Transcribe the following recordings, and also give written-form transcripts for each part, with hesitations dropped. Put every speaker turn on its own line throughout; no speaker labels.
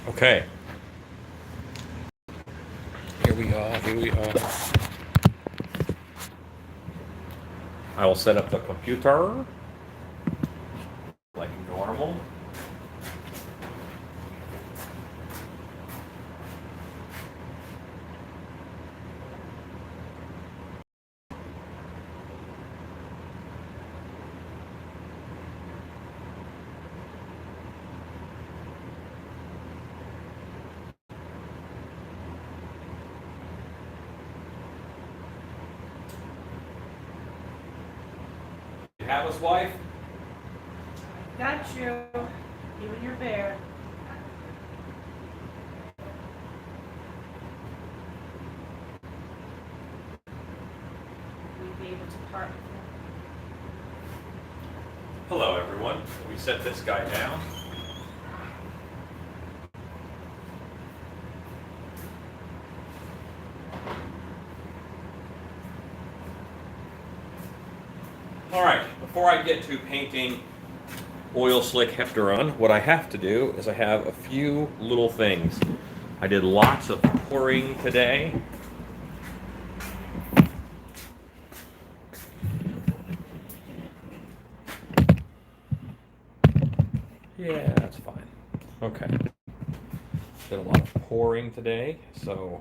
Okay, here we are, here we are. I will set up the computer like normal. You have us, wife?
Got you. You and your bear. We'd be able to part with them.
Hello, everyone. We set this guy down. All right, before I get to painting oil slick Heptaron, what I have to do is I have a few little things. I did lots of pouring today. Yeah, that's fine. Okay. Did a lot of pouring today, so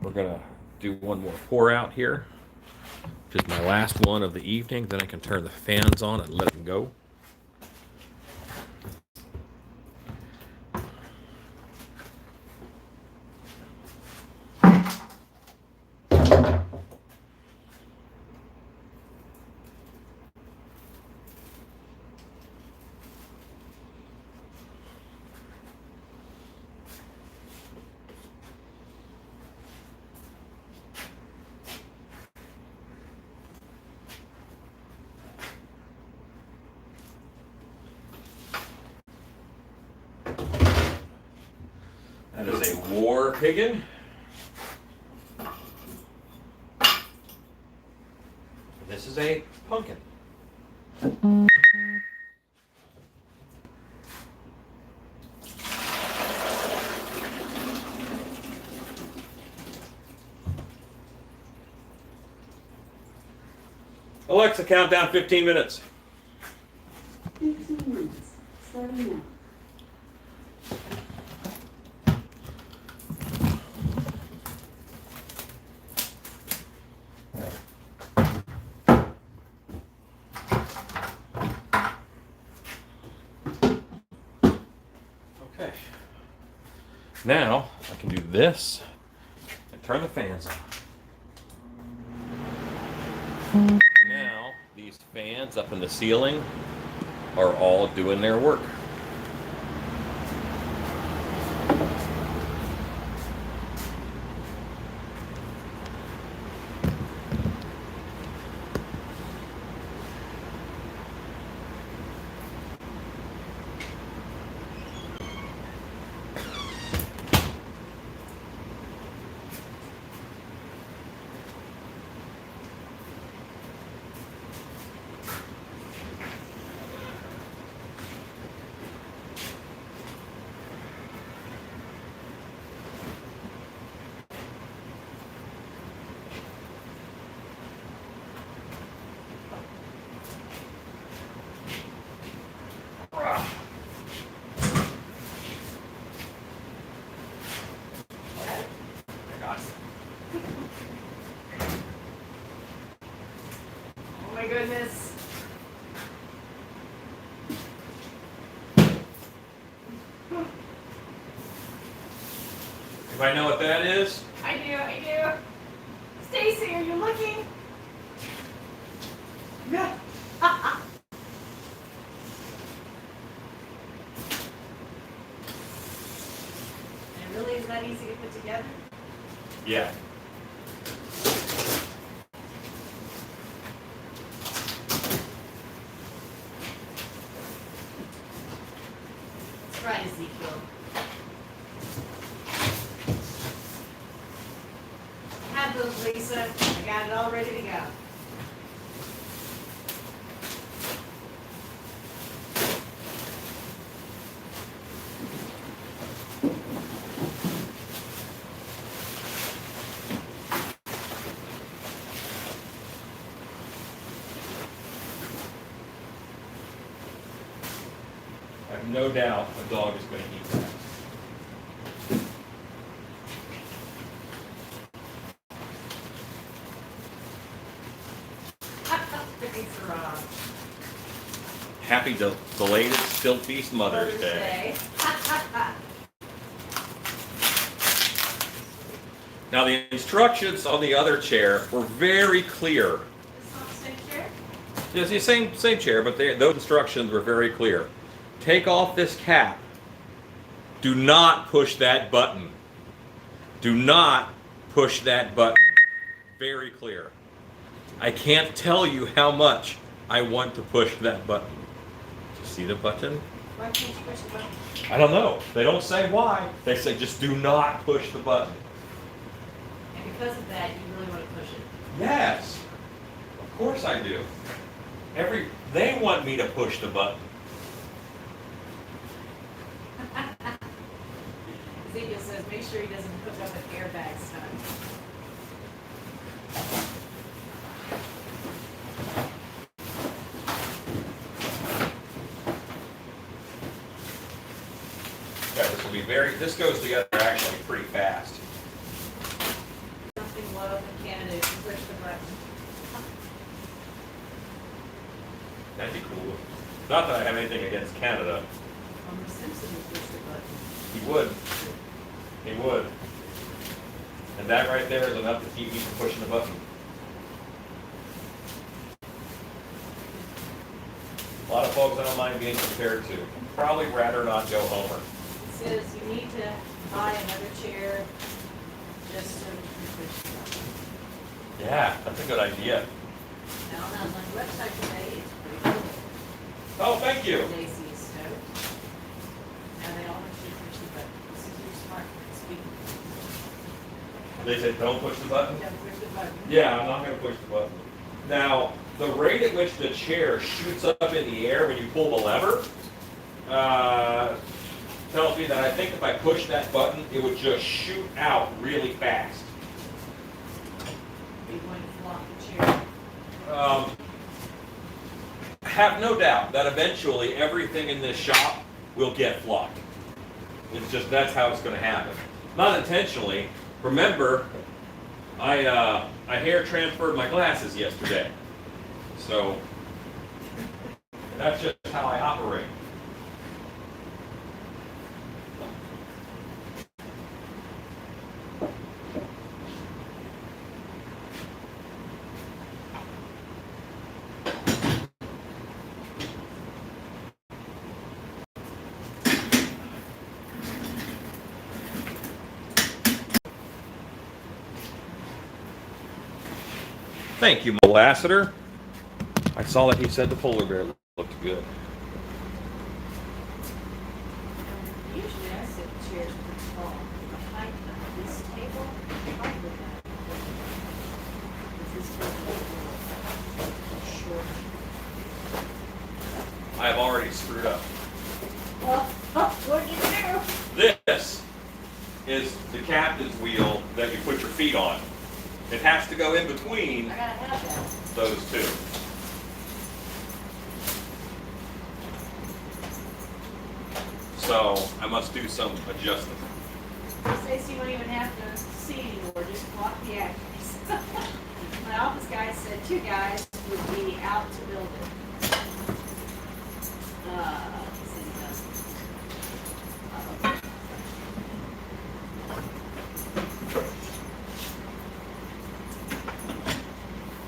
we're gonna do one more pour out here, which is my last one of the evening. Then I can turn the fans on and let them go. That is a war piggin. This is a pumpkin. Alexa, count down 15 minutes.
15 minutes. Starting now.
Okay. Now I can do this and turn the fans on. And now these fans up in the ceiling are all doing their work.
Oh my goodness.
Anybody know what that is?
I do. Stacy, are you looking? Yeah. And it really is that easy to put together?
Yeah.
Let's try Ezekiel. Have those, Lisa. I got it all ready to go.
no doubt a dog is going to eat that.
Thanks, Rob.
Happy belated Still Feast Mother's Day. Now the instructions on the other chair were very clear.
It's not the same chair?
It's the same chair, but those instructions were very clear. Take off this cap. Do not push that button. Do not push that button. Very clear. I can't tell you how much I want to push that button. Do you see the button?
Why can't you push the button?
I don't know. They don't say why. They say just do not push the button.
And because of that, you really want to push it.
Yes. Of course I do. They want me to push the button.
Ezekiel says, make sure he doesn't hook up an airbag son.
Yeah, this goes together actually pretty fast.
Something low in Canada if you push the button.
That'd be cool. Not that I have anything against Canada.
Homer Simpson would push the button.
He would. He would. And that right there is enough to keep me from pushing the button. A lot of folks I don't mind being compared to. Probably rather not go Homer.
It says you need to buy another chair just so you can push the button.
Yeah, that's a good idea.
Now, on the website today, it's pretty cool.
Oh, thank you.
Daisy is stoked. Now they all want you to push the button. This is your smartphone speaking.
They said don't push the button?
Don't push the button.
Yeah, I'm not going to push the button. Now, the rate at which the chair shoots up in the air when you pull the lever tells me that I think if I push that button, it would just shoot out really fast.
Are you going to flop the chair?
Have no doubt that eventually everything in this shop will get flocked. It's just that's how it's going to happen. Not intentionally. Remember, I hair transferred my glasses yesterday, so that's just how I operate. Thank you, Lassiter. I saw that he said the polar bear looked good.
Usually I sit in chairs pretty tall. The height of this table, probably not. This table is short.
I've already screwed up.
What did you do?
This is the captain's wheel that you put your feet on. It has to go in between
I gotta have that.
those two. So I must do some adjusting.
Stacy won't even have to see anymore, just block the actors. My office guy said 2 guys would be out to build it. City doesn't.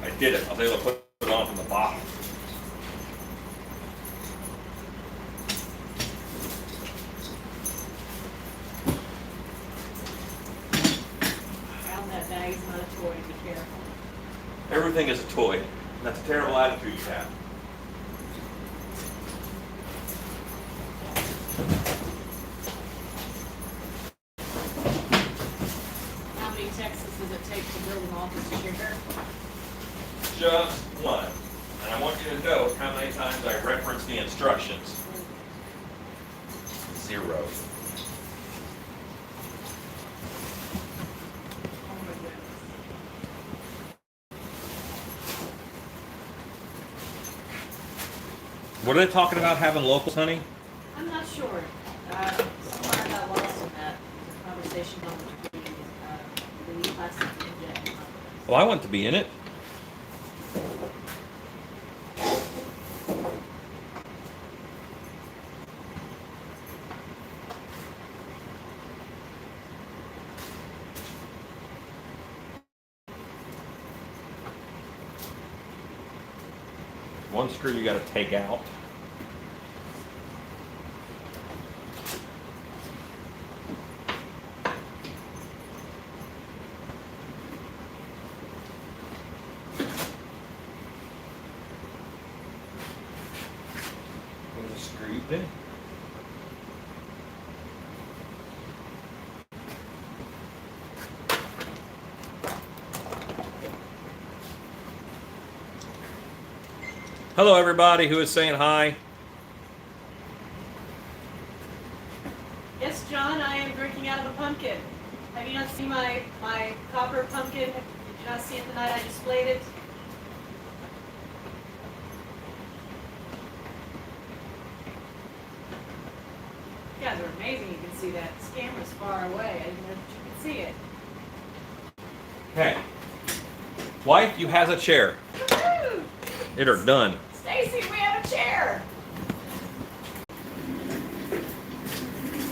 I did it. I was able to put it on from the bottom.
Found that bag is not a toy, be careful.
Everything is a toy. And that's a terrible attitude you have.
How many Texas does it take to build an office chair?
Just one. And I want you to note how many times I reference the instructions. 0.
Oh my goodness.
What are they talking about having locals, honey?
I'm not sure. Somewhere I got lost in that conversation on the plastic injection.
Well, I want to be in it. One screw you got to take out. There's a screw there. Hello, everybody who is saying hi.
Yes, John, I am drinking out of a pumpkin. Have you not seen my copper pumpkin? Did you not see it the night I displayed it? You guys are amazing. You can see that. This camera's far away. I didn't know that you could see it.
Hey, wife, you has a chair.
Woo!
It are done.
Stacy, we have a chair.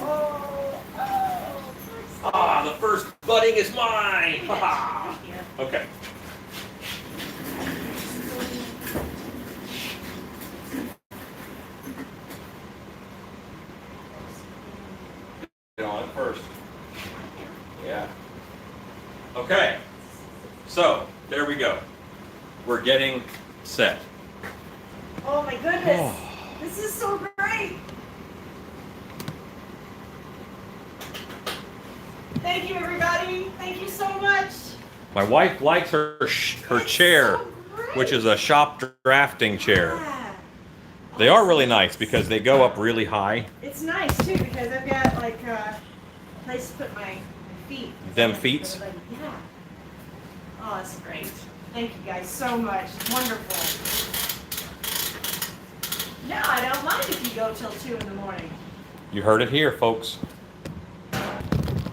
Oh.
Ah, the first budding is mine. Ha ha.
Yeah.
Okay. Get on it first. Yeah. Okay. So, there we go. We're getting set.
Oh my goodness. This is so great. Thank you, everybody. Thank you so much.
My wife likes her
It's
chair,
so great.
which is a shop drafting chair.
Yeah.
They are really nice because they go up really high.
It's nice too because I've got like a place to put my feet.
Them feets?
Yeah. Oh, that's great. Thank you guys so much. It's wonderful. No, I don't mind if you go till 2 in the morning.
You heard it here, folks.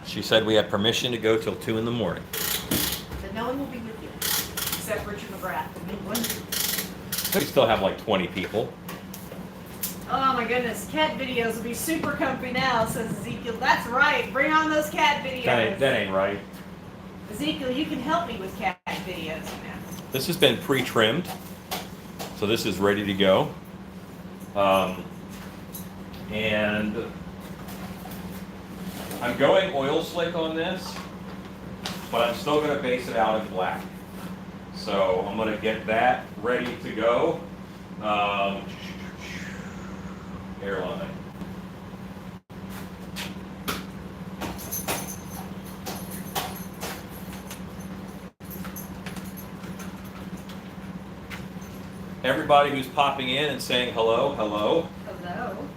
She said we had permission to go till 2 in the morning.
But no one will be with you except Richard McGrath. And me, one.
We still have like 20 people.
Oh my goodness, cat videos will be super comfy now, says Ezekiel. That's right. Bring on those cat videos.
That ain't right.
Ezekiel, you can help me with cat videos now.
This has been pre-trimmed, so this is ready to go. And I'm going oil slick on this, but I'm still going to base it out in black. So I'm going to get that ready to go. Airline. Everybody who's popping in and saying hello, hello.
Hello.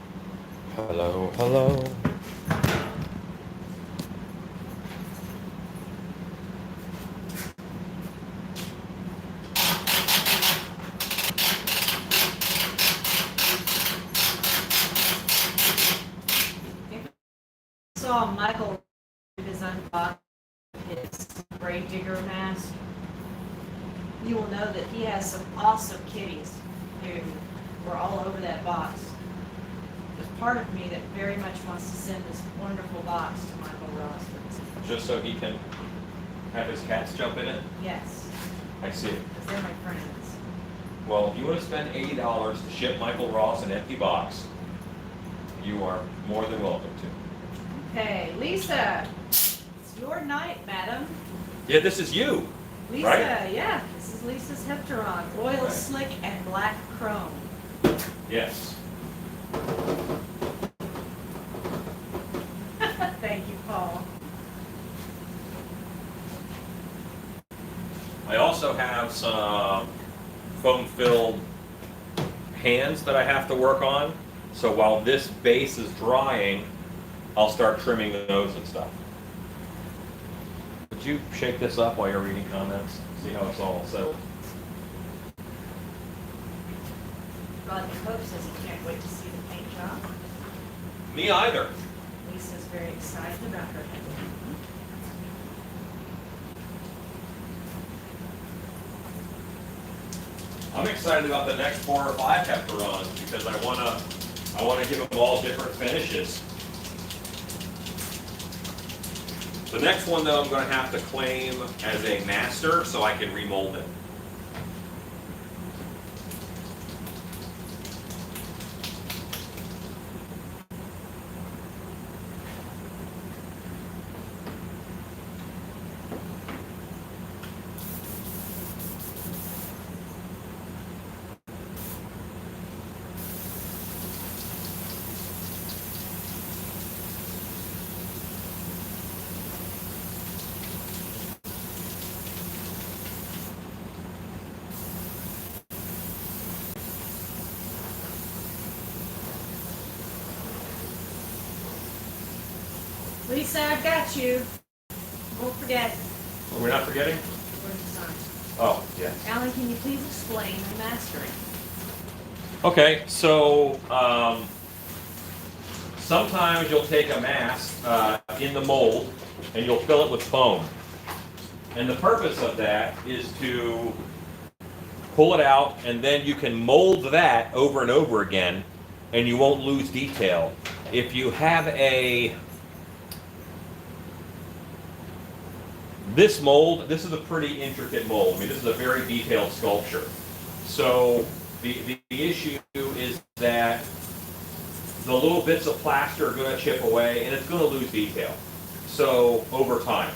Hello, hello.
Saw Michael his unbox his grave digger mask. You will know that he has some awesome kitties who were all over that box. There's part of me that very much wants to send this wonderful box to Michael Ross.
Just so he can have his cats jump in it?
Yes,
I see it.
because they're my friends.
Well, if you want to spend $80 to ship Michael Ross an empty box, you are more than welcome to.
Okay, Lisa, it's your night, madam.
Yeah, this is you.
Lisa,
Right?
yeah, this is Lisa's Heptaron, oil
Right.
slick and black chrome.
Yes.
Thank you, Paul.
I also have some foam-filled hands that I have to work on. So while this base is drying, I'll start trimming those and stuff. Would you shake this up while you're reading comments? See how it's all settled?
Rodney Pope says he can't wait to see the paint job.
Me either.
Lisa's very excited about her.
I'm excited about the next 4 or 5 heptarons because I wanna give them all different finishes. The next one though, I'm gonna have to claim as a master so I can remold it.
Lisa, I've got you. Won't forget.
Are we not forgetting?
Where's the sign?
Oh, yeah.
Alan, can you please explain the mastering?
Okay, so sometimes you'll take a mask in the mold and you'll fill it with foam. And the purpose of that is to pull it out and then you can mold that over and over again and you won't lose detail. If you have this mold, this is a pretty intricate mold. I mean, this is a very detailed sculpture. So the issue is that the little bits of plaster are going to chip away and it's going to lose detail. So over time,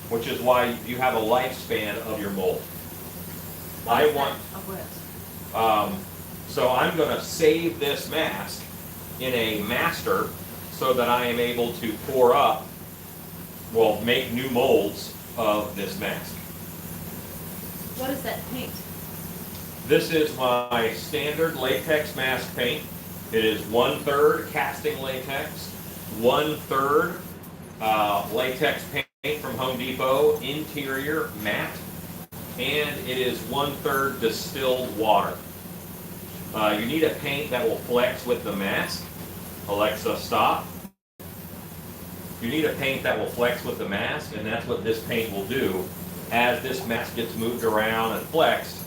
which is why you have a lifespan of your mold. So I'm going to save this mask in a master so that I am able to pour up, well, make new molds of this mask.
What is that paint?
This is my standard latex mask paint. It is 1/3 casting latex, 1/3 latex paint from Home Depot, interior matte, and it is 1/3 distilled water. You need a paint that will flex with the mask. Alexa, stop. You need a paint that will flex with the mask, and that's what this paint will do. As this mask gets moved around and flexed,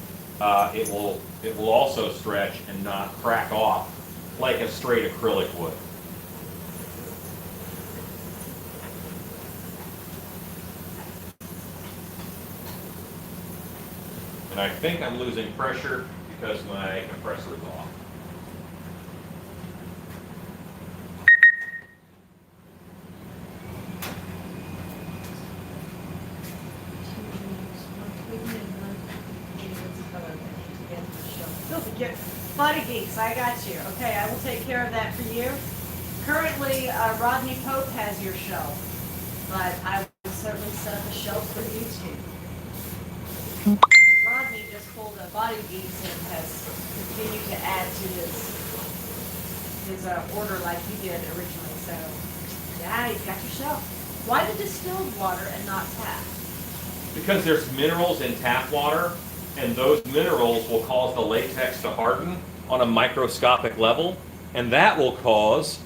it will also stretch and not crack off like a straight acrylic would. And I think I'm losing pressure because my compressor is off.
Buddy geeks, I got you. Okay, I will take care of that for you. Currently, Rodney Pope has your shelf, but I will certainly set up a shelf for you too. Rodney just pulled a Body Geeks and has continued to add to his order like he did originally. So, yeah, he's got your shelf. Why the distilled water and not tap?
Because there's minerals in tap water, and those minerals will cause the latex to harden on a microscopic level, and that will cause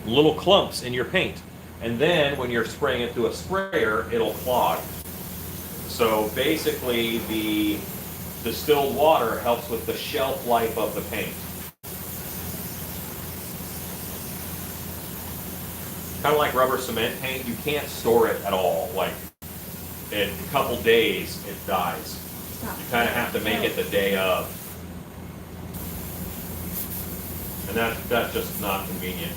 little clumps in your paint. And then when you're spraying it through a sprayer, it'll clog. So basically, the distilled water helps with the shelf life of the paint. Kind of like rubber cement paint, you can't store it at all. Like, in a couple days, it dies. You kind of have to make it the day of. And that's just not convenient.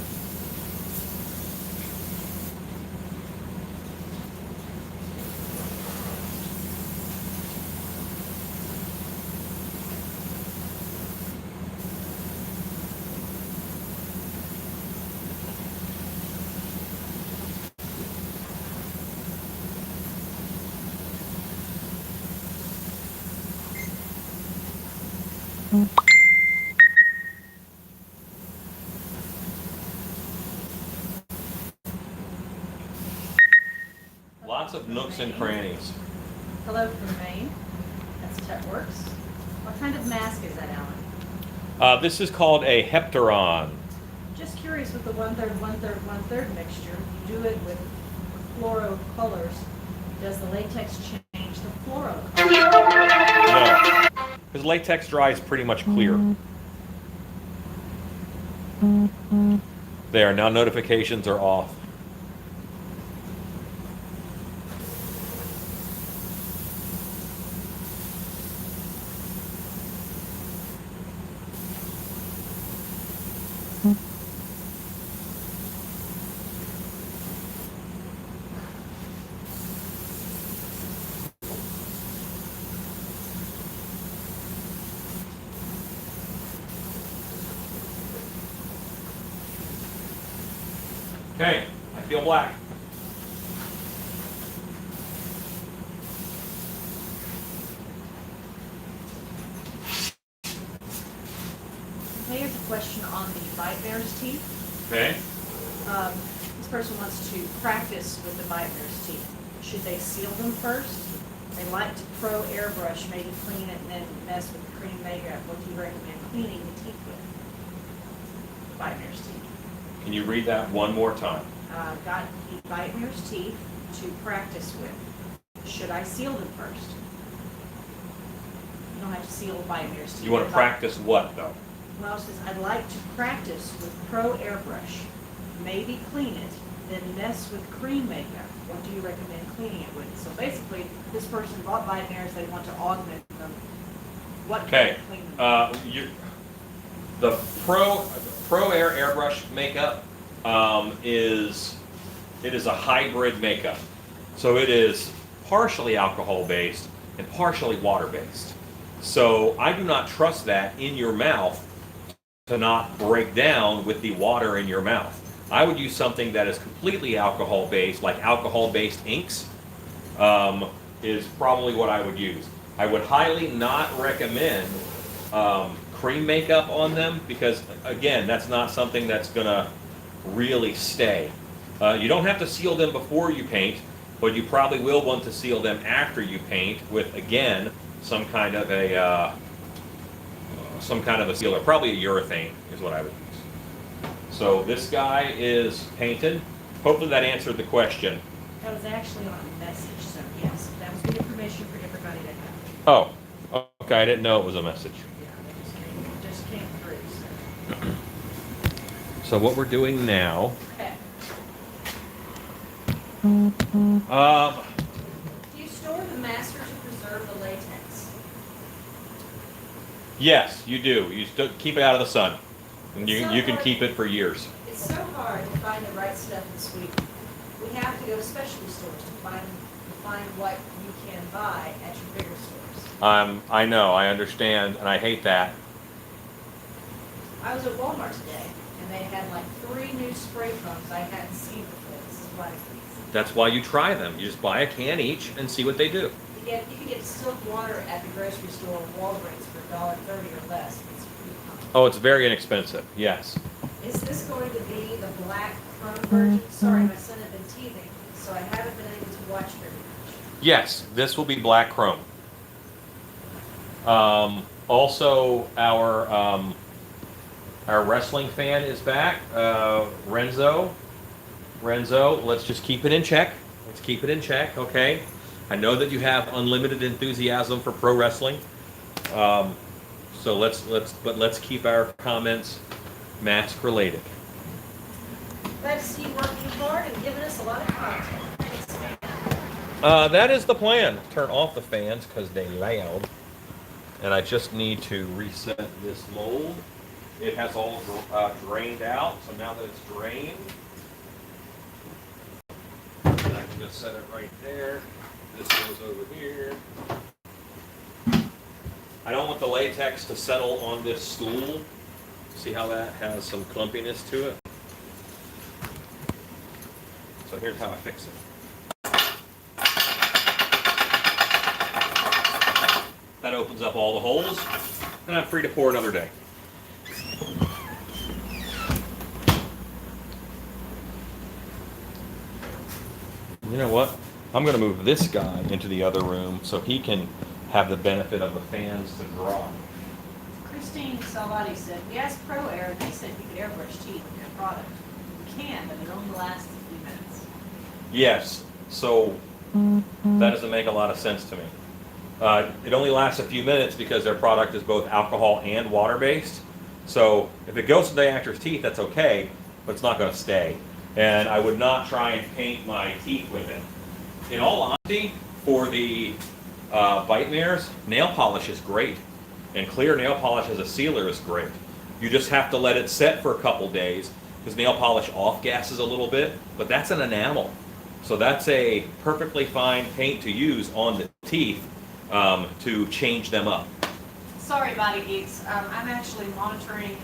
Lots of nooks and crannies.
Hello from Maine. That's TechWorks. What kind of mask is that, Alan?
This is called a heptaron.
Just curious with the 1/3, 1/3, 1/3 mixture, you do it with fluoro colors. Does the latex change the fluoro color?
No, because latex dries pretty much clear. There, now notifications are off. Okay, I feel black.
Okay, here's a question on the bite bear's teeth.
Okay.
This person wants to practice with the bite bear's teeth. Should they seal them first? They like to pro airbrush, maybe clean it and then mess with the cream makeup. What do you recommend cleaning the teeth with? The bite bear's teeth.
Can you read that one more time?
Got the bite bear's teeth to practice with. Should I seal them first? You don't have to seal the bite bear's teeth.
You want to practice what, though?
Well, it says, I'd like to practice with pro airbrush, maybe clean it, then mess with cream makeup. What do you recommend cleaning it with? So basically, this person bought bite bears, they want to augment them. What can
Okay.
they clean them?
The Pro Air airbrush makeup is a hybrid makeup. So it is partially alcohol based and partially water based. So I do not trust that in your mouth to not break down with the water in your mouth. I would use something that is completely alcohol based, like alcohol based inks, is probably what I would use. I would highly not recommend cream makeup on them because, again, that's not something that's gonna really stay. You don't have to seal them before you paint, but you probably will want to seal them after you paint with, again, some kind of a sealer, probably a urethane is what I would use. So this guy is painted. Hopefully that answered the question.
That was actually on a message, so yes, that was good information for everybody to have.
Oh, okay, I didn't know it was a message.
Yeah, it just came through, so.
So what we're doing now,
Okay.
um,
Do you store the master to preserve the latex?
yes, you do. You keep it out of the sun. And you can keep it for years.
It's so hard to find the right stuff in Sweden. We have to go to specialty stores to find what you can buy at your bigger stores.
I know, I understand, and I hate that.
I was at Walmart today, and they had like 3 new spray foams I hadn't seen before. This is why
That's why you try them. You just buy a can each and see what they do.
you can get distilled water at the grocery store or Walgreens for $1.30 or less. It's pretty common.
Oh, it's very inexpensive, yes.
Is this going to be the black chrome version? Sorry, my son had been teething, so I haven't been able to watch very much.
Yes, this will be black chrome. Also, our wrestling fan is back, Renzo. Renzo, let's just keep it in check. Let's keep it in check, okay? I know that you have unlimited enthusiasm for pro wrestling. So let's keep our comments mask related.
Glad to see you working hard and giving us a lot of content. Thanks, man.
That is the plan. Turn off the fans because they're loud. And I just need to reset this mold. It has all drained out, so now that it's drained, I can just set it right there. This goes over here. I don't want the latex to settle on this stool. See how that has some clumpiness to it? So here's how I fix it. That opens up all the holes, and I'm free to pour another day. You know what? I'm going to move this guy into the other room so he can have the benefit of the fans to draw.
Christine Salvati said, we asked Pro Air, and they said you could airbrush teeth. product. You can, but it only lasts a few minutes.
Yes, so that doesn't make a lot of sense to me. It only lasts a few minutes because their product is both alcohol and water-based. So if it goes to the actor's teeth, that's okay, but it's not going to stay. And I would not try and paint my teeth with it. In all honesty, for the bite mirrors, nail polish is great. And clear nail polish as a sealer is great. You just have to let it set for a couple days because nail polish off-gasses a little bit, but that's an enamel. So that's a perfectly fine paint to use on the teeth to change them up.
Sorry, Body Geeks. I'm actually monitoring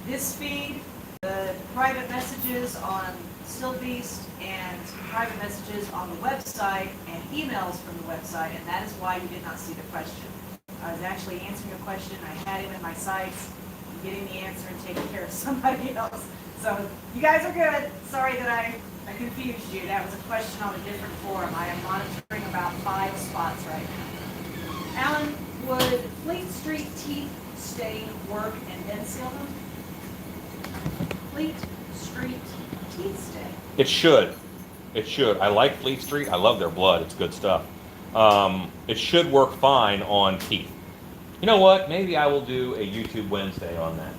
this feed, the private messages on Stillbeast, and private messages on the website, and emails from the website, and that is why you did not see the question. I was actually answering a question. I had him in my sights, getting the answer and taking care of somebody else. So you guys are good. Sorry that I confused you. That was a question on a different forum. I am monitoring about 5 spots right now. Alan, would Fleet Street teeth stain work and then seal them? Fleet Street teeth stain.
It should. It should. I like Fleet Street. I love their blood. It's good stuff. It should work fine on teeth. You know what? Maybe I will do a YouTube Wednesday on that.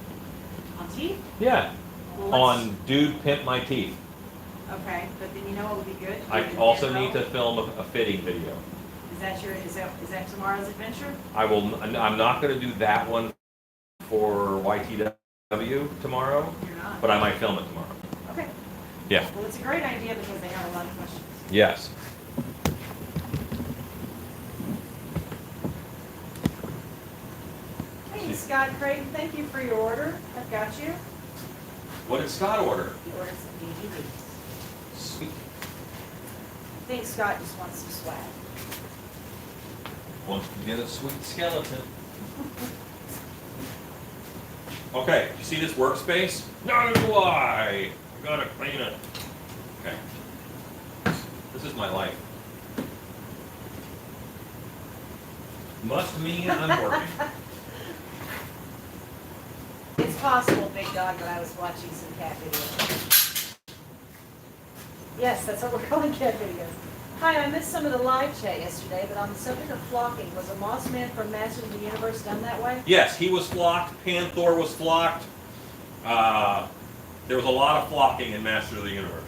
On teeth?
Yeah.
Well,
On Dude Pimp My Teeth.
Okay, but then you know what would be good?
I also need to film a fitting video.
Is that tomorrow's adventure?
I'm not going to do that one for YTW tomorrow,
You're not?
but I might film it tomorrow.
Okay.
Yeah.
Well, it's a great idea because they have a lot of questions.
Yes.
Hey, Scott Creighton, thank you for your order. I've got you.
What did Scott order?
He ordered some DVDs.
Sweet.
I think Scott just wants some swag.
Wants to get a sweet skeleton. Okay, you see this workspace? No, do I gotta clean it. Okay. This is my life. Must mean I'm working.
It's possible, Big Dog, that I was watching some cat videos. Yes, that's what we're calling cat videos. Hi, I missed some of the live chat yesterday, but on the subject of flocking, was a Moss Man from Masters of the Universe done that way?
Yes, he was flocked. Panther was flocked. There was a lot of flocking in Master of the Universe.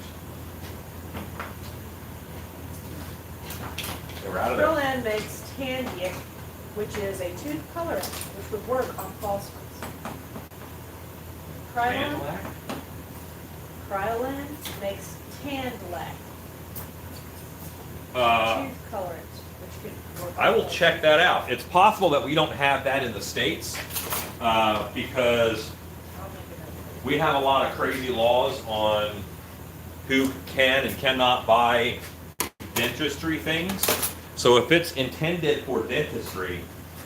They were out of there.
Berlin makes Tandic, which is a tooth colorant, which would work on false ones. Krylon
Mandalac?
Krylon makes Tandlac, tooth colorant, which could work.
I
on
will
false
check that out. It's possible that we don't have that in the States because
I'll make it up.
we have a lot of crazy laws on who can and cannot buy dentistry things. So if it's intended for dentistry,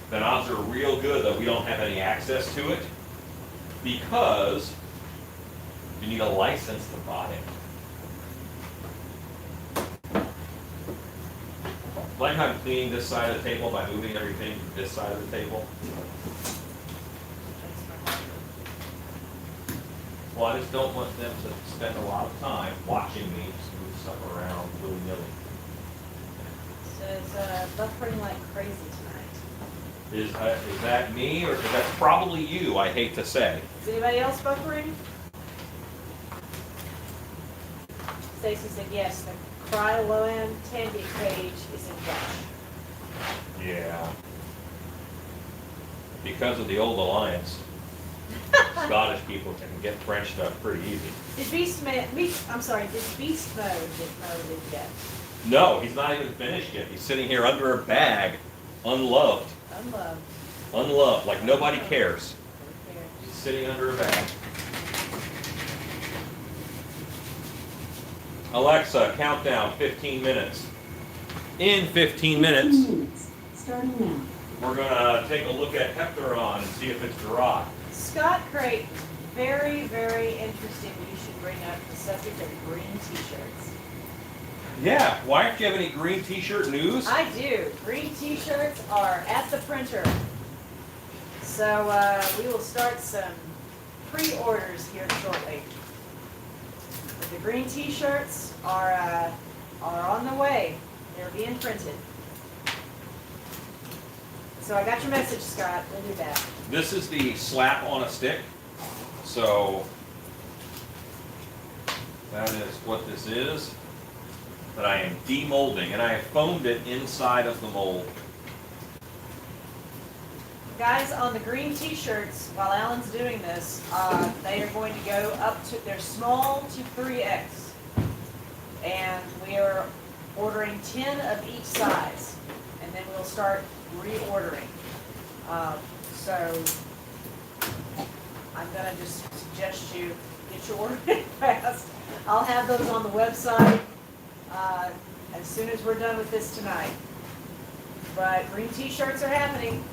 then odds are real good that we don't have any access to it because you need a license to buy it. Like I'm cleaning this side of the table by moving everything to this side of the table. Well, I just don't want them to spend a lot of time watching me just move stuff around willy-nilly.
Says, buffering like crazy tonight.
Is that me, or that's probably you, I hate to say.
Is anybody else buffering? Stacy said yes, the Krylon Tandic page is in French.
Yeah. Because of the old alliance, Scottish people can get French stuff pretty easy.
Did did Beast Mode get promoted yet?
No, he's not even finished yet. He's sitting here under a bag, unloved.
Unloved.
Unloved, like nobody cares.
Who cares?
He's sitting under a bag. Alexa, countdown, 15 minutes. In 15 minutes,
15 minutes, starting now.
we're gonna take a look at Heptaron and see if it's dry.
Scott Creighton, very, very interesting. You should bring up the subject of green t-shirts.
Yeah, why don't you have any green t-shirt news?
I do. Green t-shirts are at the printer. So we will start some pre-orders here shortly. The green t-shirts are on the way. They're being printed. So I got your message, Scott. We'll do that.
This is the slap on a stick. So that is what this is that I am demolding, and I have foamed it inside of the mold.
Guys, on the green t-shirts, while Alan's doing this, they are going to go up to, they're small to 3X. And we are ordering 10 of each size. And then we'll start reordering. So I'm gonna just suggest you get your order in fast. I'll have those on the website as soon as we're done with this tonight. But green t-shirts are happening.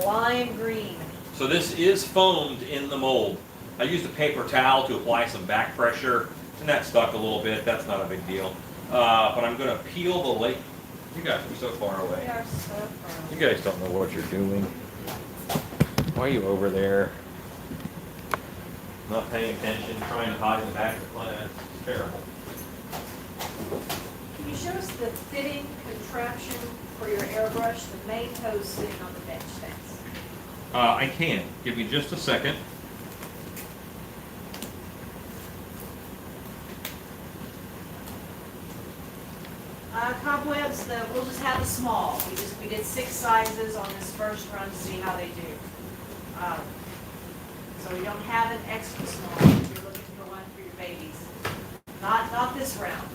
Lime green.
So this is foamed in the mold. I used a paper towel to apply some back pressure, and that stuck a little bit. That's not a big deal. But I'm going to peel the lake. You guys are so far away.
They are so fun.
You guys don't know what you're doing. Why are you over there? Not paying attention, trying to hide in the back of the class. It's terrible.
Can you show us the fitting contraption for your airbrush, the main hose sitting on the bench? Thanks.
I can. Give me just a second.
Cobwebs, we'll just have a small. We did 6 sizes on this first run to see how they do. So we don't have an extra small if you're looking for one for your babies. Not this round.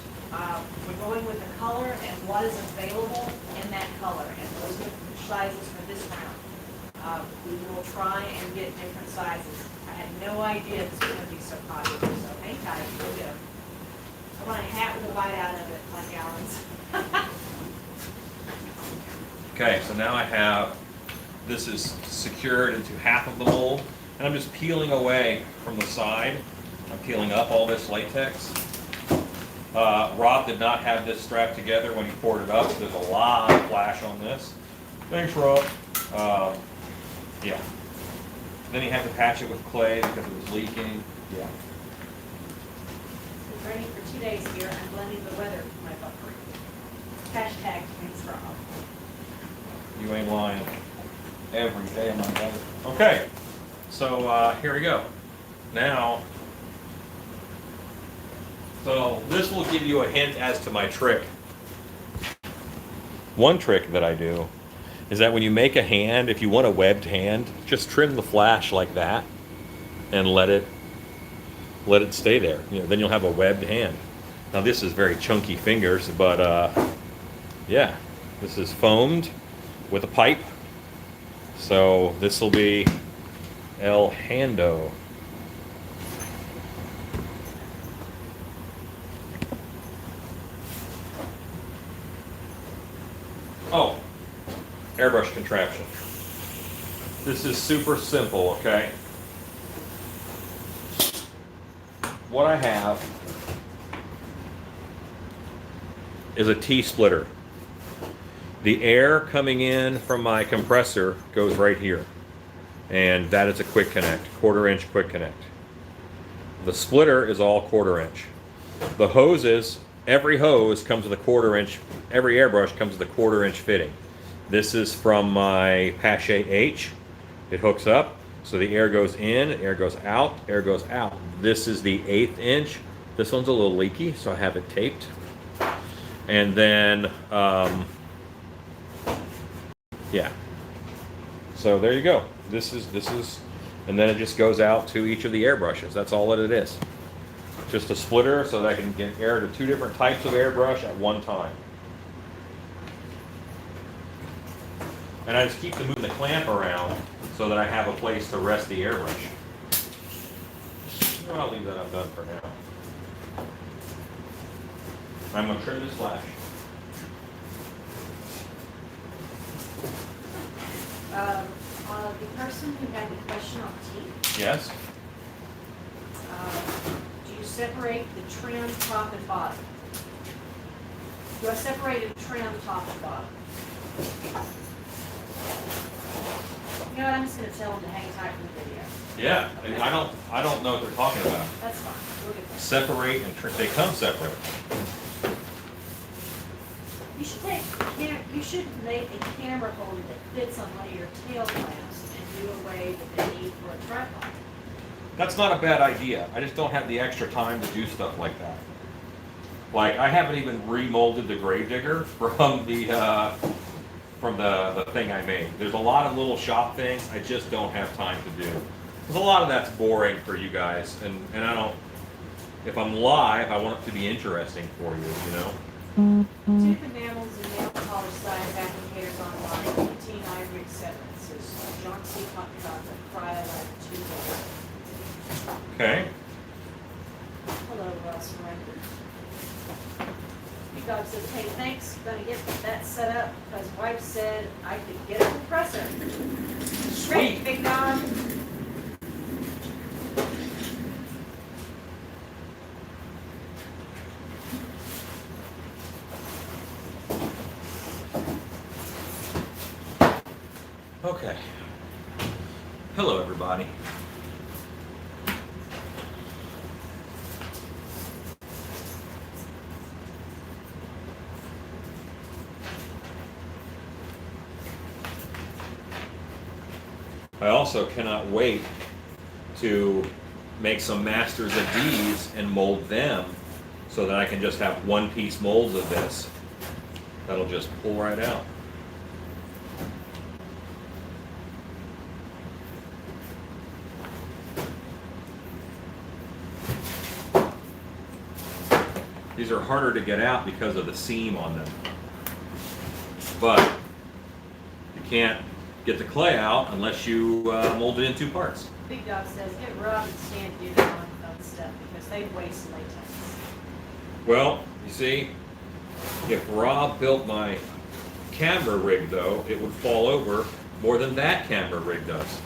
We're going with the color and what is available in that color, and those are the sizes for this round. We will try and get different sizes. I had no idea this was going to be so popular, so hang tight, we'll go. I want a hat with a bite out of it, like Alan's.
Okay, so now I have, this is secured into half of the mold, and I'm just peeling away from the side. I'm peeling up all this latex. Rob did not have this strapped together when he poured it up, so there's a lot of flash on this. Thanks, Rob. Yeah. Then he had to patch it with clay because it was leaking. Yeah.
It's raining for 2 days here. I'm blending the weather with my buffering. Hashtag thanks, Rob.
You ain't lying. Every day of my life. Okay, so here we go. Now, so this will give you a hint as to my trick. One trick that I do is that when you make a hand, if you want a webbed hand, just trim the flash like that and let it stay there. You know, then you'll have a webbed hand. Now this is very chunky fingers, but yeah, this is foamed with a pipe. So this will be El Hando. Oh, airbrush contraption. This is super simple, okay? What I have is a T-splitter. The air coming in from my compressor goes right here. And that is a quick connect, 1/4 inch quick connect. The splitter is all 1/4 inch. The hoses, every hose comes with a 1/4 inch, every airbrush comes with a 1/4 inch fitting. This is from my Pache H. It hooks up, so the air goes in, air goes out, air goes out. This is the 1/8 inch. This one's a little leaky, so I have it taped. And then, yeah. So there you go. This is, and then it just goes out to each of the airbrushes. That's all that it is. Just a splitter so that I can get air to 2 different types of airbrush at one time. And I just keep moving the clamp around so that I have a place to rest the airbrush. Well, I'll leave that undone for now. I'm going to trim this flash.
The person who had the question on teeth,
Yes?
do you separate the trim top and bottom? Do I separate a trim top and bottom? You know what, I'm just gonna tell them to hang tight for the video.
Yeah, and I don't know what they're talking about.
That's fine, we'll get there.
Separate and they come separate.
You should you should make a camera holder that fits on one of your tail lamps and do away with the need for a tripod.
That's not a bad idea. I just don't have the extra time to do stuff like that. Like, I haven't even remolded the gravedigger from the thing I made. There's a lot of little shop things I just don't have time to do. Because a lot of that's boring for you guys, and I don't. If I'm live, I want it to be interesting for you, you know.
Tooth enamels and nail polish size applicators online, 18 ivory acceptances. John C. Hot Chocolate, Cryo 2 days.
Okay.
Hello, Russ Record. Big Dog says, hey, thanks, gonna get that set up, because wife said I could get a compressor. Great,
Sweet.
Big Dog.
Okay. Hello, everybody. I also cannot wait to make some masters of these and mold them so that I can just have one-piece molds of this. That'll just pull right out. These are harder to get out because of the seam on them. But you can't get the clay out unless you mold it in two parts.
Big Dog says, get Rob and Stan to do that on stuff, because they waste latex.
Well, you see, if Rob built my camera rig, though, it would fall over more than that camera rig does.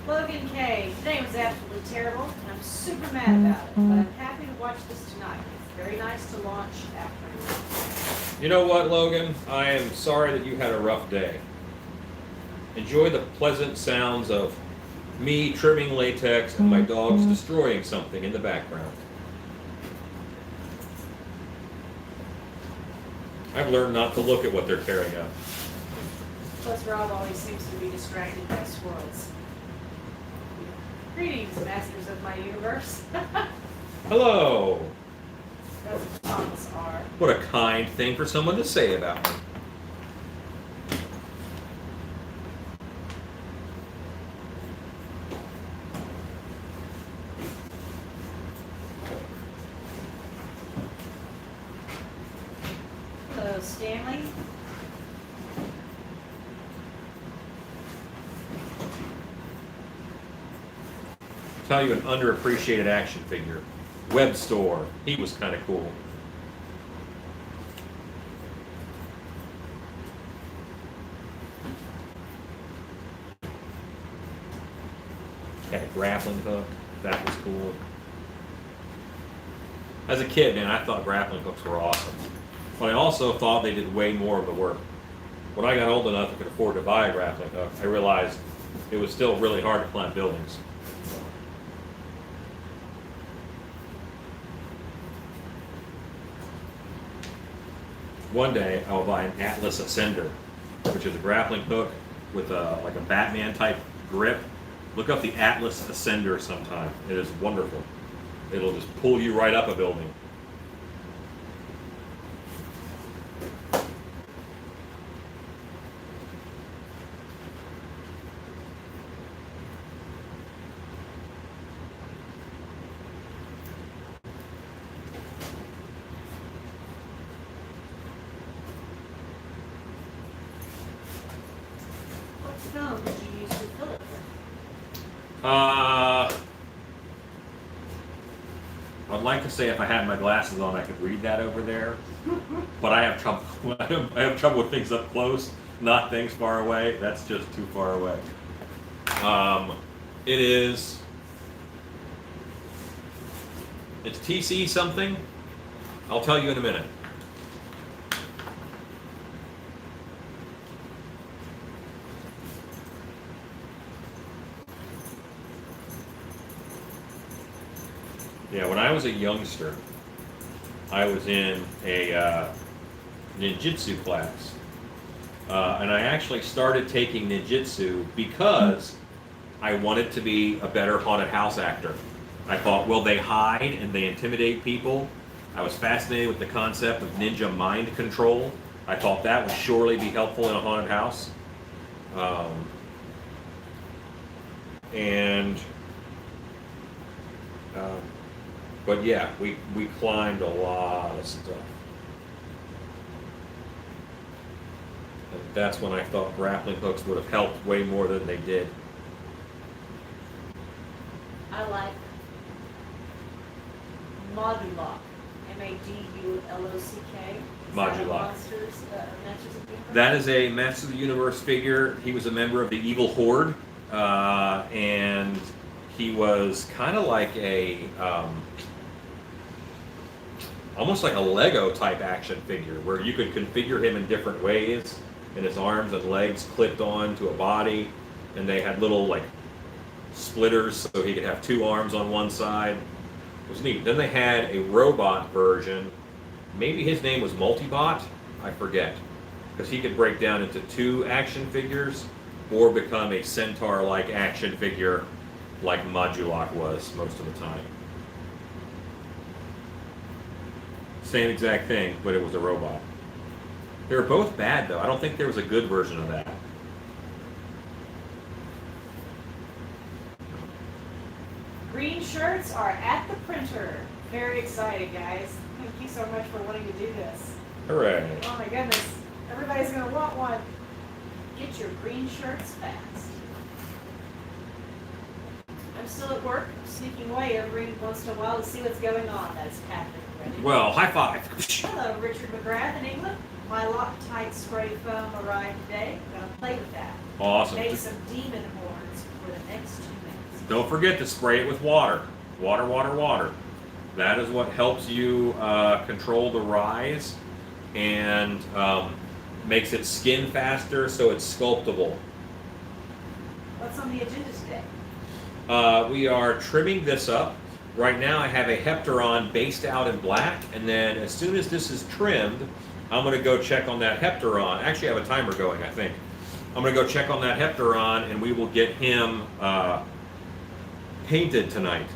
Logan K, today was absolutely terrible, and I'm super mad about it, but I'm happy to watch this tonight. It's very nice to launch after.
You know what, Logan? I am sorry that you had a rough day. Enjoy the pleasant sounds of me trimming latex and my dogs destroying something in the background. I've learned not to look at what they're tearing up.
Plus, Rob always seems to be distracted by squirrels. Greetings, masters of my universe.
Hello!
That's what Thomas are.
What a kind thing for someone to say about me.
Hello, Stanley.
Tell you an underappreciated action figure. Web Store. He was kind of cool. Had a grappling hook. That was cool. As a kid, man, I thought grappling hooks were awesome. But I also thought they did way more of the work. When I got old enough and could afford to buy a grappling hook, I realized it was still really hard to climb buildings. One day, I will buy an Atlas Ascender, which is a grappling hook with like a Batman type grip. Look up the Atlas Ascender sometime. It is wonderful. It'll just pull you right up a building.
What film did you use to fill it with?
I'd like to say if I had my glasses on, I could read that over there, but I have trouble. I have trouble with things up close, not things far away. That's just too far away. It's TC something. I'll tell you in a minute. Yeah, when I was a youngster, I was in a ninjutsu class. And I actually started taking ninjutsu because I wanted to be a better haunted house actor. I thought, will they hide and they intimidate people? I was fascinated with the concept of ninja mind control. I thought that would surely be helpful in a haunted house. And but yeah, we climbed a lot of stuff. And that's when I thought grappling hooks would have helped way more than they did.
I like Modulock. M-A-D-U-L-O-C-K.
Modulock.
Matches of Universe?
That is a Masters of the Universe figure. He was a member of the Evil Horde, and he was kind of like a almost like a Lego type action figure, where you could configure him in different ways, and his arms and legs clipped on to a body, and they had little like splitters so he could have two arms on one side. It was neat. Then they had a robot version. Maybe his name was Multibot, I forget, because he could break down into two action figures or become a centaur-like action figure like Modulock was most of the time. Same exact thing, but it was a robot. They were both bad, though. I don't think there was a good version of that.
Green shirts are at the printer. Very excited, guys. Thank you so much for wanting to do this.
Hooray.
Oh my goodness. Everybody's going to want one. Get your green shirts fast. I'm still at work, sneaking away every once in a while to see what's going on. That's Patrick ready.
Well, high five.
Hello, Richard McGrath in England. My Loctite spray foam arrived today. I'm going to play with that.
Awesome.
Make some demon horns for the next 2 minutes.
Don't forget to spray it with water. Water, water, water. That is what helps you control the rise and makes it skin faster so it's sculptable.
What's on the agenda today?
We are trimming this up. Right now I have a Heptaron based out in black, and then as soon as this is trimmed, I'm going to go check on that Heptaron. Actually, I have a timer going, I think. I'm going to go check on that Heptaron, and we will get him painted tonight.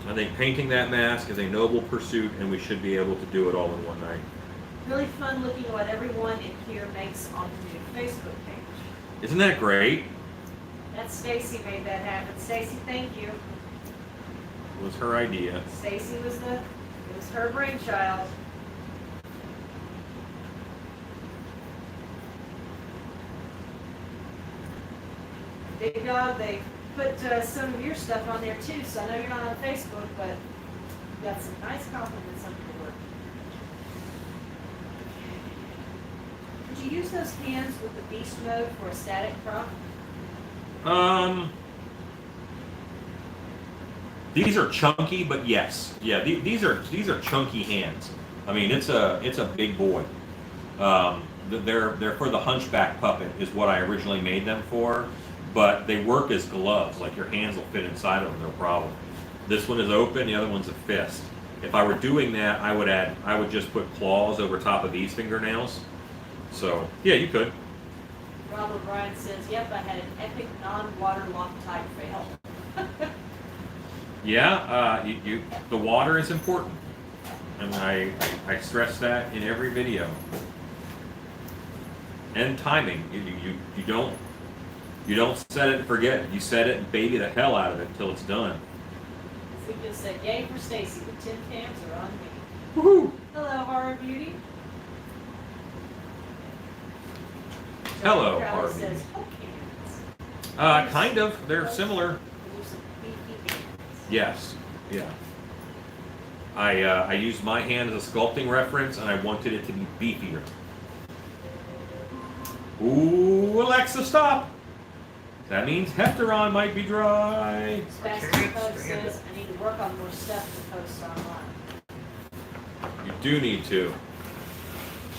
I think painting that mask is a noble pursuit, and we should be able to do it all in one night.
Really fun looking at what everyone in here makes on the new Facebook page.
Isn't that great?
That's Stacy made that happen. Stacy, thank you.
It was her idea.
Stacy it was her brainchild. Big Dog, they put some of your stuff on there too, so I know you're not on Facebook, but you got some nice compliments on your work. Would you use those hands with the beast mode for a static prop?
These are chunky, but yes, yeah, these are chunky hands. I mean, it's a big boy. They're for the Hunchback puppet is what I originally made them for, but they work as gloves. Like your hands will fit inside of them, no problem. This one is open, the other one's a fist. If I were doing that, I would just put claws over top of these fingernails. So yeah, you could.
Rob O'Brien says, yep, I had an epic non-water Loctite fail.
Yeah, the water is important, and I stress that in every video. And timing, you don't set it and forget it. You set it and baby the hell out of it until it's done.
So we just said, yay for Stacy. The tin cans are on me.
Woohoo!
Hello, Horror Beauty.
Hello,
Crowley
Horror
says,
Beauty.
Hope cans.
Kind of. They're similar.
Do some beefy cans.
Yes. Yeah. I used my hand as a sculpting reference, and I wanted it to be beefier. Ooh, Alexa, stop! That means Heptaron might be dry.
Sebastian Pope says, I need to work on more stuff to post online.
You do need to.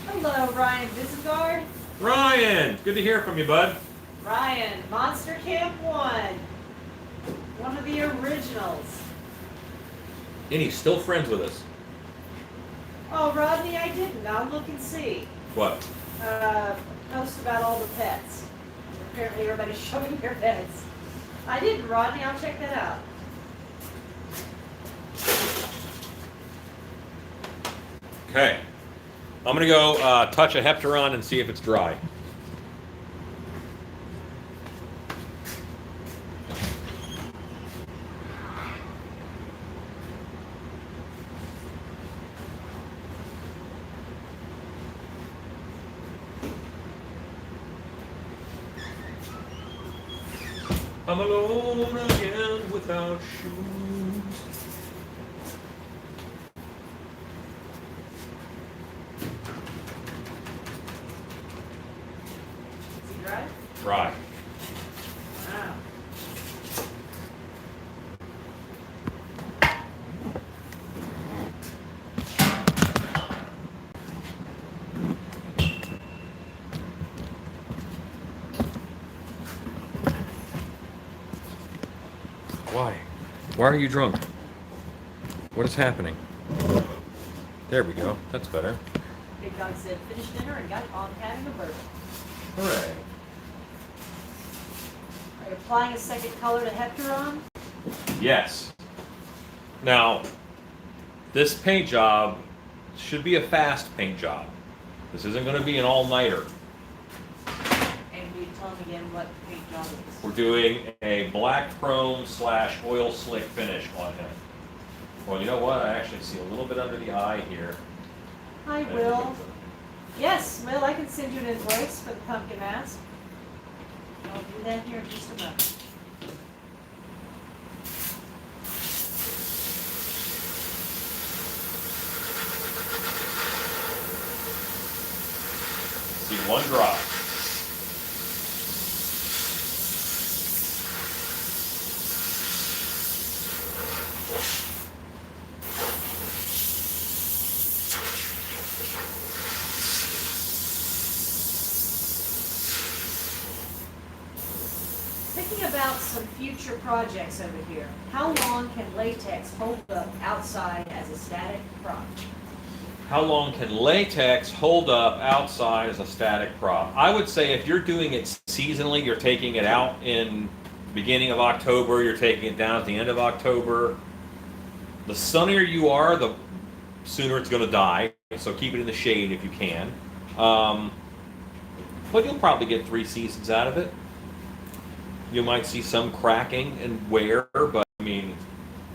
Hello, Ryan Visegard.
Ryan, good to hear from you, bud.
Ryan, Monster Camp 1. One of the originals.
And he's still friends with us.
Oh, Rodney, I didn't. I'll look and see.
What?
Post about all the pets. Apparently everybody's showing their pets. I didn't, Rodney. I'll check that out.
Okay. I'm going to go touch a Heptaron and see if it's dry. I'm alone again without shoes.
Is he dry?
Dry.
Wow.
Why? Why are you drunk? What is happening? There we go. That's better.
Big Dog said, finished dinner and got on having a burger.
Hooray.
Are you applying a second color to Heptaron?
Yes. Now, this paint job should be a fast paint job. This isn't going to be an all-nighter.
And will you tell them again what paint job it is?
We're doing a black chrome / oil slick finish on him. Well, you know what? I actually see a little bit under the eye here.
Hi, Will. Yes, Will, I can send you an invoice for the pumpkin mask. I'll do that here in just a moment.
See one drop.
Thinking about some future projects over here. How long can latex hold up outside as a static prop?
How long can latex hold up outside as a static prop? I would say if you're doing it seasonally, you're taking it out in beginning of October, you're taking it down at the end of October. The sunnier you are, the sooner it's going to die. So keep it in the shade if you can. But you'll probably get 3 seasons out of it. You might see some cracking and wear, but I mean,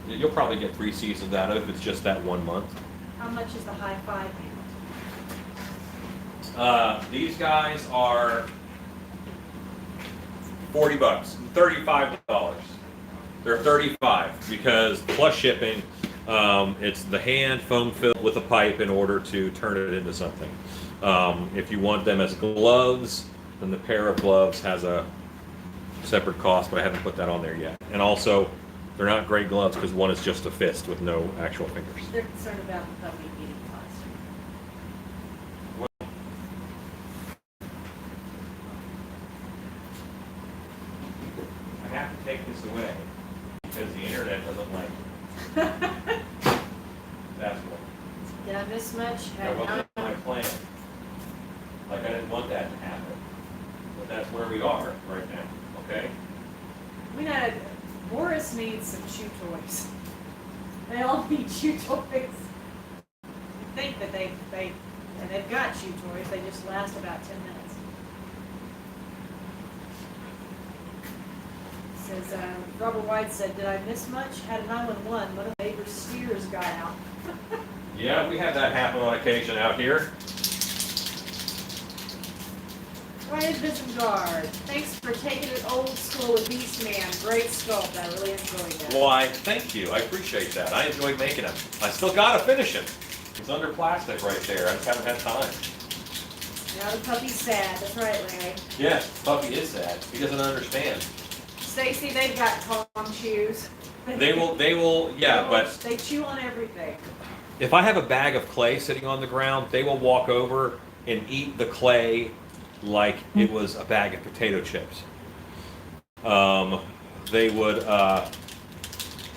you'll probably get 3 seasons out of it if it's just that 1 month.
How much is the high five handle?
These guys are $40, $35. They're $35 because plus shipping, it's the hand foam filled with a pipe in order to turn it into something. If you want them as gloves, then the pair of gloves has a separate cost, but I haven't put that on there yet. And also, they're not great gloves because one is just a fist with no actual fingers.
They're concerned about the puppy getting plastic.
I have to take this away because the internet doesn't like it. That's what.
Did I miss much?
That wasn't my plan. Like I didn't want that to happen. But that's where we are right now, okay?
We know Boris needs some chew toys. They all need chew toys. You think that and they've got chew toys, they just last about 10 minutes. It says, Robert White said, did I miss much? Had a 911, one of the neighbor's steers got out.
Yeah, we have that happen on occasion out here.
Ryan Bisengard, thanks for taking it old school with Beastman. Great sculpt, I really enjoyed that.
Why, thank you. I appreciate that. I enjoy making them. I still gotta finish it. It's under plastic right there. I just haven't had time.
Now the puppy's sad. That's right, Larry.
Yes, puppy is sad. He doesn't understand.
Stacy, they've got Tom chews.
They will, yeah, but
They chew on everything.
if I have a bag of clay sitting on the ground, they will walk over and eat the clay like it was a bag of potato chips. They would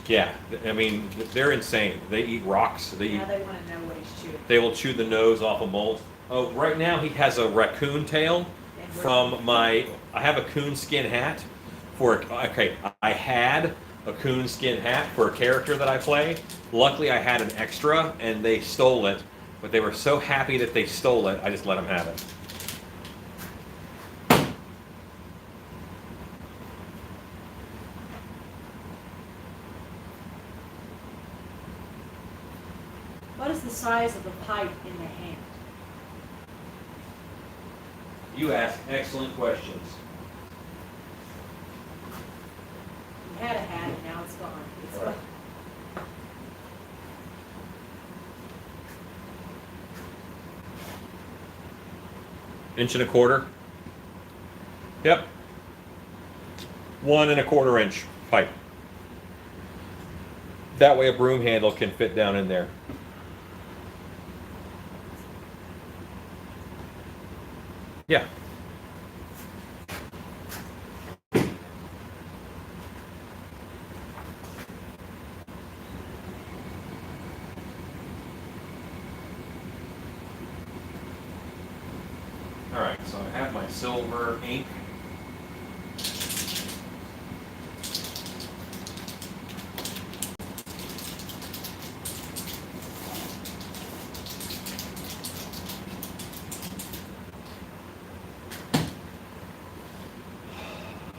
Yeah, I mean, they're insane. They eat rocks. They eat.
Now they wanna know what he's chewing.
They will chew the nose off of moles. Oh, right now he has a raccoon tail from my. I have a coon skin hat for. Okay, I had a coon skin hat for a character that I play. Luckily, I had an extra, and they stole it. But they were so happy that they stole it, I just let them have it.
What is the size of the pipe in the hand?
You ask excellent questions.
You had a hat and now it's gone. It's
All right.
gone.
Inch and a quarter. Yep. 1 1/4 inch pipe. That way a broom handle can fit down in there. Yeah. All right, so I have my silver ink.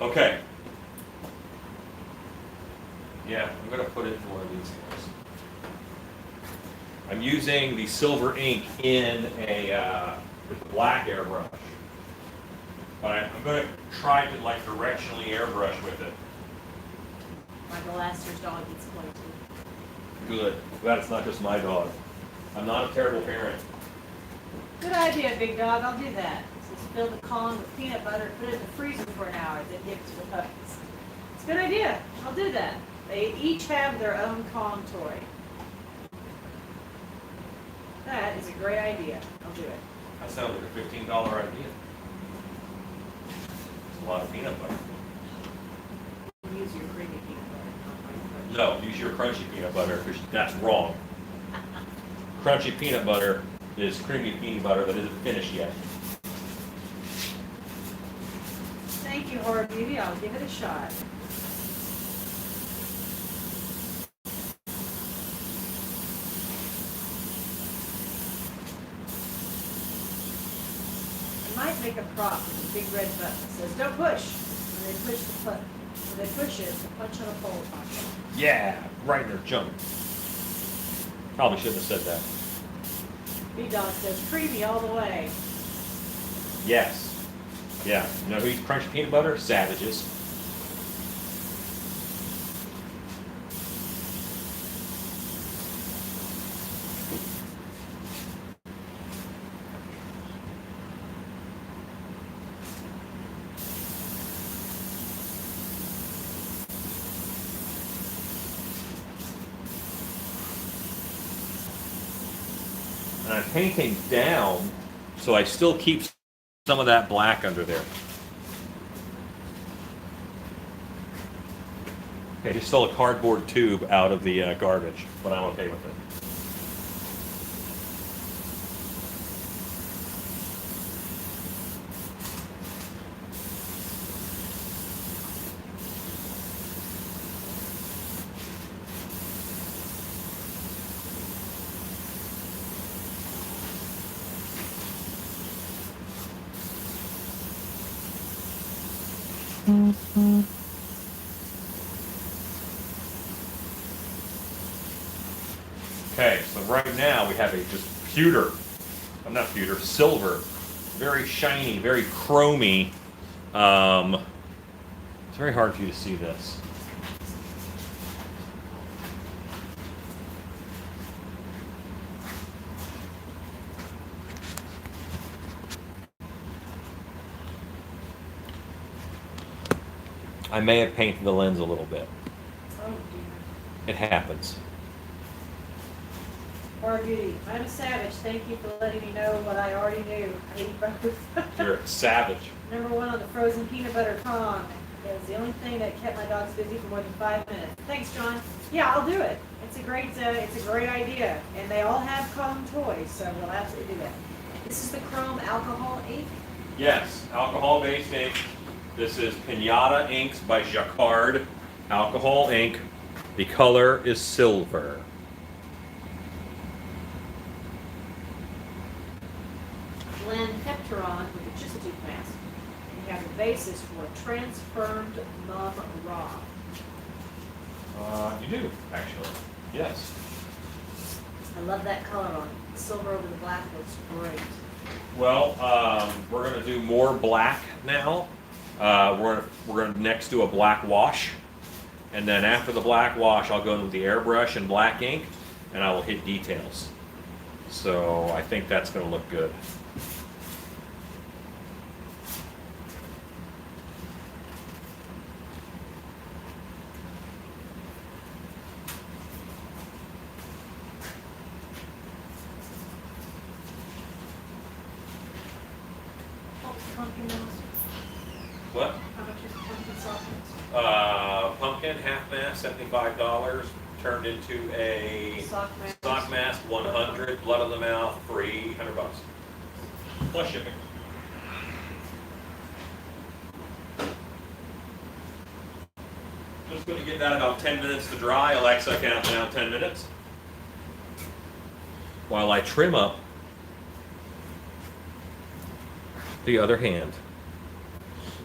Okay. Yeah, I'm going to put it in one of these things. I'm using the silver ink in a with the black airbrush. But I'm going to try to like directionally airbrush with it.
My Galaster's dog gets pointed.
Good. Glad it's not just my dog. I'm not a terrible parent.
Good idea, big dog. I'll do that. Just fill the Kong with peanut butter, put it in the freezer for an hour, then give it to the puppies. It's a good idea. I'll do that. They each have their own Kong toy. That is a great idea. I'll do it.
That sounds like a $15 idea. It's a lot of peanut butter.
Use your creamy peanut butter.
No, use your crunchy peanut butter because that's wrong. Crunchy peanut butter is creamy peanut butter that isn't finished yet.
Thank you, Horror Beauty. I'll give it a shot. I might make a prop with a big red button that says, "Don't push." When they push the button, when they push it, the punch on a pole pops up.
Yeah, right in their junk. Probably shouldn't have said that.
B-Dog says, "Creamy all the way."
Yes. Yeah. You know who eats crunchy peanut butter? Savages. And I'm painting down so I still keep some of that black under there. Okay, just stole a cardboard tube out of the garbage, but I'm okay with it. Okay, so right now we have a just pewter, I'm not pewter, silver, very shiny, very chromy. It's very hard for you to see this. I may have painted the lens a little bit.
Oh dear.
It happens.
Horror Beauty, I'm a savage. Thank you for letting me know what I already knew. I ate both.
You're a savage.
Number one on the frozen peanut butter Kong. It was the only thing that kept my dogs busy for more than 5 minutes. Thanks, John. Yeah, I'll do it. It's a great idea. And they all have chrome toys, so we'll absolutely do that. This is the chrome alcohol ink.
Yes, alcohol-based ink. This is Pinata Inks by Jacquard. Alcohol ink. The color is silver.
Blend Heptaron with a chisel tooth mask. And you have the basis for transformed mum raw.
You do, actually. Yes.
I love that color on it. Silver over the black looks great.
Well, we're gonna do more black now. We're gonna next do a black wash, and then after the black wash, I'll go in with the airbrush and black ink, and I will hit details. So I think that's gonna look good.
Pumpkin mouse.
What?
How much is pumpkin soft
Pumpkin half mask, $75, turned into a
Sock mask.
sock mask, 100, blood on the mouth, free, $100 plus shipping. Just going to give that about 10 minutes to dry. Alexa, count down 10 minutes. While I trim up the other hand.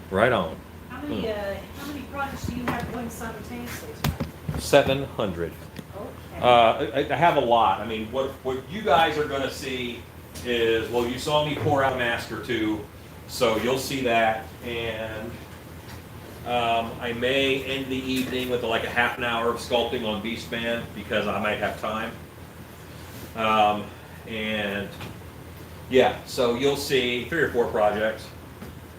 Right on.
How many products do you have going simultaneously?
700.
Okay.
I have a lot. I mean, what you guys are going to see is, well, you saw me pour out a mask or two, so you'll see that. And I may end the evening with like a half an hour of sculpting on Beastman because I might have time. And yeah, so you'll see 3 or 4 projects,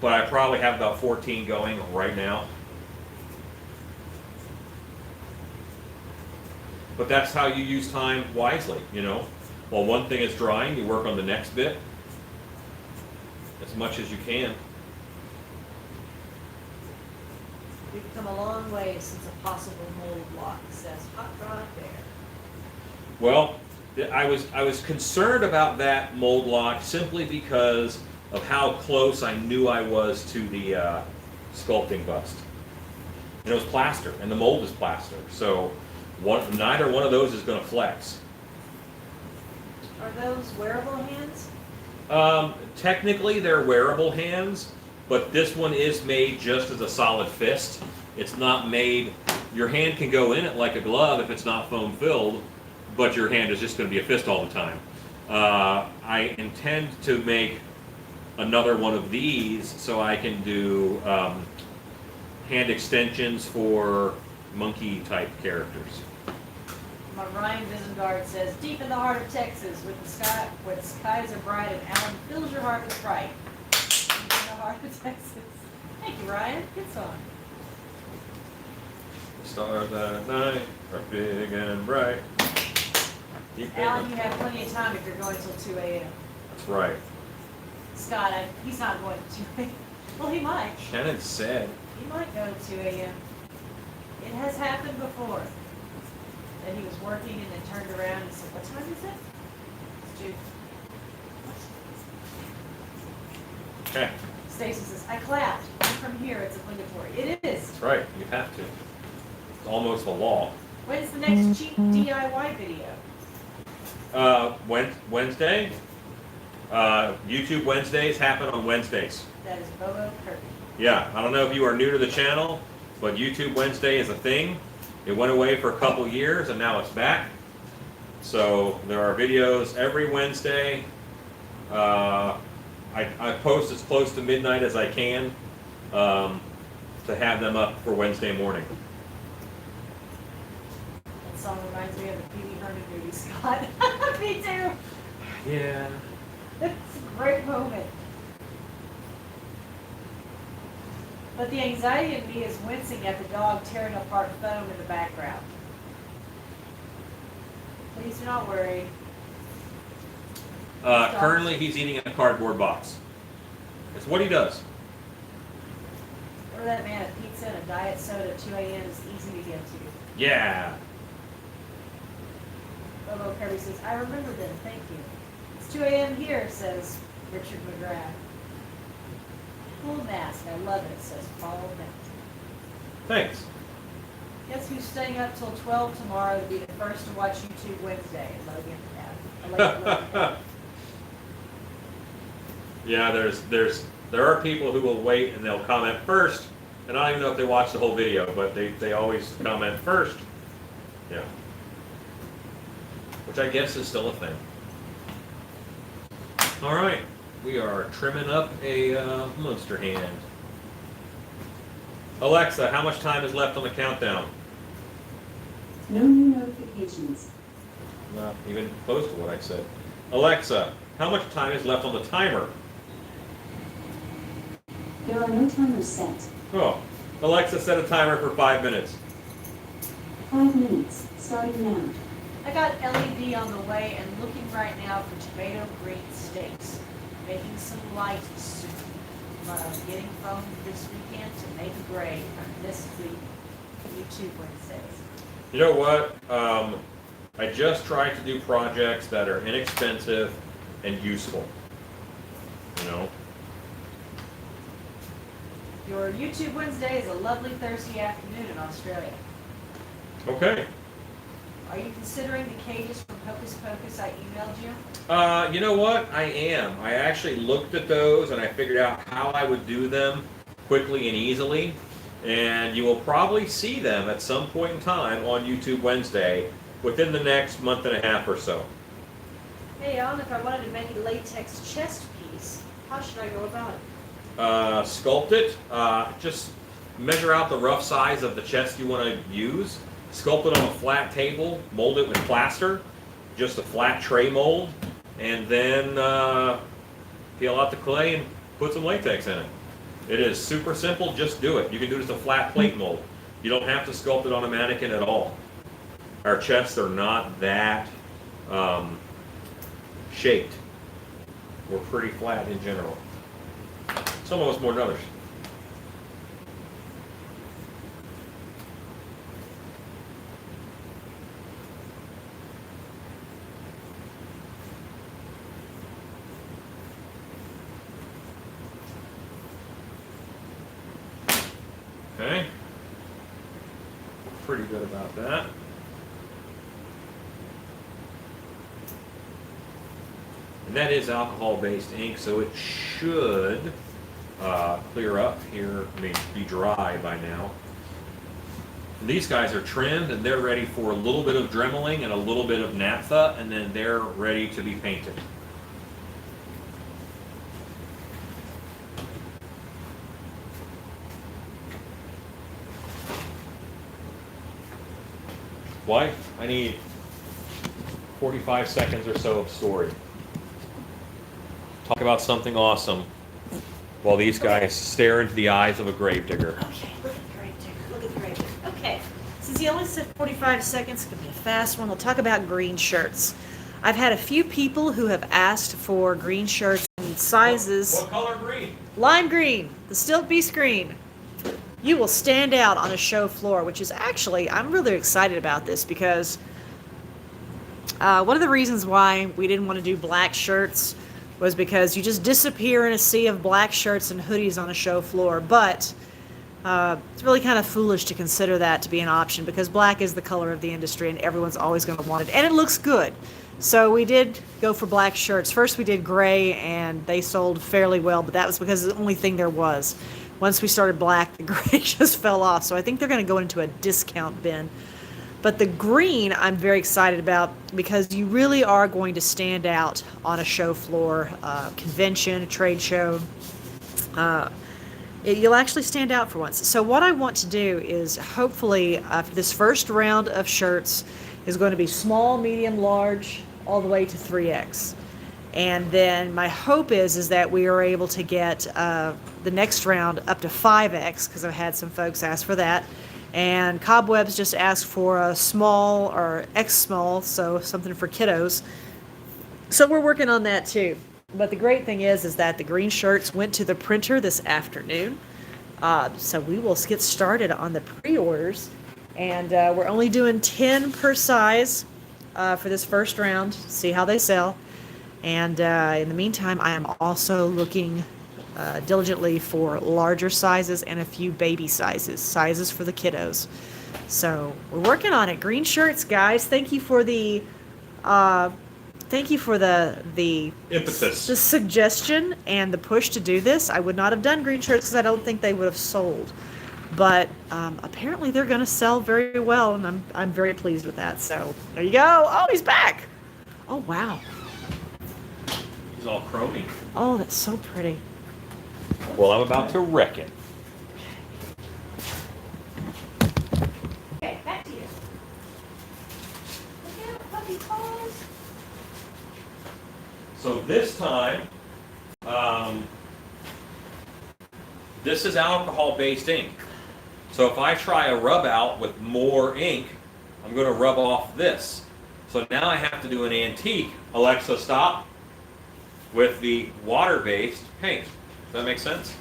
but I probably have about 14 going right now. But that's how you use time wisely, you know. While one thing is drying, you work on the next bit as much as you can.
We've come a long way since a possible mold block, says Hot Rod Bear.
Well, I was concerned about that mold lock simply because of how close I knew I was to the sculpting bust. And it was plaster, and the mold is plaster, so neither one of those is going to flex.
Are those wearable hands?
Technically, they're wearable hands, but this one is made just as a solid fist. It's not made. Your hand can go in it like a glove if it's not foam filled, but your hand is just going to be a fist all the time. I intend to make another one of these so I can do hand extensions for monkey type characters.
My Ryan Visengard says, deep in the heart of Texas, where the skies are bright and Alan fills your heart with fright. Deep in the heart of Texas. Thank you, Ryan. Good song.
Stars at night are big and bright.
Alan, you have plenty of time if you're going till 2 a.m.
That's right.
Scott, he's not going to 2 a.m. Well, he might.
Shannon said.
He might go to 2 a.m. It has happened before. That he was working and then turned around and said, what time is it? It's 2.
Okay.
Stacy says, I clapped. And from here, it's obligatory. It is.
That's right. You have to. It's almost a law.
When's the next cheap DIY video?
Wednesday. YouTube Wednesdays happen on Wednesdays.
That is Bobo Kirby.
Yeah, I don't know if you are new to the channel, but YouTube Wednesday is a thing. It went away for a couple years and now it's back. So there are videos every Wednesday. I post as close to midnight as I can to have them up for Wednesday morning.
That song reminds me of the Pee Wee Herman movie, Scott. Me too.
Yeah.
It's a great moment. But the anxiety in me is wincing at the dog tearing apart foam in the background. Please do not worry.
Currently, he's eating a cardboard box. It's what he does.
We're Order that man a pizza and a diet soda at 2 a.m. is easy to get to.
Yeah.
Bobo Kirby says, I remember them, thank you. It's 2 a.m. here, says Richard McGrath. Full mask, I love it, says Paul Benton.
Thanks.
Guess who's staying up till 12 tomorrow to be the first to watch YouTube Wednesday? Logan.
Yeah, there are people who will wait and they'll comment first, and I don't even know if they watch the whole video, but they always comment first. Yeah. Which I guess is still a thing. All right, we are trimming up a monster hand. Alexa, how much time is left on the countdown?
No new notifications.
Not even close to what I said. Alexa, how much time is left on the timer?
There are no timers set.
Oh, Alexa, set a timer for 5 minutes.
5 minutes, starting now.
I got LED on the way and looking right now for tomato green steaks. Making some light soup. Getting phone this weekend to make a grade on this week YouTube Wednesdays.
You know what? I just try to do projects that are inexpensive and useful. You know?
Your YouTube Wednesday is a lovely Thursday afternoon in Australia.
Okay.
Are you considering the cages from Hocus Pocus I emailed you?
You know what? I am. I actually looked at those and I figured out how I would do them quickly and easily. And you will probably see them at some point in time on YouTube Wednesday within the next month and a half or so.
Hey, Alan, if I wanted to make a latex chest piece, how should I go about it?
Sculpt it. Just measure out the rough size of the chest you want to use. Sculpt it on a flat table. Mold it with plaster. Just a flat tray mold. And then peel out the clay and put some latex in it. It is super simple. Just do it. You can do it as a flat plate mold. You don't have to sculpt it on a mannequin at all. Our chests are not that shaped. We're pretty flat in general. Some of us more than others. Okay. Pretty good about that. And that is alcohol-based ink, so it should clear up here, be dry by now. And these guys are trimmed and they're ready for a little bit of dremeling and a little bit of naphtha, and then they're ready to be painted. Wife, I need 45 seconds or so of story. Talk about something awesome while these guys stare into the eyes of a gravedigger.
Okay, look at the gravedigger. Look at the gravedigger. Okay, since he only said 45 seconds, it's going to be a fast one. We'll talk about green shirts. I've had a few people who have asked for green shirts in sizes.
What color green?
Lime green, the Stilt Beast green. You will stand out on a show floor, which is actually, I'm really excited about this because one of the reasons why we didn't want to do black shirts was because you just disappear in a sea of black shirts and hoodies on a show floor. But it's really kind of foolish to consider that to be an option because black is the color of the industry and everyone's always going to want it. And it looks good. So we did go for black shirts. First we did gray and they sold fairly well, but that was because it's the only thing there was. Once we started black, the gray just fell off. So I think they're going to go into a discount bin. But the green, I'm very excited about because you really are going to stand out on a show floor, convention, a trade show. You'll actually stand out for once. So what I want to do is hopefully this first round of shirts is going to be small, medium, large, all the way to 3X. And then my hope is that we are able to get the next round up to 5X because I've had some folks ask for that. And Cobwebs just asked for a small or X small, so something for kiddos. So we're working on that too. But the great thing is that the green shirts went to the printer this afternoon. So we will get started on the pre-orders. And we're only doing 10 per size for this first round. See how they sell. And in the meantime, I am also looking diligently for larger sizes and a few baby sizes for the kiddos. So we're working on it. Green shirts, guys. Thank you for the
Impetus.
the suggestion and the push to do this. I would not have done green shirts because I don't think they would have sold. But apparently they're going to sell very well, and I'm very pleased with that. So there you go. Oh, he's back. Oh, wow.
He's all chromy.
Oh, that's so pretty.
Well, I'm about to wreck it.
Okay, back to you. Look out, puppy paws.
So this time, this is alcohol-based ink. So if I try a rub out with more ink, I'm going to rub off this. So now I have to do an antique. Alexa, stop. With the water-based paint. Does that make sense?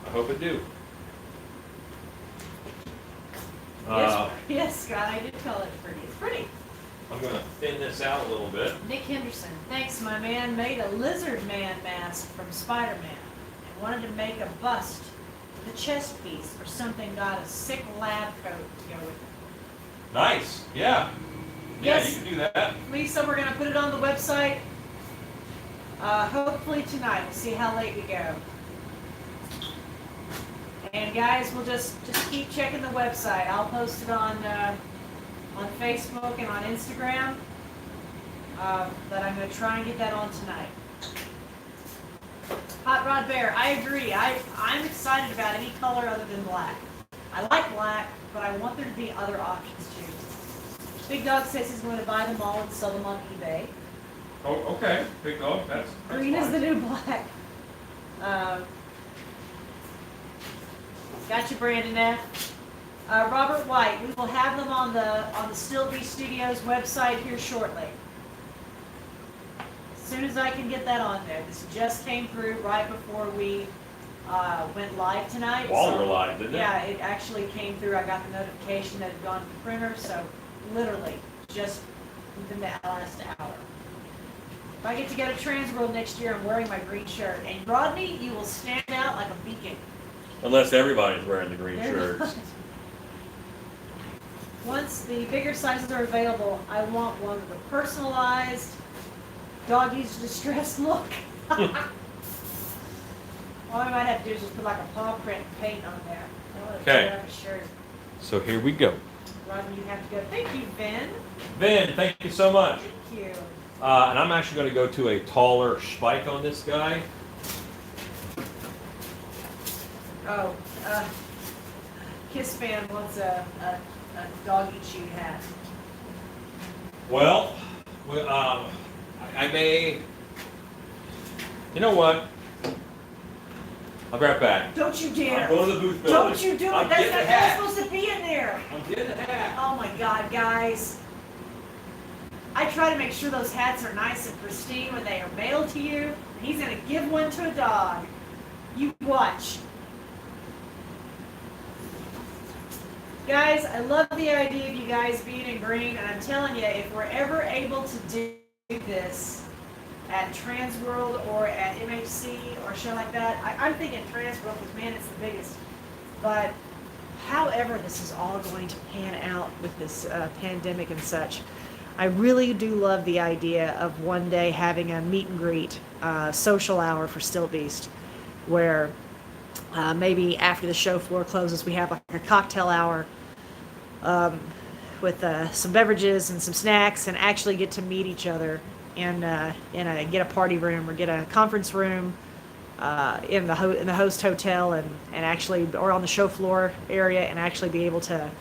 I hope it do.
Yes, Scott, I did call it pretty. It's pretty.
I'm going to thin this out a little bit.
Nick Henderson, thanks, my man. Made a lizard man mask from Spider-Man and wanted to make a bust with a chest piece or something. Got a sick lab coat to go with it.
Nice. Yeah.
Yes.
Yeah, you can do that.
Lisa, we're going to put it on the website. Hopefully tonight. We'll see how late we go. And guys, we'll just keep checking the website. I'll post it on Facebook and on Instagram. But I'm going to try and get that on tonight. Hot Rod Bear, I agree. I'm excited about any color other than black. I like black, but I want there to be other options too. Big Dog says he's going to buy them all and sell them on eBay.
Oh, okay. Big dog. That's
Green is
fine.
the new black. Got you, Brandon F. Robert White. We will have them on the Still Be Studios website here shortly. As soon as I can get that on there. This just came through right before we went live tonight.
While we're live, didn't it?
Yeah, it actually came through. I got the notification that it had gone to the printer, so literally just within the last hour. If I get to go to Transworld next year, I'm wearing my green shirt. And Rodney, you will stand out like a beacon.
Unless everybody's wearing the green
There-
shirts.
Once the bigger sizes are available, I want one with a personalized doggy's distressed look. All I might have to do is just put like a paw print paint on there.
Okay.
Shirt.
So here we go.
Rodney, you have to go. Thank you, Ben.
Ben, thank you so much.
Thank you.
And I'm actually going to go to a taller spike on this guy.
Oh, Kiss Fan wants a doggy chew hat.
Well, I may. You know what? I'll be right back.
Don't you
I'm
dare.
going to the booth building.
Don't you do it.
I'm
That's
getting
not
a hat.
supposed to be in there.
I'm getting a hat.
Oh my God, guys. I try to make sure those hats are nice and pristine when they are mailed to you. He's going to give one to a dog. You watch. Guys, I love the idea of you guys being in green, and I'm telling you, if we're ever able to do this at Transworld or at MHC or a show like that, I'm thinking Transworld because, man, it's the biggest. But however this is all going to pan out with this pandemic and such, I really do love the idea of one day having a meet and greet social hour for Still Beast, where maybe after the show floor closes, we have like a cocktail hour with some beverages and some snacks, and actually get to meet each other in get a party room or get a conference room in the host hotel, and actually, or on the show floor area, and actually be able to,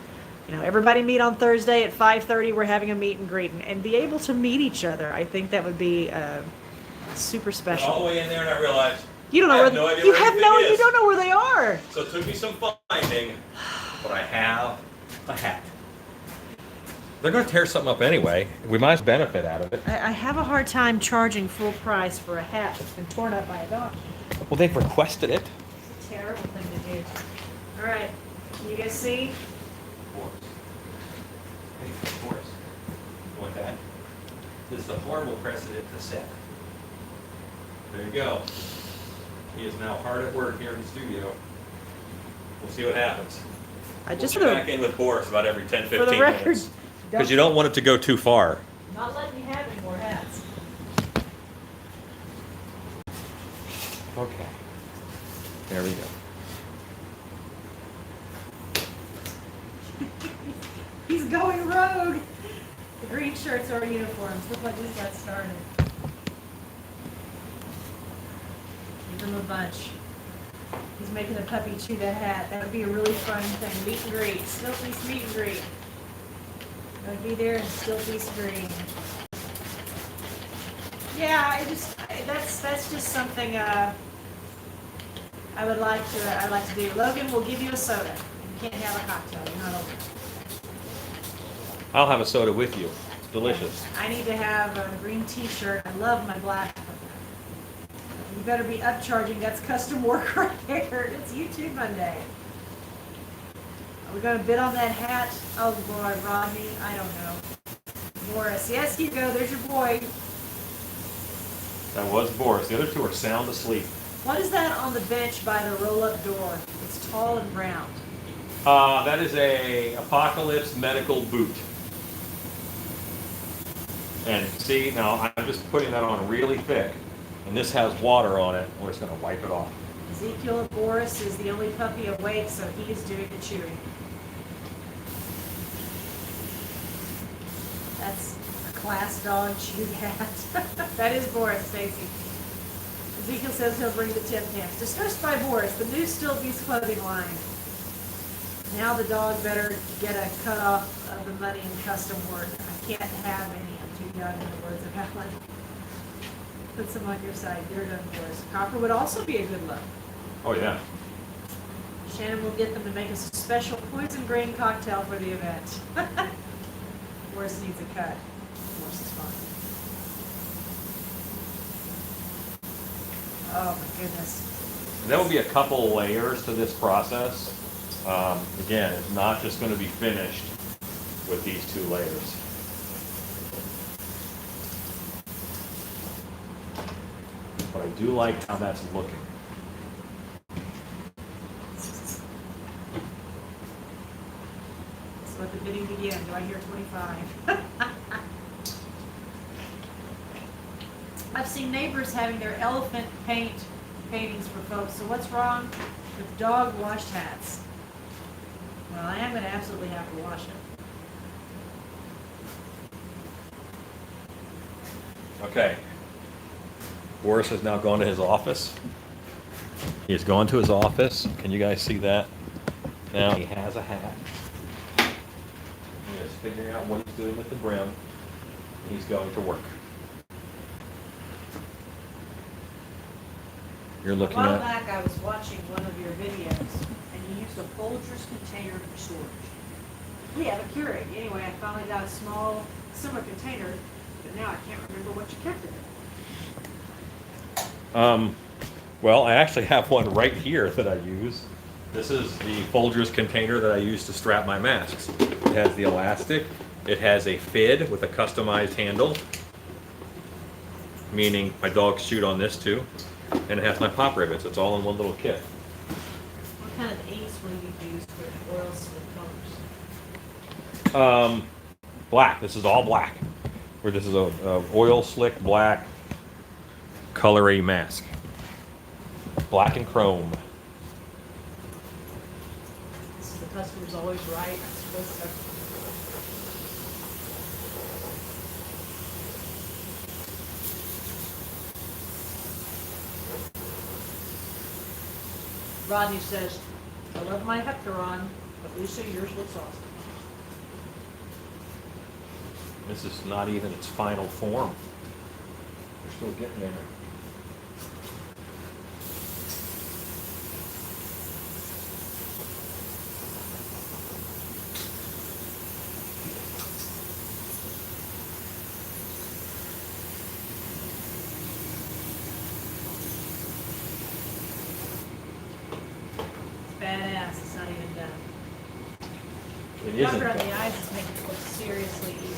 everybody meet on Thursday at 5:30. We're having a meet and greet, and be able to meet each other. I think that would be super special.
All the way in there, and I realized
You don't know
I
where
have no idea
you
where
have
anything
no
is.
you don't know where they are.
So it took me some finding, but I have a hat. They're going to tear something up anyway. We might as well benefit out of it.
I have a hard time charging full price for a hat that's been torn up by a dog.
Well, they've requested it.
It's a terrible thing to do. Okay. All right. Can you guys see?
Boris. Hey, Boris. You want that? This is a horrible precedent to set. There you go. He is now hard at work here in the studio. We'll see what happens.
I just
We'll check back in with Boris about every 10, 15
for the record,
minutes. Because you don't want it to go too far.
not letting you have any more hats.
Okay. There we go.
He's going rogue. The green shirts are uniforms. Look like we got started. Give him a bunch. He's making a puppy chew that hat. That would be a really fun thing. Meet and greet. Still feast meet and greet. I would be there and still feast green. Yeah, that's just something I'd like to do. Logan will give you a soda. You can't have a cocktail. You're not open.
I'll have a soda with you. It's delicious.
I need to have a green t-shirt. I love my black. You better be upcharging. That's custom work right there. It's YouTube Monday. Are we going to bid on that hat? Oh boy, Rodney. I don't know. Boris. Yes, you go. There's your boy.
That was Boris. The other two are sound asleep.
What is that on the bench by the roll-up door? It's tall and round.
That is a Apocalypse medical boot. And see, now I'm just putting that on really thick. And this has water on it. We're just going to wipe it off.
Ezekiel Boris is the only puppy awake, so he is doing the chewing. That's a class dog chew hat. That is Boris, Stacy. Ezekiel says he'll bring the Tim Tams. Discussed by Boris, the new Still Beast clothing line. Now the dog better get a cut off of the money and custom work. I can't have any. I'm too young, in the words of Helen. Put some on your side. They're done for us. Copper would also be a good look.
Oh, yeah.
Shannon will get them to make us a special poison grain cocktail for the event. Boris needs a cut. Boris is fine. Oh my goodness.
There will be a couple layers to this process. Again, it's not just going to be finished with these 2 layers. But I do like how that's looking.
So let the bidding begin. Do I hear 25? I've seen neighbors having their elephant paintings for folks. So what's wrong with dog washed hats? Well, I am going to absolutely have to wash it.
Okay. Boris has now gone to his office. He has gone to his office. Can you guys see that? Now he has a hat. He is figuring out what he's doing with the brim. He's going to work. You're looking
A while
at...
back, I was watching one of your videos, and you used a Folgers container for storage. We have a Keurig. Anyway, I finally got a small, similar container, but now I can't remember what you kept in it.
Well, I actually have one right here that I use. This is the Folgers container that I use to strap my masks. It has the elastic. It has a FID with a customized handle, meaning my dogs shoot on this too. And it has my pop rivets. It's all in one little kit.
What kind of inks will you use for oil slick colors?
Black. This is all black. Or this is a oil slick black colory mask. Black and chrome.
This is the customer's always right. I'm supposed to. Rodney says, I love my Heptaron, but Lisa, yours looks awesome.
This is not even its final form. We're still getting there.
pass. It's not even done.
It
Cover
isn't.
on the eyes is making it look seriously easy.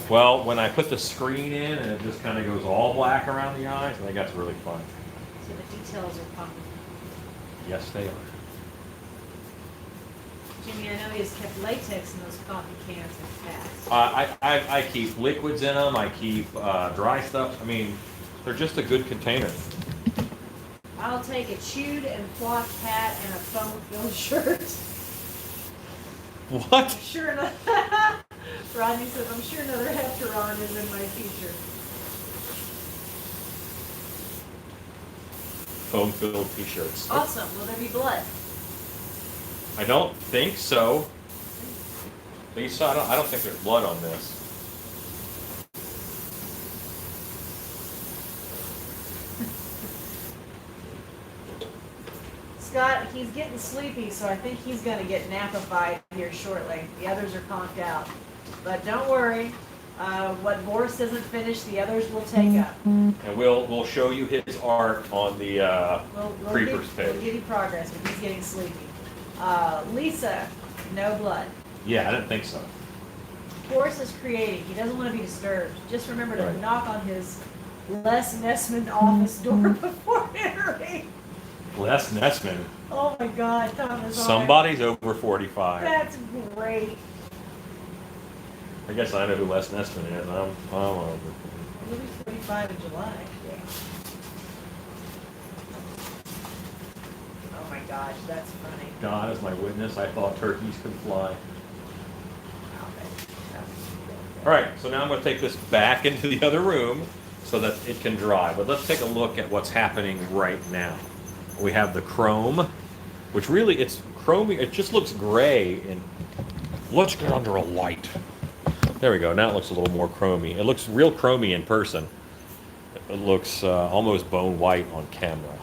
Well, when I put the screen in and it just kind of goes all black around the eyes, I think that's really fun.
So the details are popping.
Yes, they are.
Jimmy, I know he has kept latex in those coffee cans in the past.
I keep liquids in them. I keep dry stuff. I mean, they're just a good container.
I'll take a chewed and flocked hat and a foam-filled shirt.
What?
I'm sure enough. Rodney says, I'm sure another Heptaron is in my future.
Foam-filled T-shirts.
Awesome. Will there be blood?
I don't think so. Lisa, I don't think there's blood on this.
Scott, he's getting sleepy, so I think he's going to get napified here shortly. The others are conked out. But don't worry. What Boris doesn't finish, the others will take up.
And we'll show you his art on the Creepers
We'll
page.
give you progress, but he's getting sleepy. Lisa, no blood.
Yeah, I didn't think so.
Boris is creating. He doesn't want to be disturbed. Just remember to
Right.
knock on his Les Nessman office door before entering.
Les Nessman.
Oh my God, Thomas.
Somebody's over 45.
That's great.
I guess I know who Les Nessman is. I'm over.
He'll be 45 in July. Oh my gosh, that's funny.
God is my witness. I thought turkeys could fly. All right, so now I'm going to take this back into the other room so that it can dry. But let's take a look at what's happening right now. We have the chrome, which really, it's chromey. It just looks gray. And let's get under a light. There we go. Now it looks a little more chromy. It looks real chromy in person. It looks almost bone white on camera.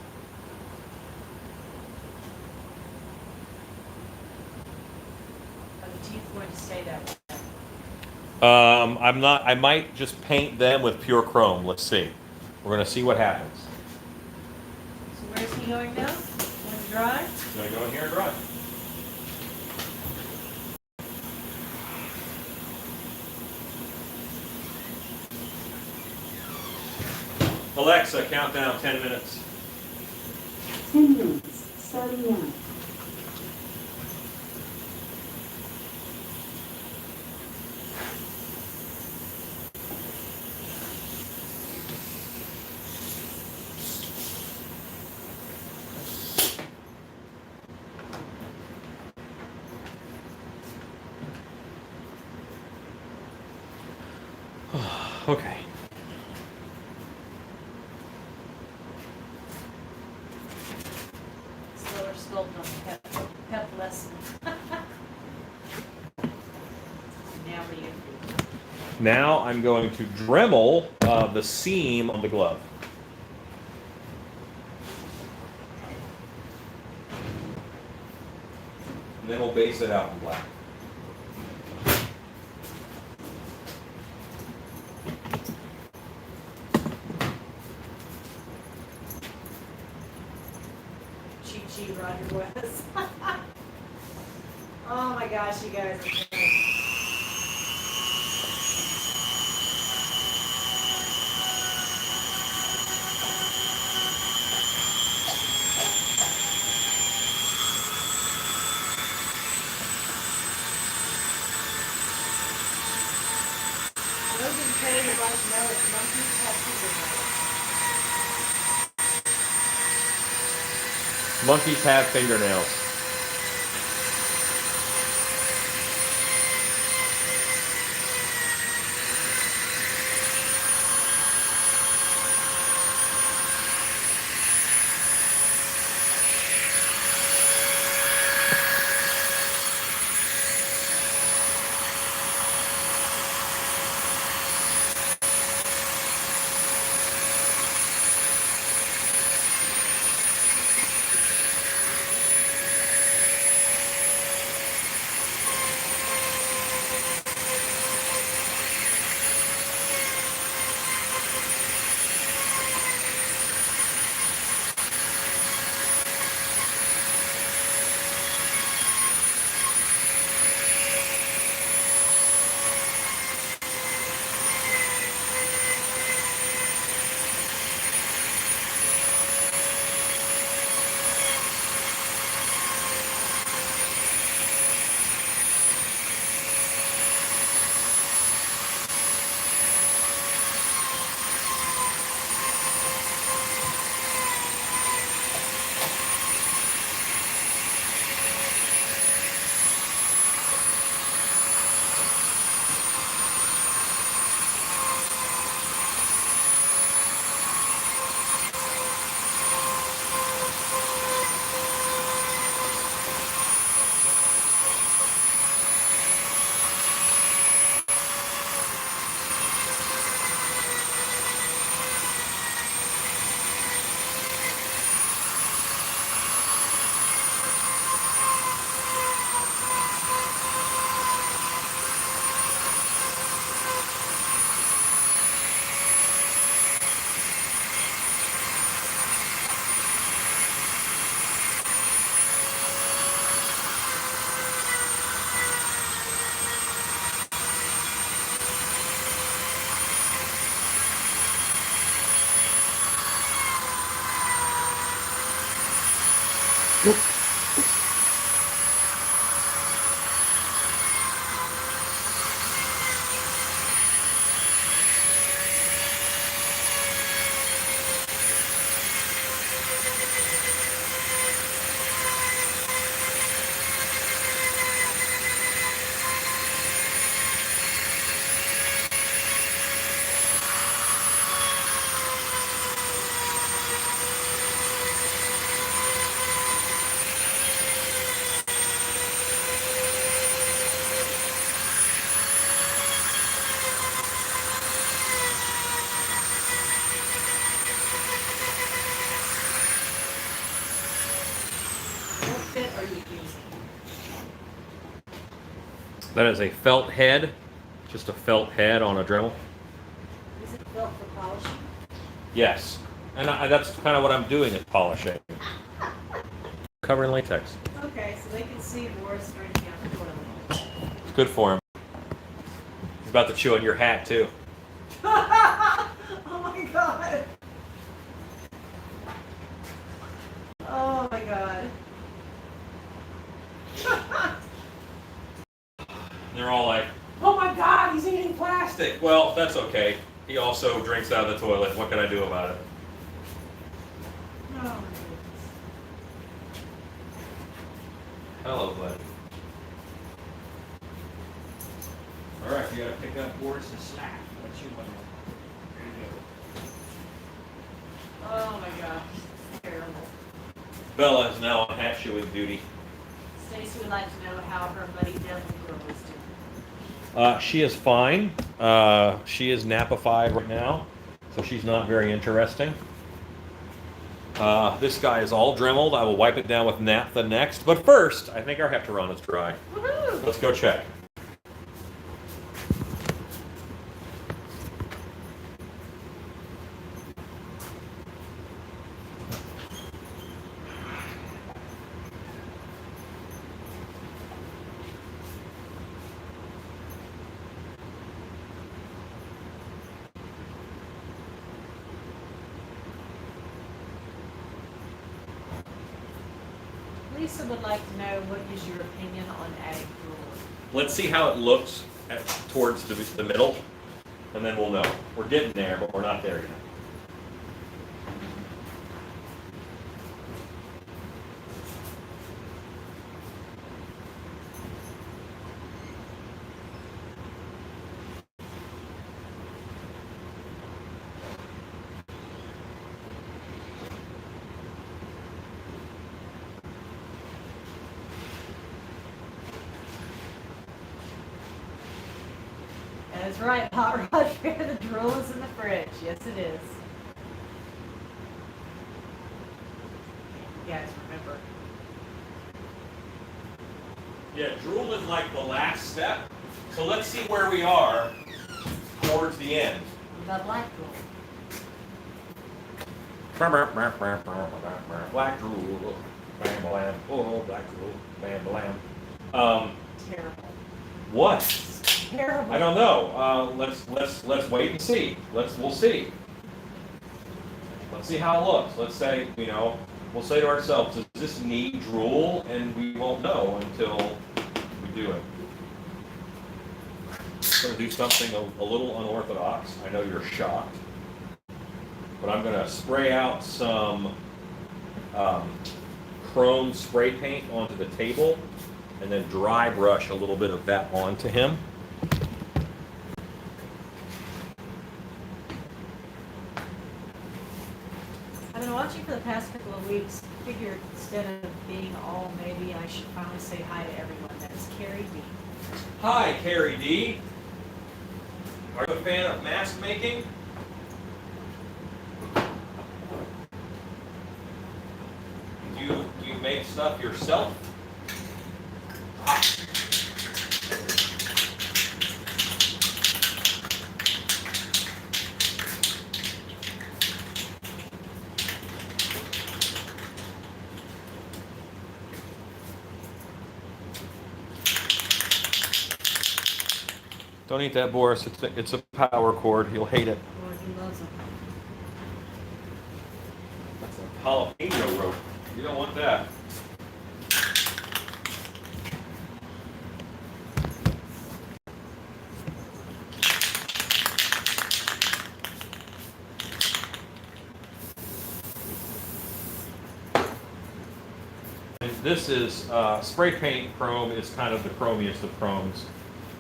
Are the teeth going to stay that way?
I'm not. I might just paint them with pure chrome. Let's see. We're gonna see what happens.
So where's he going now? Going to dry?
I'm gonna go in here and dry. Alexa, count down 10 minutes.
10 minutes, starting now.
Okay.
Slower sculpt on pep lesson. Now what are you going to do?
Now I'm going to Dremel the seam on the glove. And then we'll base it out in black.
Cheat sheet, Roger West. Oh my gosh, you guys are funny. Those in pain would like to know if monkeys have fingernails.
Monkeys have fingernails.
What fit are you using?
That is a felt head, just a felt head on a Dremel.
Is it built for polishing?
Yes, and that's kind of what I'm doing is polishing. Covering latex.
Okay, so they can see Boris drinking out the toilet.
It's good for him. He's about to chew on your hat too.
Oh my god. Oh my god.
They're all like, "Oh my God, he's eating plastic." Well, that's okay. He also drinks out of the toilet. What can I do about it?
Oh my goodness.
Hello, buddy. All right, you gotta pick up Boris and slack. That's you, buddy. There you go.
Oh my gosh. Terrible.
Bella is now on hat shoeing duty.
Stacy would like to know how her buddy devil girl is doing.
She is fine. She is napified right now, so she's not very interesting. This guy is all dremeled. I will wipe it down with naphtha next. But first, I think our Heptaron is dry.
Woohoo!
Let's go check.
Lisa would like to know what is your opinion on adding drool?
Let's see how it looks towards the middle, and then we'll know. We're getting there, but we're not there yet.
That is right, Hot Rod Fair. The drool is in the fridge. Yes, it is. You guys remember.
Yeah, drool is like the last step. So let's see where we are towards the end.
The black drool.
Black drool. Bam, blam. Oh, black drool. Bam, blam.
Terrible.
What?
Terrible.
I don't know. Let's wait and see. We'll see. Let's see how it looks. Let's say, we'll say to ourselves, does this need drool? And we won't know until we do it. I'm going to do something a little unorthodox. I know you're shocked. But I'm going to spray out some chrome spray paint onto the table and then dry brush a little bit of that onto him.
I've been watching for the past couple of weeks. Figured instead of being all maybe, I should finally say hi to everyone. That's Carrie D.
Hi, Carrie D. Are you a fan of mask making? Do you make stuff yourself? Don't eat that, Boris. It's a power cord. He'll hate it.
Lord, he loves them.
That's a jalapeno rope. You don't want that. This is spray paint chrome is kind of the chromiest of chromes,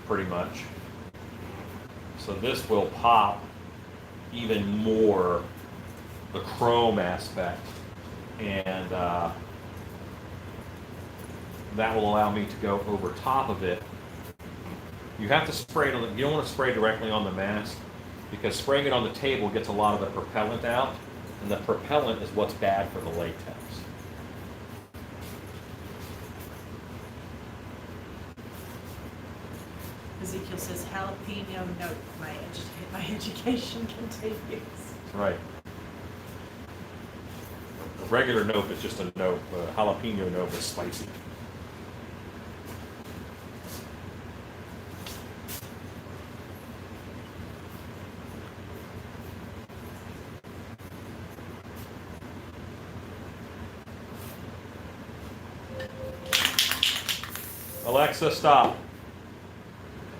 pretty much. So this will pop even more the chrome aspect, and that will allow me to go over top of it. You have to spray it on you don't want to spray directly on the mask, because spraying it on the table gets a lot of the propellant out, and the propellant is what's bad for the latex.
Ezekiel says jalapeno note, my education continues.
Right. A regular note is just a note, but a jalapeno note is spicy. Alexa, stop.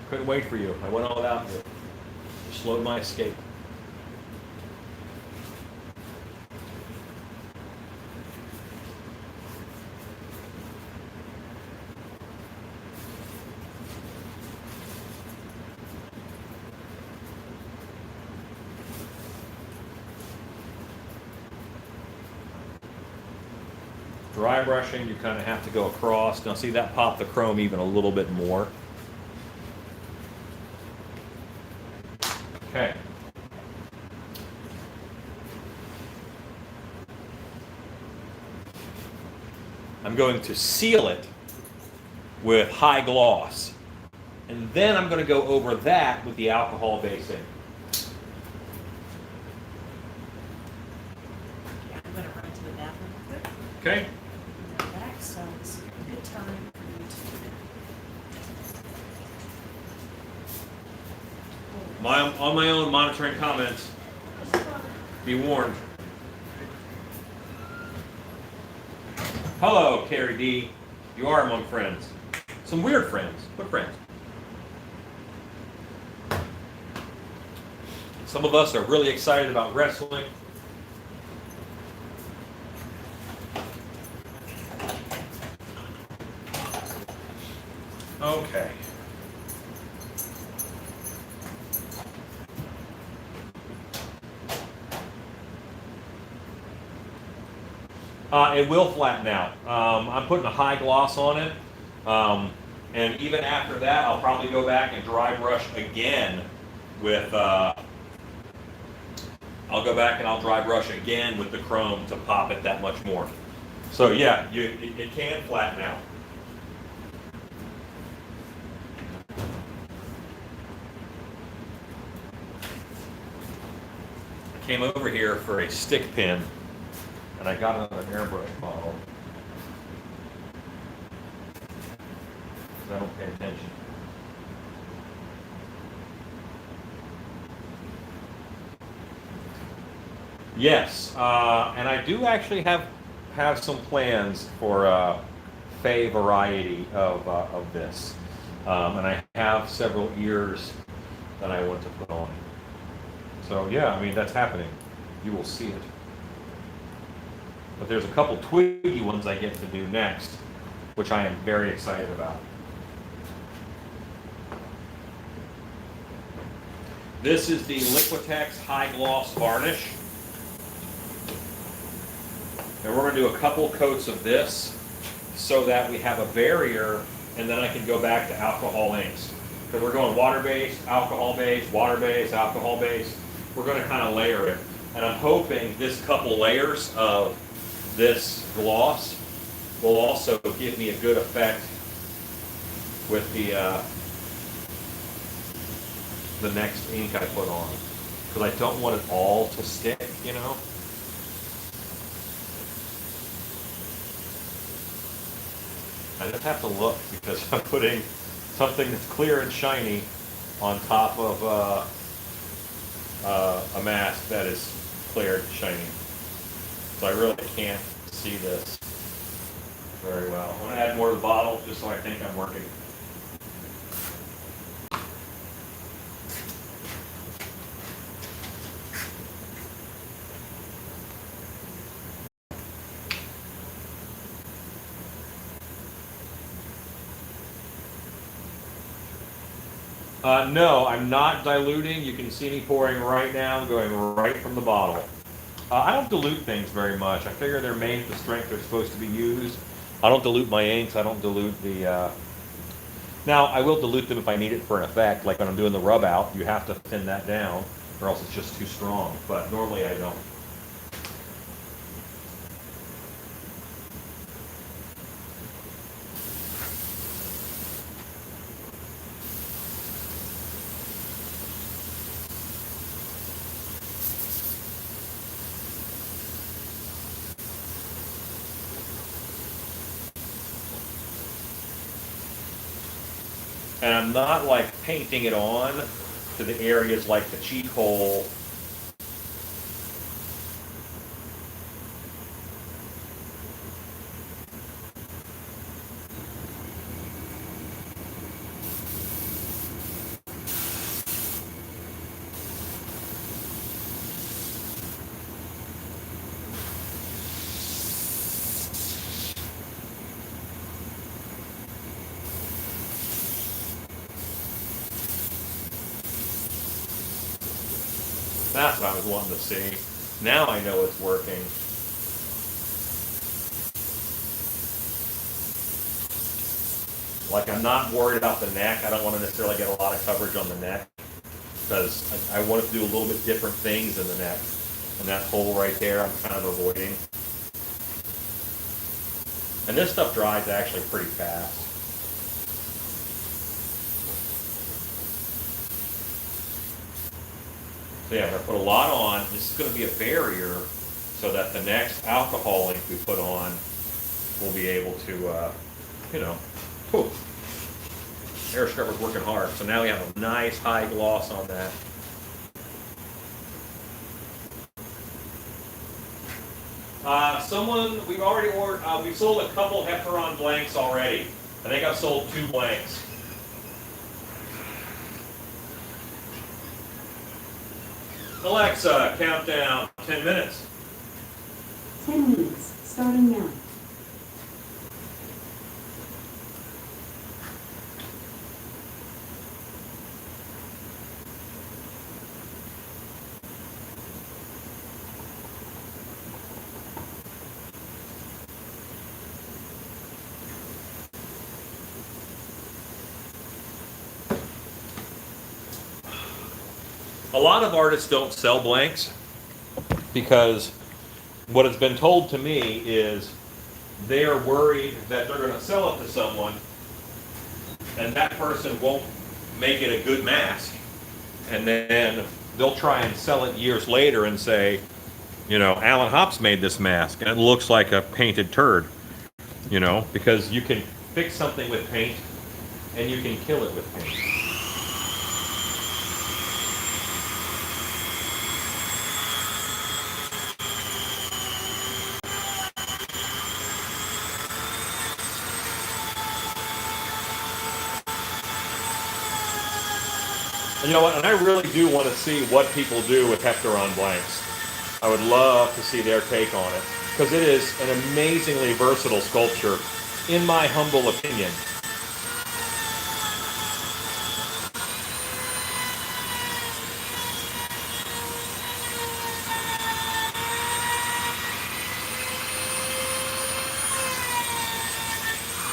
Couldn't wait for you. I went all out here. Slowed my escape. Dry brushing, you kind of have to go across. Now see, that popped the chrome even a little bit more. Okay. I'm going to seal it with high gloss. And then I'm going to go over that with the alcohol base in.
Yeah, I'm gonna run to the bathroom real quick.
Okay?
Come back, so it's a good time for you to do that.
On my own, monitoring comments. Be warned. Hello, Carrie D. You are among friends. Some weird friends, but friends. Some of us are really excited about wrestling. Okay. It will flatten out. I'm putting a high gloss on it. And even after that, I'll probably go back and dry brush again with, I'll go back and I'll dry brush again with the chrome to pop it that much more. So yeah, it can flatten out. I came over here for a stick pin, and I got another airbrush bottle. I don't pay attention. Yes, and I do actually have some plans for a Fey variety of this, and I have several ears that I want to put on. So yeah, I mean that's happening. You will see it. But there's a couple twiggy ones I get to do next, which I am very excited about. This is the Liquitex High Gloss Varnish. And we're going to do a couple coats of this so that we have a barrier, and then I can go back to alcohol inks. Because we're going water-based, alcohol-based, water-based, alcohol-based. We're going to kind of layer it. And I'm hoping this couple layers of this gloss will also give me a good effect with the next ink I put on, because I don't want it all to stick, you know. I just have to look, because I'm putting something that's clear and shiny on top of a mask that is clear and shiny. So I really can't see this very well. I'm going to add more to the bottle just so I think I'm working. No, I'm not diluting. You can see me pouring right now, going right from the bottle. I don't dilute things very much. I figure they're made the strength they're supposed to be used. I don't dilute my inks. I don't dilute the. Now, I will dilute them if I need it for an effect. Like when I'm doing the rub out, you have to thin that down, or else it's just too strong. But normally I don't. And I'm not like painting it on to the areas like the cheek hole. That's what I was wanting to see. Now I know it's working. Like I'm not worried about the neck. I don't want to necessarily get a lot of coverage on the neck because I want to do a little bit different things in the neck. And that hole right there, I'm kind of avoiding. And this stuff dries actually pretty fast. So yeah, I'm going to put a lot on. This is going to be a barrier so that the next alcohol ink we put on will be able to, you know, whew. Air scrubber's working hard. So now we have a nice high gloss on that. We've already ordered, we've sold a couple Heptaron blanks already. I think I've sold 2 blanks. Alexa, countdown, 10 minutes.
10 minutes, starting now.
A lot of artists don't sell blanks because what has been told to me is they are worried that they're going to sell it to someone and that person won't make it a good mask. And then they'll try and sell it years later and say, you know, Alan Hops made this mask and it looks like a painted turd, you know, because you can fix something with paint and you can kill it with paint. You know what, and I really do want to see what people do with Heptaron blanks. I would love to see their take on it, because it is an amazingly versatile sculpture, in my humble opinion.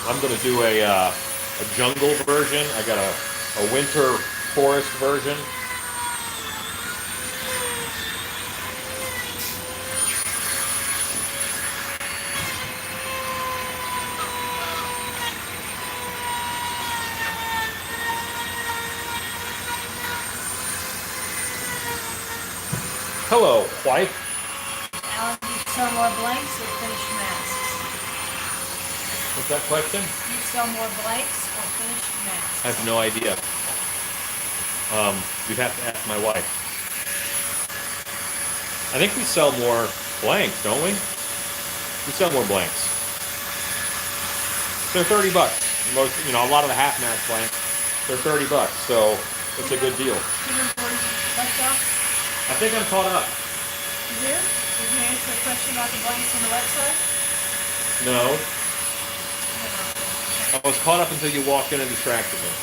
I'm going to do a jungle version. I got a winter forest version. Hello, wife.
Alan, do you sell more blanks or finished masks?
What's that question?
Do you sell more blanks or finished masks?
I have no idea. You'd have to ask my wife. I think we sell more blanks, don't we? We sell more blanks. They're $30. Most, you know, a lot of the half mask blanks, they're $30. So it's a good deal. I think I'm caught up.
You here? Did you answer a question about the blanks on the website?
No. I was caught up until you walked in and distracted me.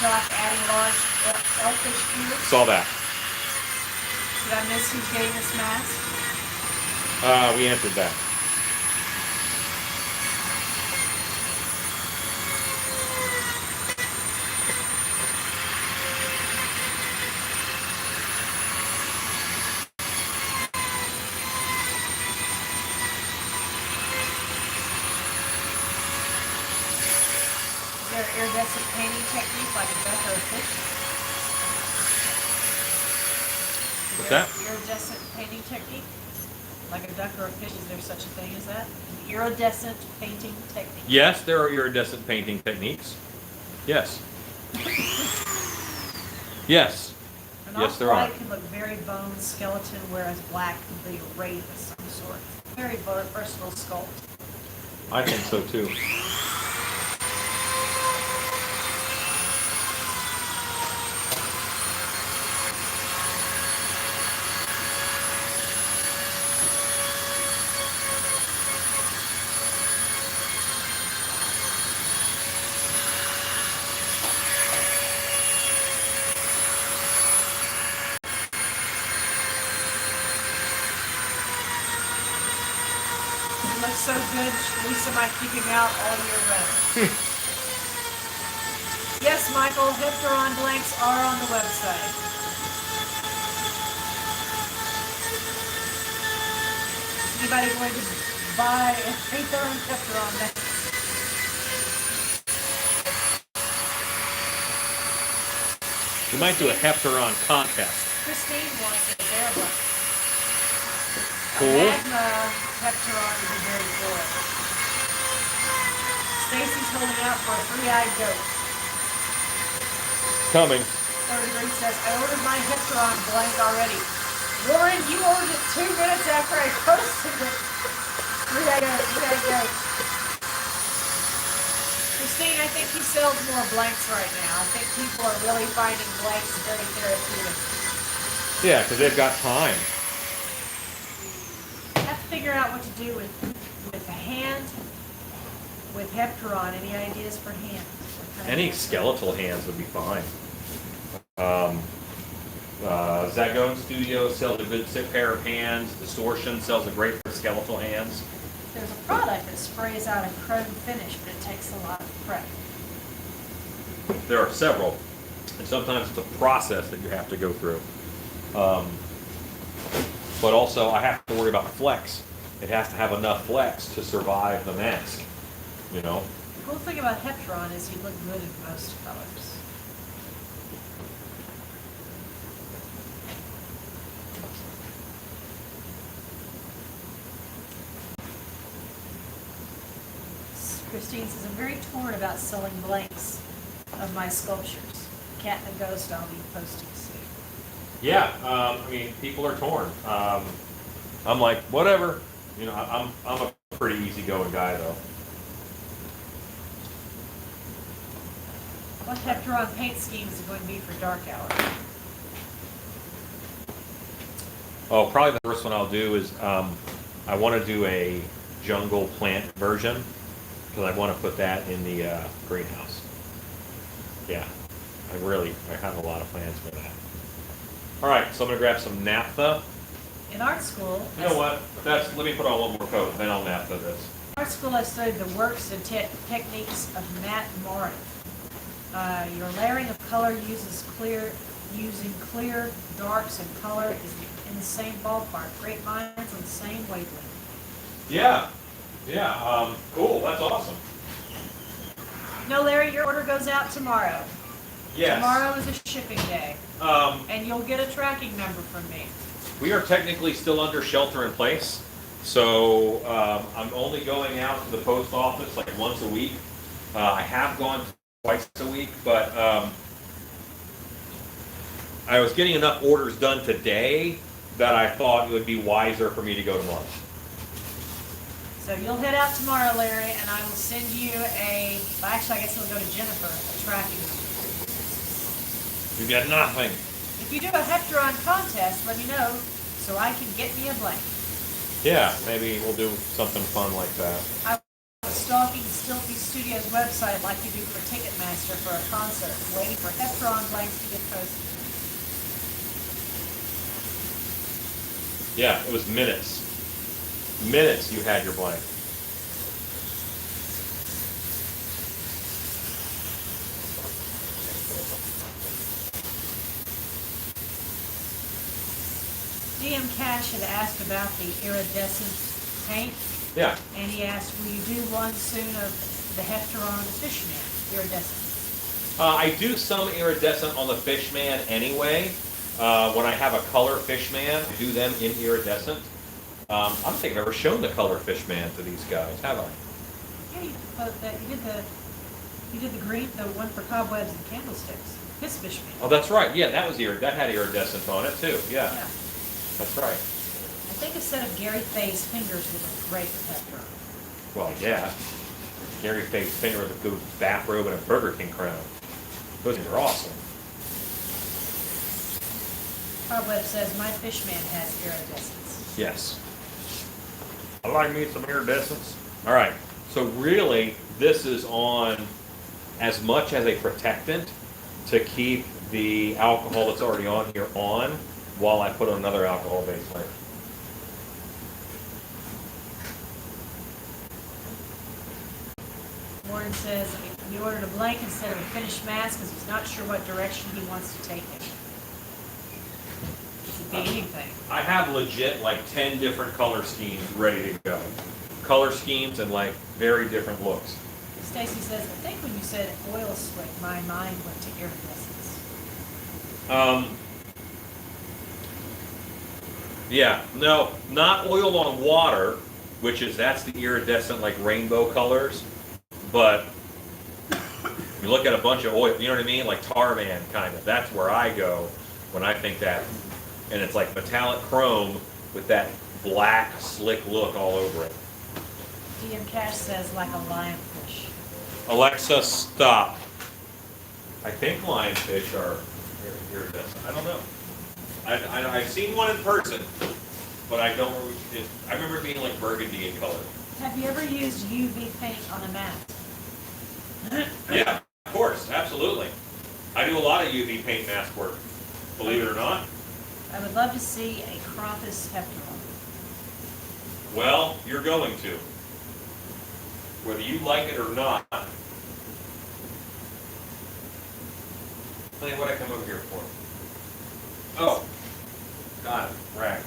stock adding large elfish cubes.
Saw that.
Did I miss who's getting this mask?
We answered that.
Is there an iridescent painting technique like a duck or a fish?
What's that?
Iridescent painting technique? Like a duck or a fish, is there such a thing as that? An iridescent painting technique.
Yes, there are iridescent painting techniques. Yes. Yes.
An
Yes, there are.
off-white can look very bone skeleton, whereas black can be a wraith of some sort. Very versatile sculpt.
I think so too.
It looks so good, Lisa might keep him out all year round. Yes, Michael, Heptaron blanks are on the website. Is anybody going to buy a Heptaron next?
We might do a Heptaron contest.
Christine wants it, they're blank.
Cool.
Magma Heptaron would be very cool. Stacy's holding out for a three-eyed goat.
Coming.
3rd degree says, I ordered my Heptaron blank already. Warren, you ordered it 2 minutes after I posted it. Three-eyed goat. Christine, I think he sells more blanks right now. I think people are really finding blanks very therapeutic.
Yeah, because they've got time.
Have to figure out what to do with the hand, with Heptaron. Any ideas for hands?
Any skeletal hands would be fine. Zagone Studio sells a good pair of hands. Distortion sells a great pair of skeletal hands.
There's a product that sprays out a chrome finish, but it takes a lot of prep.
There are several, and sometimes it's a process that you have to go through. But also, I have to worry about flex. It has to have enough flex to survive the mask, you know?
The cool thing about Heptaron is he look good in most colors. Christine says, I'm very torn about selling blanks of my sculptures. Cat and the Ghost I'll be posting soon.
Yeah, I mean, people are torn. I'm like, whatever. You know, I'm a pretty easygoing guy, though.
What Heptaron paint scheme is it going to be for Dark Hour?
Oh, probably the first one I'll do is I want to do a jungle plant version because I want to put that in the greenhouse. Yeah, I have a lot of plans for that. All right, so I'm gonna grab some naphtha.
In art school,
You know what? Let me put on one more coat, then I'll naphtha this.
in art school I studied the works and techniques of Matt Morin. Your layering of color using clear, darks, and color is in the same ballpark. Great minds on the same wavelength.
Yeah, cool. That's awesome.
No, Larry, your order goes out tomorrow.
Yes.
Tomorrow is a shipping day,
Um,
and you'll get a tracking number from me.
we are technically still under shelter in place, so I'm only going out to the post office like once a week. I have gone twice a week, but I was getting enough orders done today that I thought it would be wiser for me to go tomorrow.
So you'll head out tomorrow, Larry, and I will send you actually, I guess it'll go to Jennifer, a tracking number.
You get nothing.
If you do a Heptaron contest, let me know so I can get me a blank.
Yeah, maybe we'll do something fun like that.
I was stalking Stilty Studios website like you do for Ticketmaster for a concert, waiting for Heptaron blanks to get posted.
Yeah, it was minutes. Minutes you had your blank.
DM Cash had asked about the iridescent paint,
Yeah.
and he asked, will you do one soon of the Heptaron Fishman iridescent?
I do some iridescent on the Fishman anyway. When I have a color Fishman, I do them in iridescent. I don't think I've ever shown the color Fishman to these guys, have I?
Yeah, you did the green, the one for cobwebs and candlesticks. His Fishman.
Oh, that's right. Yeah, that was that had iridescent on it too. Yeah,
Yeah.
that's right.
I think a set of Gary Fay's fingers would look great with Heptaron.
Well, yeah. Gary Faye's finger with a good bathrobe and a Burger King crown. Those are awesome.
Cobweb says, my Fishman has iridescence.
Yes. I like me some iridescence. All right. So really, this is on as much as a protectant to keep the alcohol that's already on here on while I put on another alcohol-based layer.
Warren says he ordered a blank instead of a finished mask because he's not sure what direction he wants to take it. It could be anything.
I have legit like 10 different color schemes ready to go. Color schemes and like very different looks.
Stacy says, I think when you said oil slick, my mind went to iridescence.
Yeah, no, not oil on water, that's the iridescent like rainbow colors, but you look at a bunch of oil, you know what I mean? Like Tarman kind of, that's where I go when I think that, and it's like metallic chrome with that black slick look all over it.
DM Cash says, like a lionfish.
Alexa, stop. I think lionfish are iridescent, I don't know. I've seen one in person, but I don't remember. I remember it being like burgundy in color.
Have you ever used UV paint on a mat?
Yeah, of course, absolutely. I do a lot of UV paint mask work, believe it or not.
I would love to see a Crampus Heptaron.
Well, you're going to. Whether you like it or not. Tell you what I come over here for. Oh, got it, rack.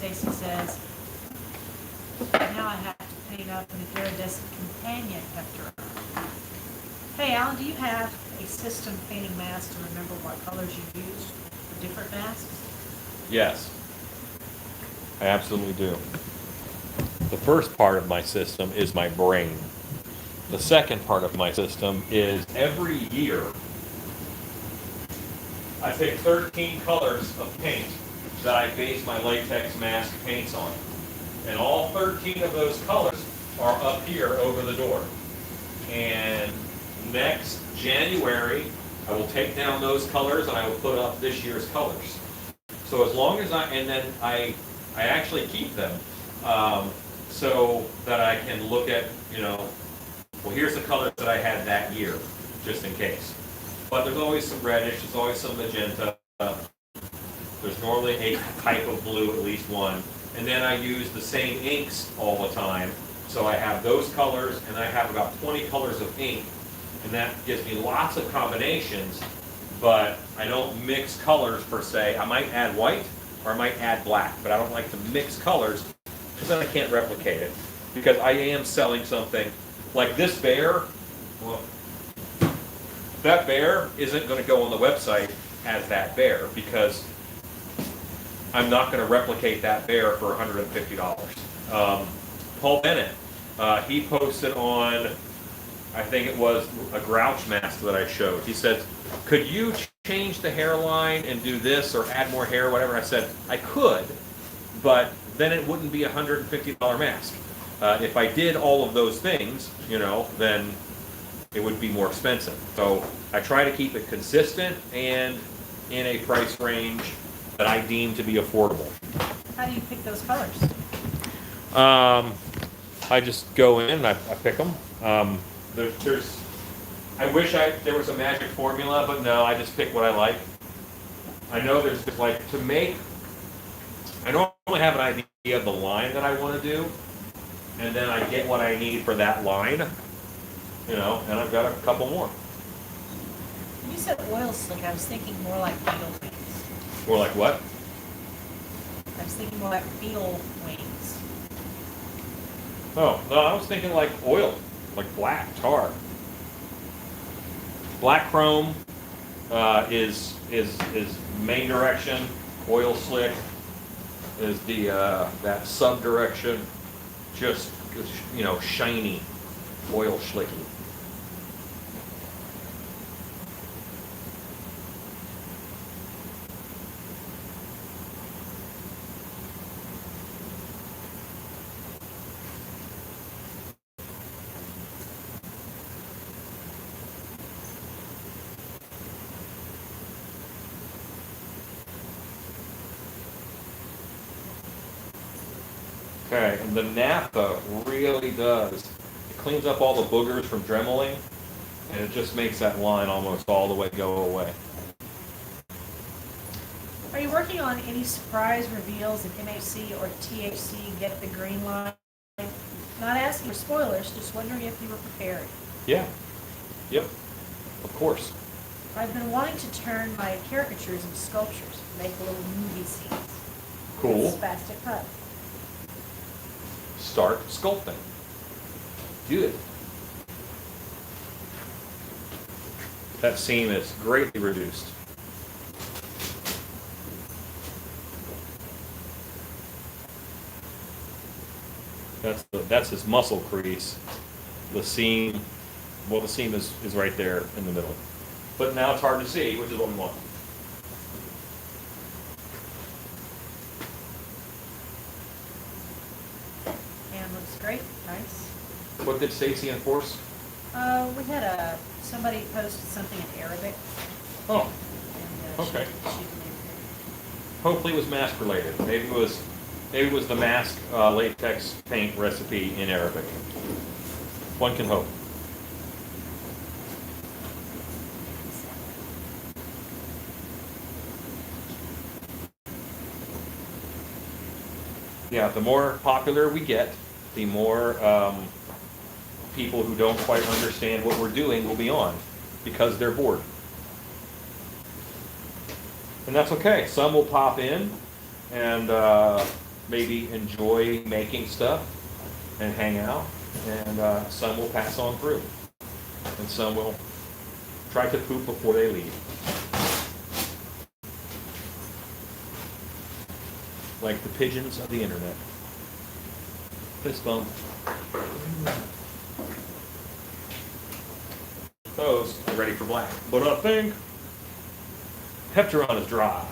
Stacy says, now I have to paint up an iridescent companion Heptaron. Hey Alan, do you have a system painting mask to remember what colors you used for different masks?
Yes, I absolutely do. The first part of my system is my brain. The second part of my system is every year I pick 13 colors of paint that I base my latex mask paints on. And all 13 of those colors are up here over the door. And next January, I will take down those colors and I will put up this year's colors. So as long as and then I actually keep them so that I can look at, well, here's the colors that I had that year, just in case. But there's always some reddish, there's always some magenta. There's normally a type of blue, at least one. And then I use the same inks all the time. So I have those colors, and I have about 20 colors of ink. And that gives me lots of combinations, but I don't mix colors per se. I might add white, or I might add black, but I don't like to mix colors, because then I can't replicate it. Because I am selling something, like this bear, well, that bear isn't going to go on the website as that bear, because I'm not going to replicate that bear for $150. Paul Bennett, he posted on I think it was a grouch mask that I showed. He said, could you change the hairline and do this or add more hair, whatever? I said, I could, but then it wouldn't be a $150 mask. If I did all of those things, you know, then it would be more expensive. So I try to keep it consistent and in a price range that I deem to be affordable.
How do you pick those colors?
I just go in and I pick them. I wish there was a magic formula, but no, I just pick what I like. I know there's just like I normally have an idea of the line that I want to do, and then I get what I need for that line, you know, and I've got a couple more.
When you said oil slick, I was thinking more like beetle wings.
More like what?
I was thinking more like beetle wings.
Oh, no, I was thinking like oil, like black tar. Black chrome is main direction. Oil slick is the that sub direction. Just, you know, shiny oil slicky. Okay, and the naphtha really does. It cleans up all the boogers from dremeling, and it just makes that line almost all the way go away.
Are you working on any surprise reveals if MHC or THC get the green line? Not asking for spoilers, just wondering if you were prepared.
Yeah. Yep. Of course.
I've been wanting to turn my caricatures into sculptures, make little movie scenes.
Cool.
Spastic Hut.
Start sculpting. Do it. That seam is greatly reduced. That's his muscle crease. The seam, well, the seam is right there in the middle. But now it's hard to see, which is what we want.
And looks great, nice.
What did Stacy enforce?
We had somebody posted something in Arabic.
Oh,
And,
okay.
she
Hopefully it was mask related. Maybe it was the mask latex paint recipe in Arabic. One can hope. Yeah, the more popular we get, the more people who don't quite understand what we're doing will be on because they're bored. And that's okay. Some will pop in and maybe enjoy making stuff and hang out, and some will pass on through, and some will try to poop before they leave. Like the pigeons of the internet. Fist bump. Those are ready for black. But I think Heptaron is dry.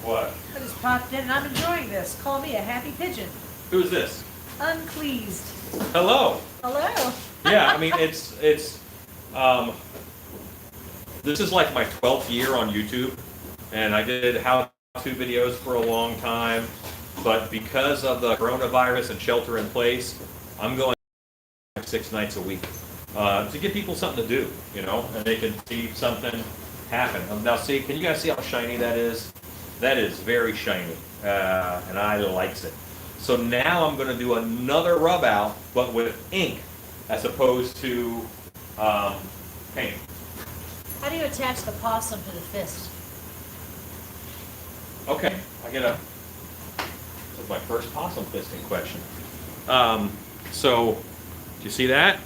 What?
I just popped in and I'm enjoying this. Call me a happy pigeon.
Who's this?
Unpleased.
Hello.
Hello.
Yeah, I mean it's this is like my 12th year on YouTube, and I did how-to videos for a long time, but because of the coronavirus and shelter in place, I'm going 6 nights a week to give people something to do, you know, and they can see something happen. Now see, can you guys see how shiny that is? That is very shiny, and I likes it. So now I'm going to do another rub out, but with ink as opposed to paint.
How do you attach the possum to the fist?
Okay, this is my first possum fisting question. So, do you see that?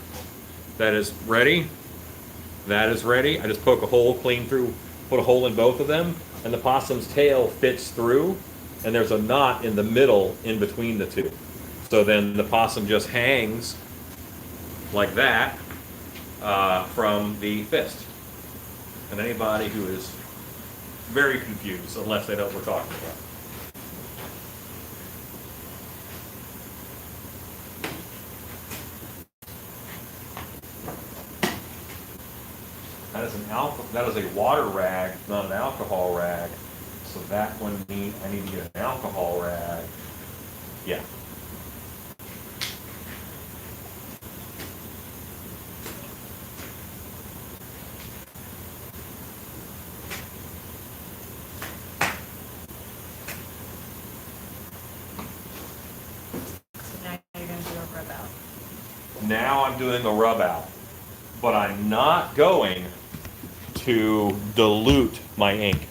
That is ready. That is ready. I just poke a hole clean through, put a hole in both of them, and the possum's tail fits through, and there's a knot in the middle in between the two. So then the possum just hangs like that from the fist. And anybody who is very confused, unless they know what we're talking about. That is a water rag, not an alcohol rag. So that one I need to get an alcohol rag. Yeah.
So now you're gonna do a rub out.
Now I'm doing a rub out, but I'm not going to dilute my ink.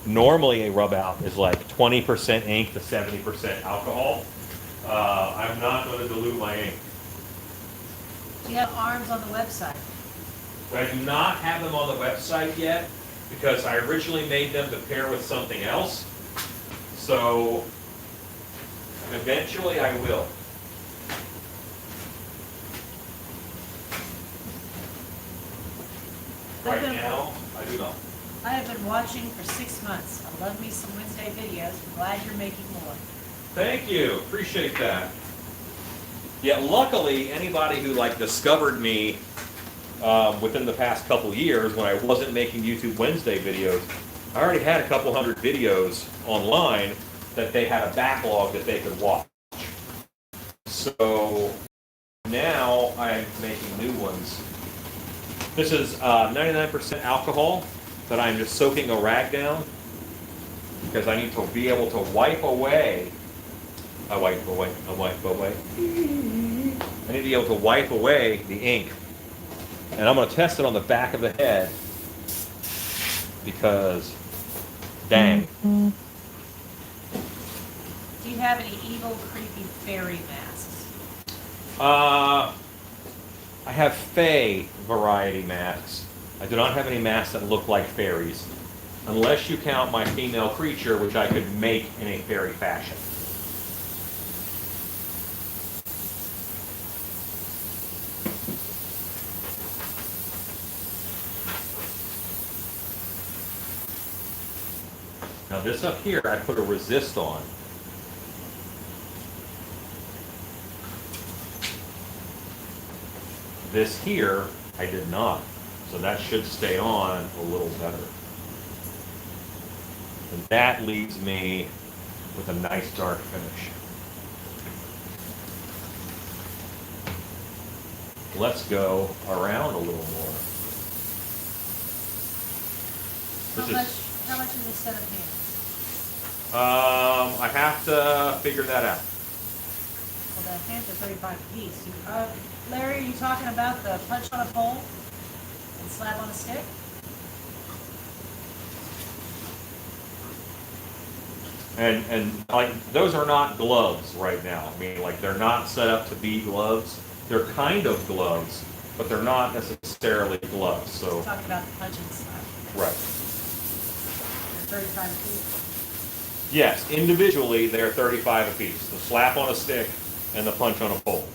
Normally a rub out is like 20% ink to 70% alcohol. I'm not going to dilute my ink.
Do you have arms on the website?
I do not have them on the website yet because I originally made them to pair with something else. So eventually I will. Right now, I do not.
I have been watching for 6 months. I love me some Wednesday videos. I'm glad you're making more.
Thank you. Appreciate that. Yeah, luckily, anybody who discovered me within the past couple years when I wasn't making YouTube Wednesday videos, I already had a couple hundred videos online that they had a backlog that they could watch. So now I'm making new ones. This is 99% alcohol that I'm just soaking a rag down because I need to be able to wipe away. I need to be able to wipe away the ink. And I'm going to test it on the back of the head because, dang.
Do you have any evil, creepy fairy masks?
I have Fae variety masks. I do not have any masks that look like fairies, unless you count my female creature, which I could make in a fairy fashion. Now this up here, I put a resist on. This here, I did not. So that should stay on a little better. And that leaves me with a nice dark finish. Let's go around a little more.
How much is a set of hands?
I have to figure that out.
Well, the hands are 35 a piece. Larry, are you talking about the punch on a pole and slap on a stick?
And those are not gloves right now. I mean, they're not set up to be gloves. They're kind of gloves, but they're not necessarily gloves. So
Talking about the punch and slap.
right.
They're 35 a piece.
Yes, individually they're 35 apiece. The slap on a stick and the punch on a pole.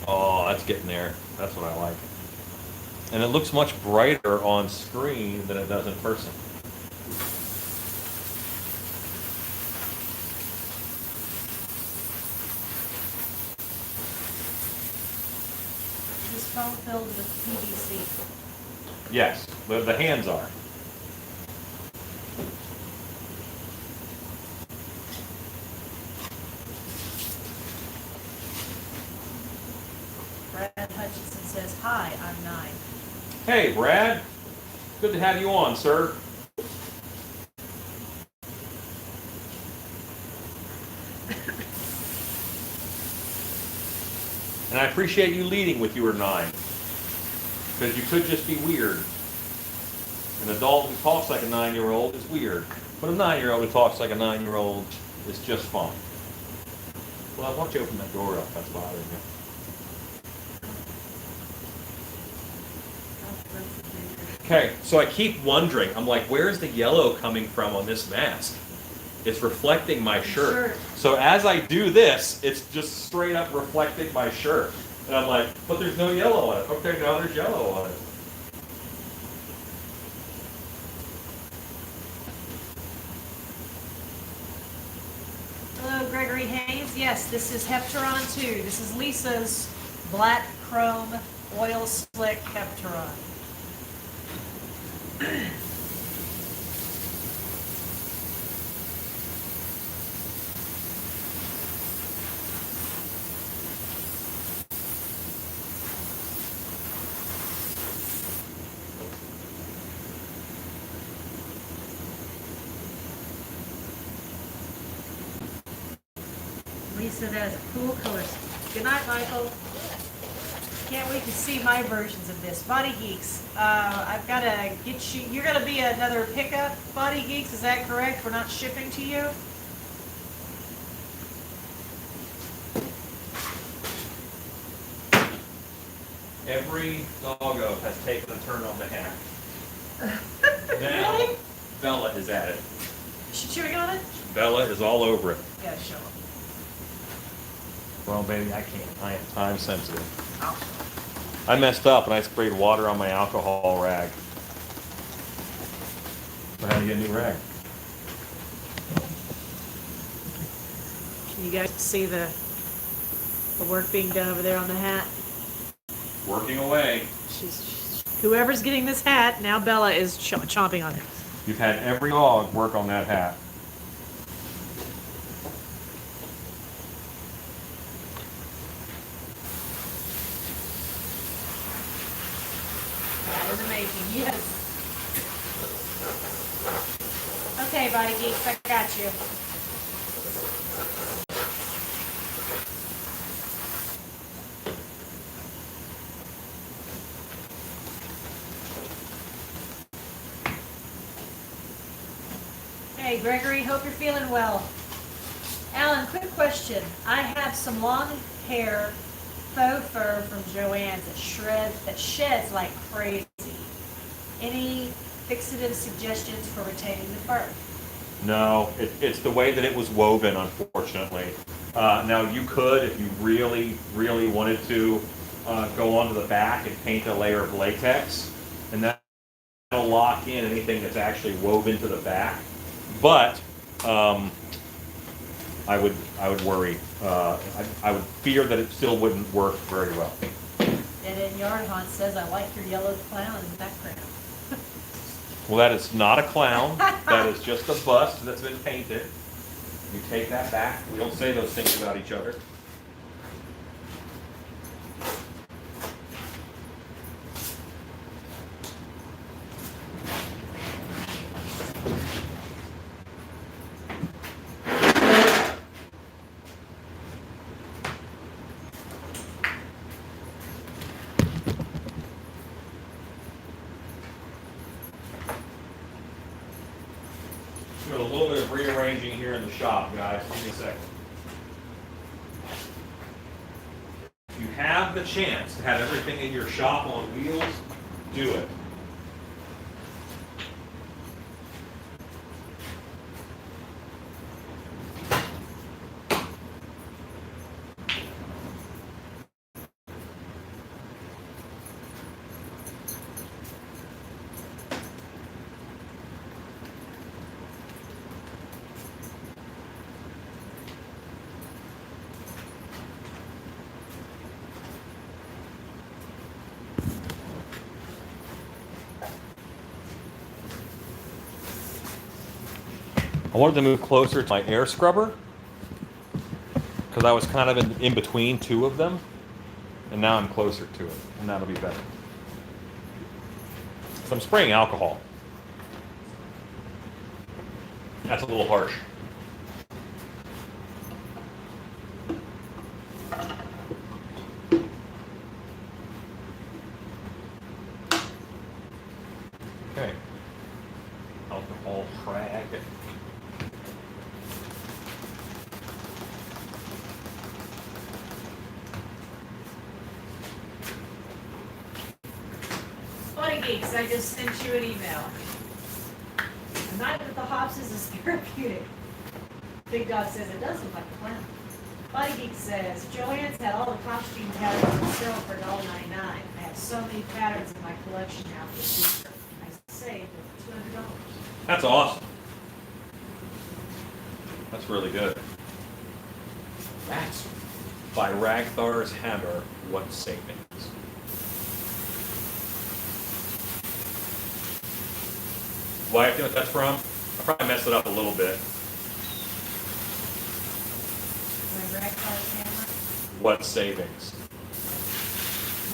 Oh, that's getting there. That's what I like. And it looks much brighter on screen than it does in person.
Is this foam filled with PVC?
Yes, the hands are.
Brad Hutchinson says, "Hi, I'm 9."
Hey, Brad. Good to have you on, sir. And I appreciate you leading with you were 9. Because you could just be weird. An adult who talks like a 9-year-old is weird. But a 9-year-old who talks like a 9-year-old is just fine. Well, why don't you open that door up? That's bothering you. Okay, so I keep wondering, I'm like, where's the yellow coming from on this mask? It's reflecting my shirt. So as I do this, it's just straight up reflecting my shirt. And I'm like, but there's no yellow on it. Okay, now there's yellow on it.
Hello, Gregory Haynes. Yes, this is Heptaron 2. This is Lisa's black chrome oil slick Heptaron. Lisa, that is a cool color. Good night, Michael. Can't wait to see my versions of this. Body Geeks, I've got to get you, you're going to be another pickup, Body Geeks, is that correct? We're not shipping to you?
Every doggo has taken a turn on the hat. Now,
Really?
Bella is at it.
Is she chewing on it?
Bella is all over it.
You gotta show them.
Well, baby, I can't. I am time sensitive. I messed up and I sprayed water on my alcohol rag. So I had to get a new rag.
Can you guys see the work being done over there on the hat?
Working away.
Whoever's getting this hat, now Bella is chomping on it.
You've had every dog work on that hat.
That is amazing, yes. Okay, Body Geeks, I got you. Hey, Gregory, hope you're feeling well. Alan, quick question. I have some long hair faux fur from Joann's that sheds like crazy. Any fixative suggestions for retaining the fur?
No, it's the way that it was woven, unfortunately. Now, you could, if you really, really wanted to, go onto the back and paint a layer of latex, and that'll lock in anything that's actually woven to the back. But I would worry. I would fear that it still wouldn't work very well.
And then Yard Hunt says, I like your yellow clown in the background.
Well, that is not a clown. That is just a bust that's been painted. You take that back. We don't say those things about each other. Doing a little bit of rearranging here in the shop, guys. Give me a second. If you have the chance to have everything in your shop on wheels, do it. I wanted to move closer to my air scrubber because I was kind of in between two of them, and now I'm closer to it, and that'll be better. So I'm spraying alcohol. That's a little harsh. Okay. Alcohol frag.
Body Geeks, I just sent you an email. A night with the Hobsons is therapeutic. Big Dog says it does look like a clown. Body Geek says, Joanne's had all the costume patterns on sale for $1.99. I have so many patterns in my collection now for the future. I saved over $200.
That's awesome. That's really good. That's by Ragthar's Hammer, What Savings. Why, do you know what that's from? I probably messed it up a little bit.
My Ragthar's Hammer?
What Savings?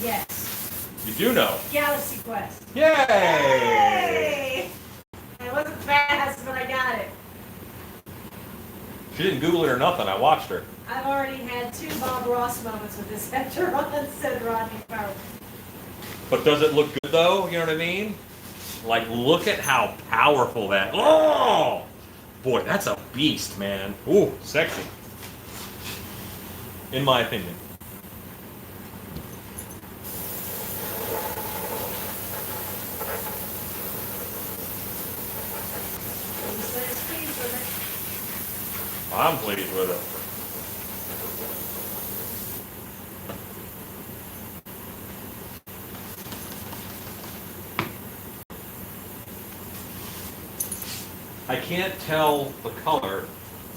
Yes.
You do know.
Galaxy Quest.
Yay!
Yay! It wasn't fast, but I got it.
She didn't Google it or nothing. I watched her.
I've already had 2 Bob Ross moments with this after Ron said Rodney Power.
But does it look good though? You know what I mean? Like, look at how powerful that. Oh! Boy, that's a beast, man. Ooh, sexy. In my opinion.
He says pleased with
I'm pleased with it. I can't tell the color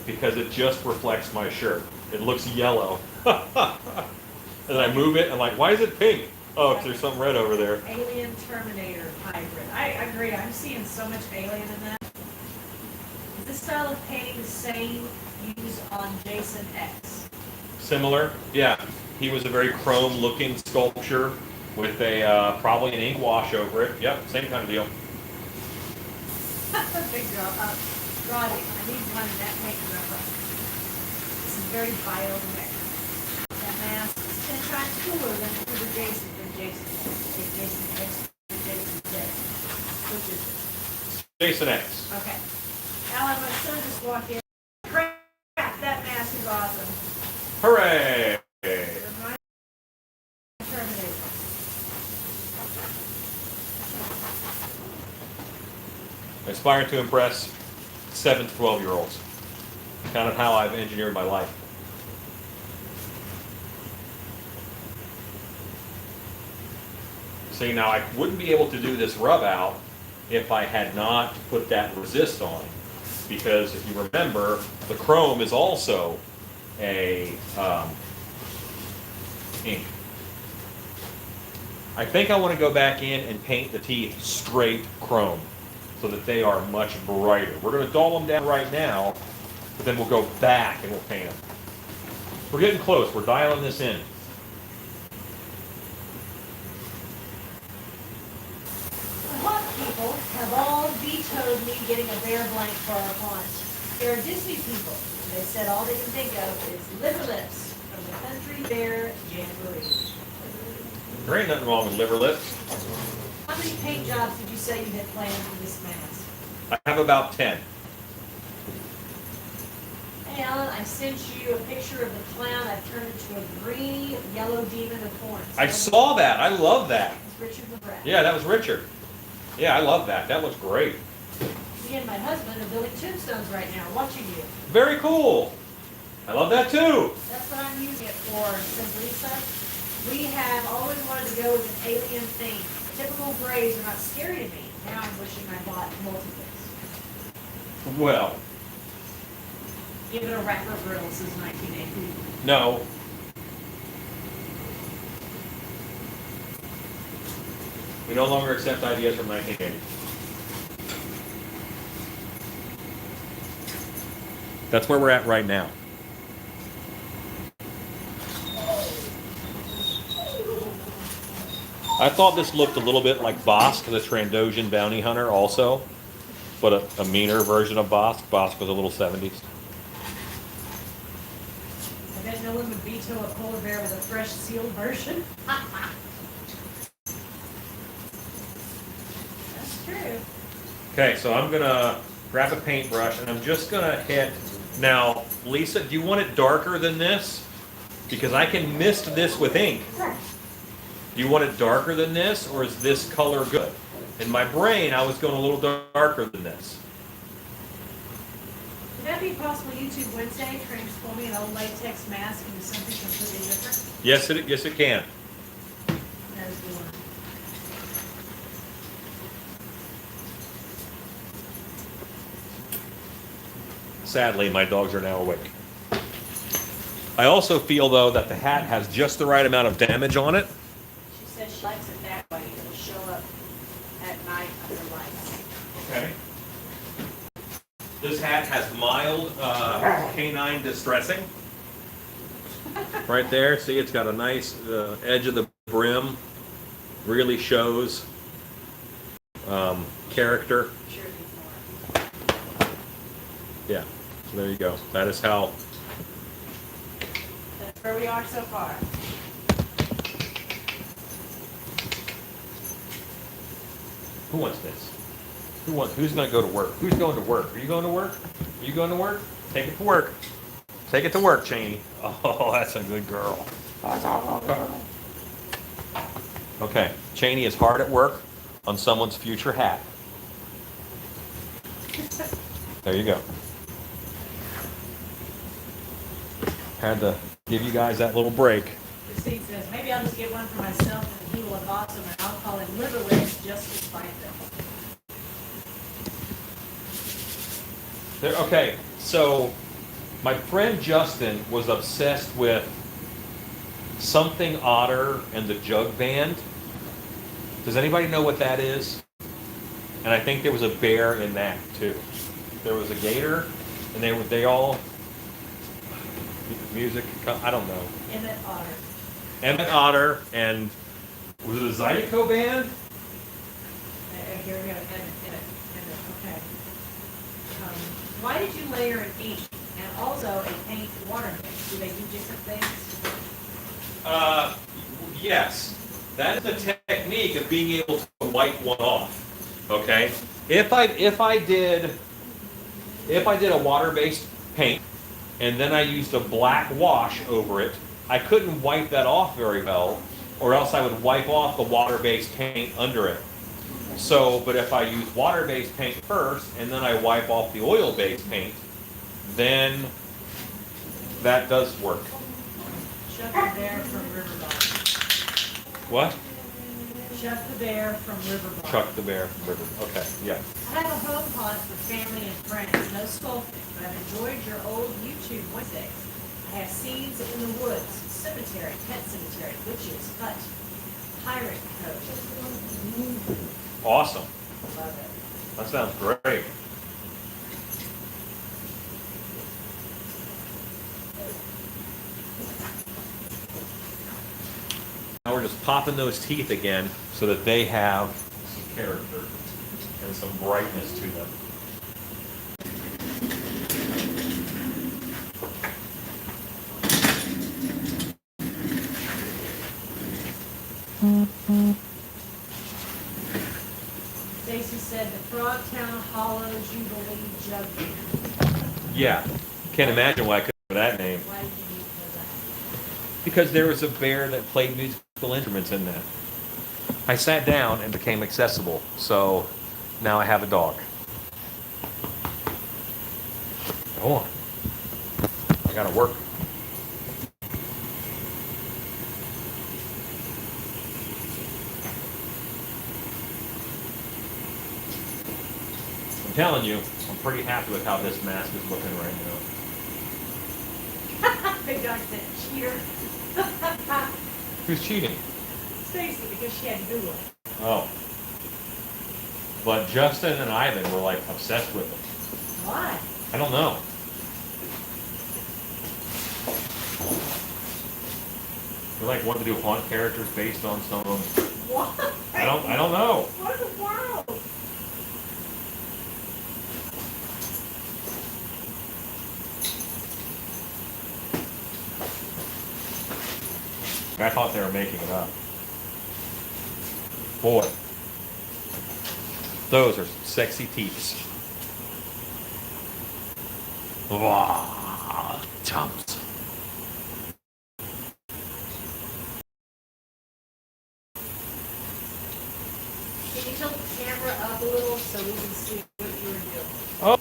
because it just reflects my shirt. It looks yellow. And I move it, and I'm like, why is it pink? Oh, because there's some red over there.
it. Alien Terminator hybrid. I agree. I'm seeing so much alien in that. Is this style of painting the same used on Jason X?
Similar? Yeah. He was a very chrome-looking sculpture with a probably an ink wash over it. Yep, same kind of deal.
Big girl. Rodney, I need one in that paint reference. This is very biomech. That mask is 10 times cooler than the Jason from Jason X. Jason X or Jason Z. Which is it?
Jason X.
Okay. Alan, my son just walked in. Crap, that mask is awesome.
Hooray!
Remind Terminator.
Aspiring to impress 7 to 12-year-olds. Kind of how I've engineered my life. See, now I wouldn't be able to do this rub out if I had not put that resist on. Because if you remember, the chrome is also a ink. I think I want to go back in and paint the teeth straight chrome so that they are much brighter. We're going to dull them down right now, but then we'll go back and we'll paint them. We're getting close. We're dialing this in.
The hot people have all vetoed me getting a bear blank for our font. They're Disney people. They said all they can think of is liver lips from the Country Bear Jamboree.
There ain't nothing wrong with liver lips.
How many paint jobs did you say you had planned for this mask?
I have about 10.
Hey Alan, I sent you a picture of the clown. I've turned into a green, yellow demon with horns.
I saw that. I love that.
It's Richard McGrath.
Yeah, that was Richard. Yeah, I love that. That looks great.
Me and my husband are building tombstones right now, watching you.
Very cool. I love that too.
That's what I'm using it for, says Lisa. We have always wanted to go with an alien theme. Typical grays are not scary to me. Now I'm wishing I bought multiples.
Well,
Give it a rapper grill since 1980.
no. We no longer accept ideas from 1980. That's where we're at right now. I thought this looked a little bit like Bosk, the Trandoshan bounty hunter also, but a meaner version of Bosk. Bosk was a little 70s.
I bet no one would veto a polar bear with a fresh sealed version. That's true.
Okay, so I'm gonna grab a paintbrush and I'm just gonna hit. Now, Lisa, do you want it darker than this? Because I can mist this with ink. Do you want it darker than this, or is this color good? In my brain, I was going a little darker than this.
Would that be possible YouTube Wednesday, transforming an old latex mask into something completely different?
Yes, it can.
There's the one.
Sadly, my dogs are now awake. I also feel, though, that the hat has just the right amount of damage on it.
She says she likes it that way. It'll show up at night under lights.
Okay. This hat has mild canine distressing. Right there, see, it's got a nice edge of the brim. Really shows character.
Sure before.
Yeah, so there you go. That is how.
That's where we are so far.
Who wants this? Who's going to go to work? Who's going to work? Are you going to work? Are you going to work? Take it to work. Take it to work, Cheney. Oh, that's a good girl. Okay, Cheney is hard at work on someone's future hat. There you go. Had to give you guys that little break.
Christine says, maybe I'll just get one for myself and he will box them and I'll call him liver legs just to spite them.
Okay, so my friend Justin was obsessed with Something Otter and the Jug Band. Does anybody know what that is? And I think there was a bear in that too. There was a gator, and they all music. I don't know.
Emmett Otter.
Emmett Otter, and was it a Zydeco band?
Here we go, Emmett, okay. Why did you layer an ink and also a paint water mix? Do they do different things?
Yes. That is the technique of being able to wipe one off. Okay? If I did a water-based paint and then I used a black wash over it, I couldn't wipe that off very well, or else I would wipe off the water-based paint under it. So, but if I use water-based paint first and then I wipe off the oil-based paint, then that does work.
Chuck the Bear from Riverbog.
What?
Chuck the Bear from Riverbog.
Chuck the Bear from River. Okay, yeah.
I have a home pod for family and friends. No sculpting, but I've enjoyed your old YouTube Wednesdays. I have scenes in the woods, cemetery, pet cemetery, witches, hut, pirate code.
Awesome.
Love it.
That sounds great. Now we're just popping those teeth again so that they have some character and some brightness to them.
Stacy said the Frogtown Hollow Jubilee Jug.
Yeah, can't imagine why I couldn't have that name.
Why did you use that?
Because there was a bear that played musical instruments in that. I sat down and became accessible, so now I have a dog. Go on. I gotta work. I'm telling you, I'm pretty happy with how this mask is looking right now.
Big dog said cheater.
Who's cheating?
Stacy, because she had to Google it.
Oh. But Justin and Ivan were like obsessed with it.
Why?
I don't know. We like wanted to do haunt characters based on some of them.
What?
I don't know.
What in the world?
I thought they were making it up. Boy. Those are sexy teeth. Wow. Chumps.
Can you tilt the camera so we can see what you were doing.
Oh,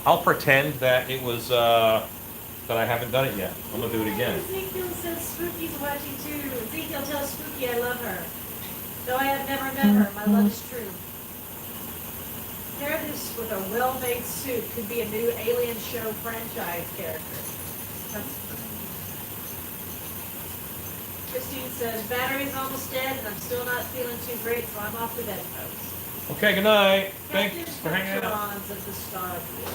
I'll pretend that it was that I haven't done it yet. I'm gonna do it again.
Ezekiel says Spooky's watching too. Ezekiel tells Spooky I love her. Though I have never met her, my love is true. Pair this with a well-made suit could be a new Alien Show franchise character. That's Christine says, battery's almost dead and I'm still not feeling too great, so I'm off to bed, folks.
Okay, good night. Thanks for hanging out.
Captain of the Star View.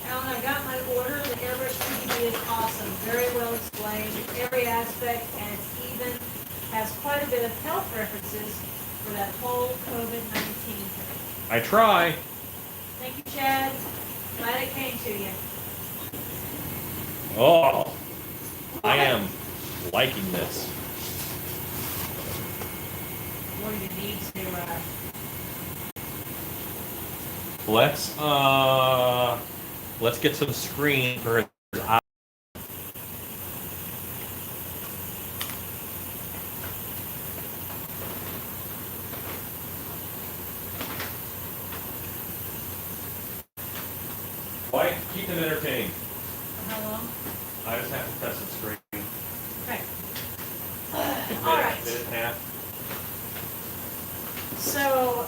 Alan, I got my order. The airbrush 3D is awesome. Very well explained in every aspect, and it's even has quite a bit of health references for that whole COVID-19 thing.
I try.
Thank you, Chad. Glad it came to you.
Oh, I am liking this.
What do you need to
Let's get some screen for his eye. Why keep them entertained?
for how long?
I just have to press the screen.
Okay.
Minute,
All right.
minute and a half.
So,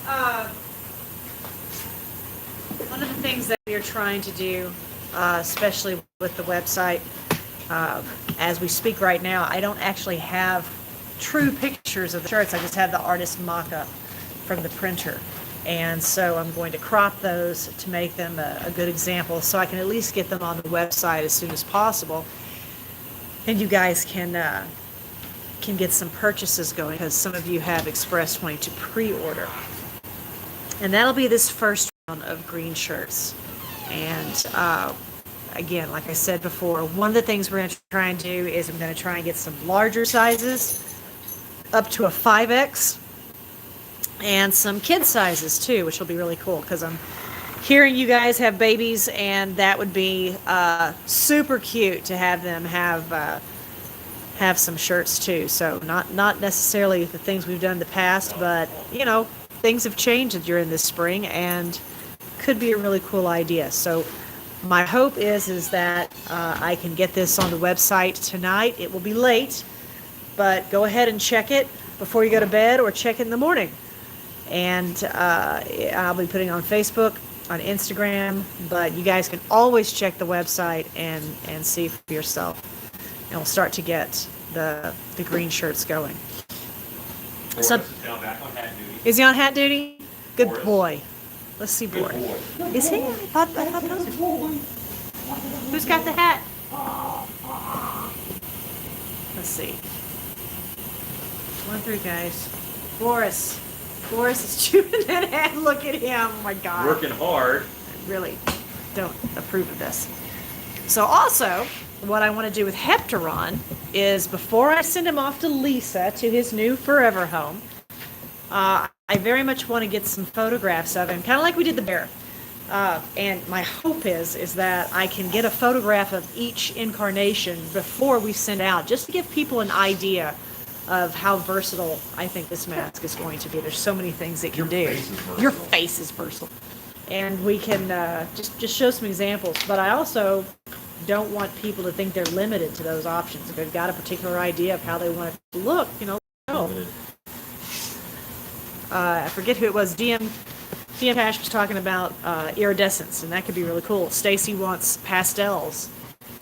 one of the things that we are trying to do, especially with the website, as we speak right now, I don't actually have true pictures of the shirts. I just have the artist mock-up from the printer. And so I'm going to crop those to make them a good example so I can at least get them on the website as soon as possible. And you guys can get some purchases going because some of you have expressed wanting to pre-order. And that'll be this first round of green shirts. And again, like I said before, one of the things we're going to try and do is I'm going to try and get some larger sizes up to a 5X and some kid sizes too, which will be really cool because I'm hearing you guys have babies and that would be super cute to have them have some shirts too. So not necessarily the things we've done in the past, but you know, things have changed during this spring and could be a really cool idea. So my hope is that I can get this on the website tonight. It will be late, but go ahead and check it before you go to bed or check it in the morning. And I'll be putting it on Facebook, on Instagram, but you guys can always check the website and see for yourself. And we'll start to get the green shirts going. So, is he on hat duty? Good
Boris.
boy. Let's see Boris. Is he? I thought that was a boy. Who's got the hat? Let's see. 1 through, guys. Boris. Boris is chewing that hat. Look at him. Oh my God.
Working hard.
I really don't approve of this. So also, what I want to do with Heptaron is before I send him off to Lisa to his new forever home, I very much want to get some photographs of him, kind of like we did the bear. And my hope is that I can get a photograph of each incarnation before we send out, just to give people an idea of how versatile I think this mask is going to be. There's so many things it can do. Your face is versatile. And we can just show some examples. But I also don't want people to think they're limited to those options. If they've got a particular idea of how they want it to look, you know, I forget who it was. DM Pash was talking about iridescence, and that could be really cool. Stacy wants pastels.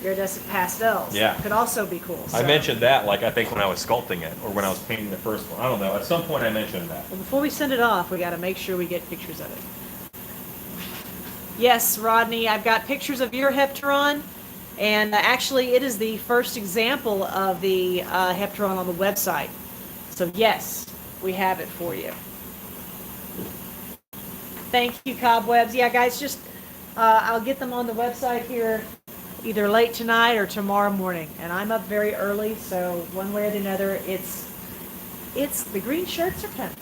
Iridescent pastels.
Yeah.
Could also be cool.
I
So-
mentioned that, like, I think when I was sculpting it, or when I was painting the first one. I don't know. At some point I mentioned that.
Well, before we send it off, we got to make sure we get pictures of it. Yes, Rodney, I've got pictures of your Heptaron, and actually it is the first example of the Heptaron on the website. So yes, we have it for you. Thank you, Cobwebs. Yeah, guys, just I'll get them on the website here either late tonight or tomorrow morning. And I'm up very early, so one way or the other, it's the green shirts are coming.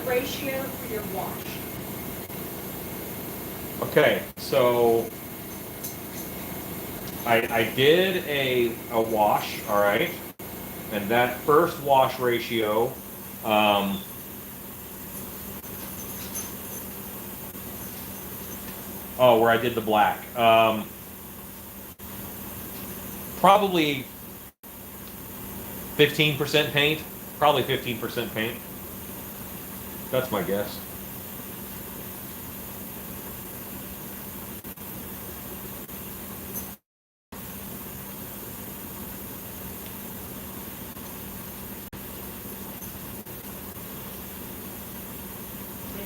ratio for your wash?
Okay, so I did a wash, all right, and that first wash ratio, oh, where I did the black, probably 15% paint, probably 15% paint. That's my guess.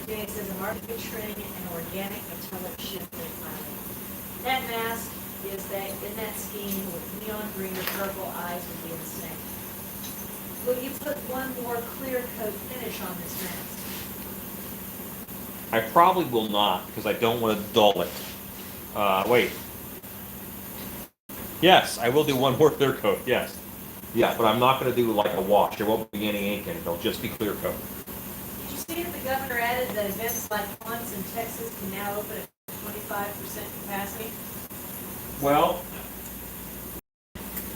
Jay says a marketing and organic metallic shifting lining. That mask is that in that scheme with neon green or purple eyes would be insane. Will you put one more clear coat finish on this mask?
I probably will not because I don't want to dull it. Wait. Yes, I will do one more clear coat. Yes. Yeah, but I'm not going to do like a wash. There won't be any ink in it. It'll just be clear coat.
Did you see that the governor added that events like once in Texas can now open at 25% capacity?
Well,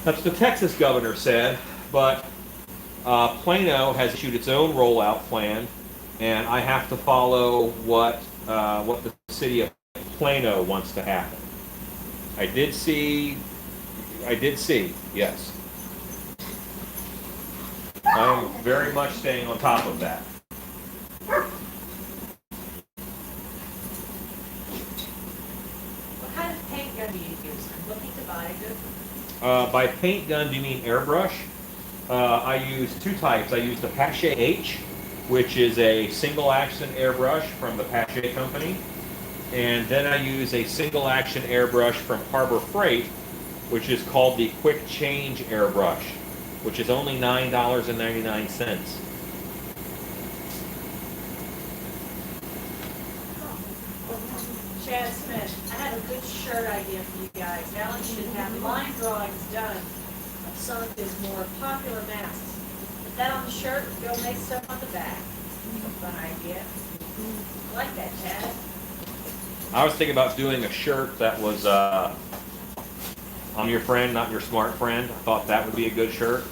that's what the Texas governor said, but Plano has issued its own rollout plan, and I have to follow what the city of Plano wants to happen. I did see, yes. I'm very much staying on top of that.
What kind of paint gun do you use? I'm looking to buy a good one.
By paint gun, do you mean airbrush? I use two types. I use the Pache H, which is a single action airbrush from the Pache company. And then I use a single action airbrush from Harbor Freight, which is called the Quick Change airbrush, which is only $9.99.
Chad Smith, I have a good shirt idea for you guys. Alan should have line drawings done of some of his more popular masks. Put that on the shirt and go make stuff on the back. That's a fun idea. I like that, Chad.
I was thinking about doing a shirt that was, I'm your friend, not your smart friend. I thought that would be a good shirt.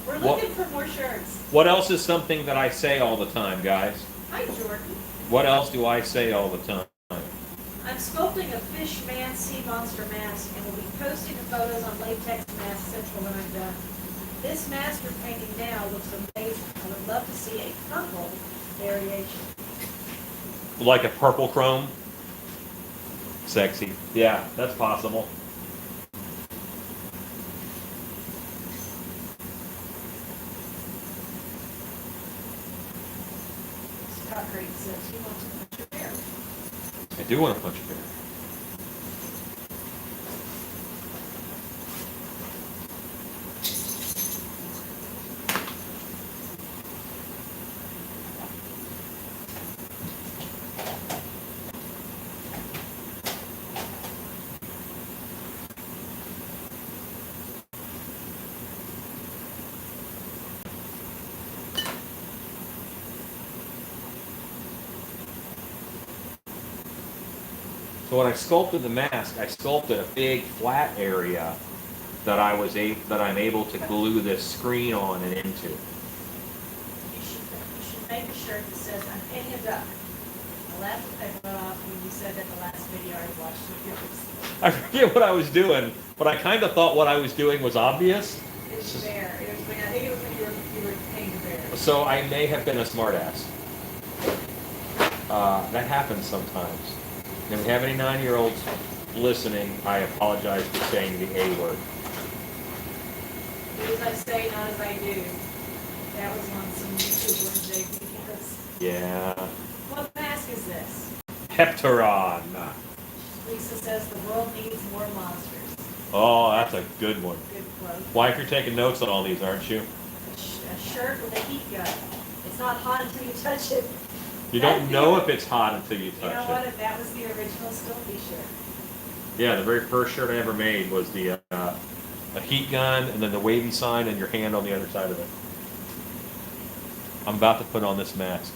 We're looking for more shirts.
What else is something that I say all the time, guys?
Hi, Jordan.
What else do I say all the time?
I'm sculpting a fish man sea monster mask and will be posting the photos on Latex Mask Central when I'm done. This mask you're painting now looks amazing. I would love to see a purple variation.
Like a purple chrome? Sexy. Yeah, that's possible.
Scott Great says he wants to punch your bear.
I do want to punch a bear. So when I sculpted the mask, I sculpted a big flat area that I'm able to glue this screen on and into.
You should make a shirt that says, I'm painting a duck. I laughed at that off when you said that the last video I watched of yours.
I forget what I was doing, but I kind of thought what I was doing was obvious.
It was bear. I think it was when you were painting a bear.
So I may have been a smartass. That happens sometimes. If we have any 9-year-olds listening, I apologize for saying the A word.
Do as I say, not as I do. That was on some YouTube Wednesday videos.
Yeah.
What mask is this?
Heptaron.
Lisa says the world needs more monsters.
Oh, that's a good one.
Good quote.
Wife, you're taking notes on all these, aren't you?
A shirt with a heat gun. It's not hot until you touch it.
You don't know if it's hot until you touch
You know what?
it.
If that was the original Stilty shirt.
Yeah, the very first shirt I ever made was the a heat gun and then the wavy sign and your hand on the other side of it. I'm about to put on this mask.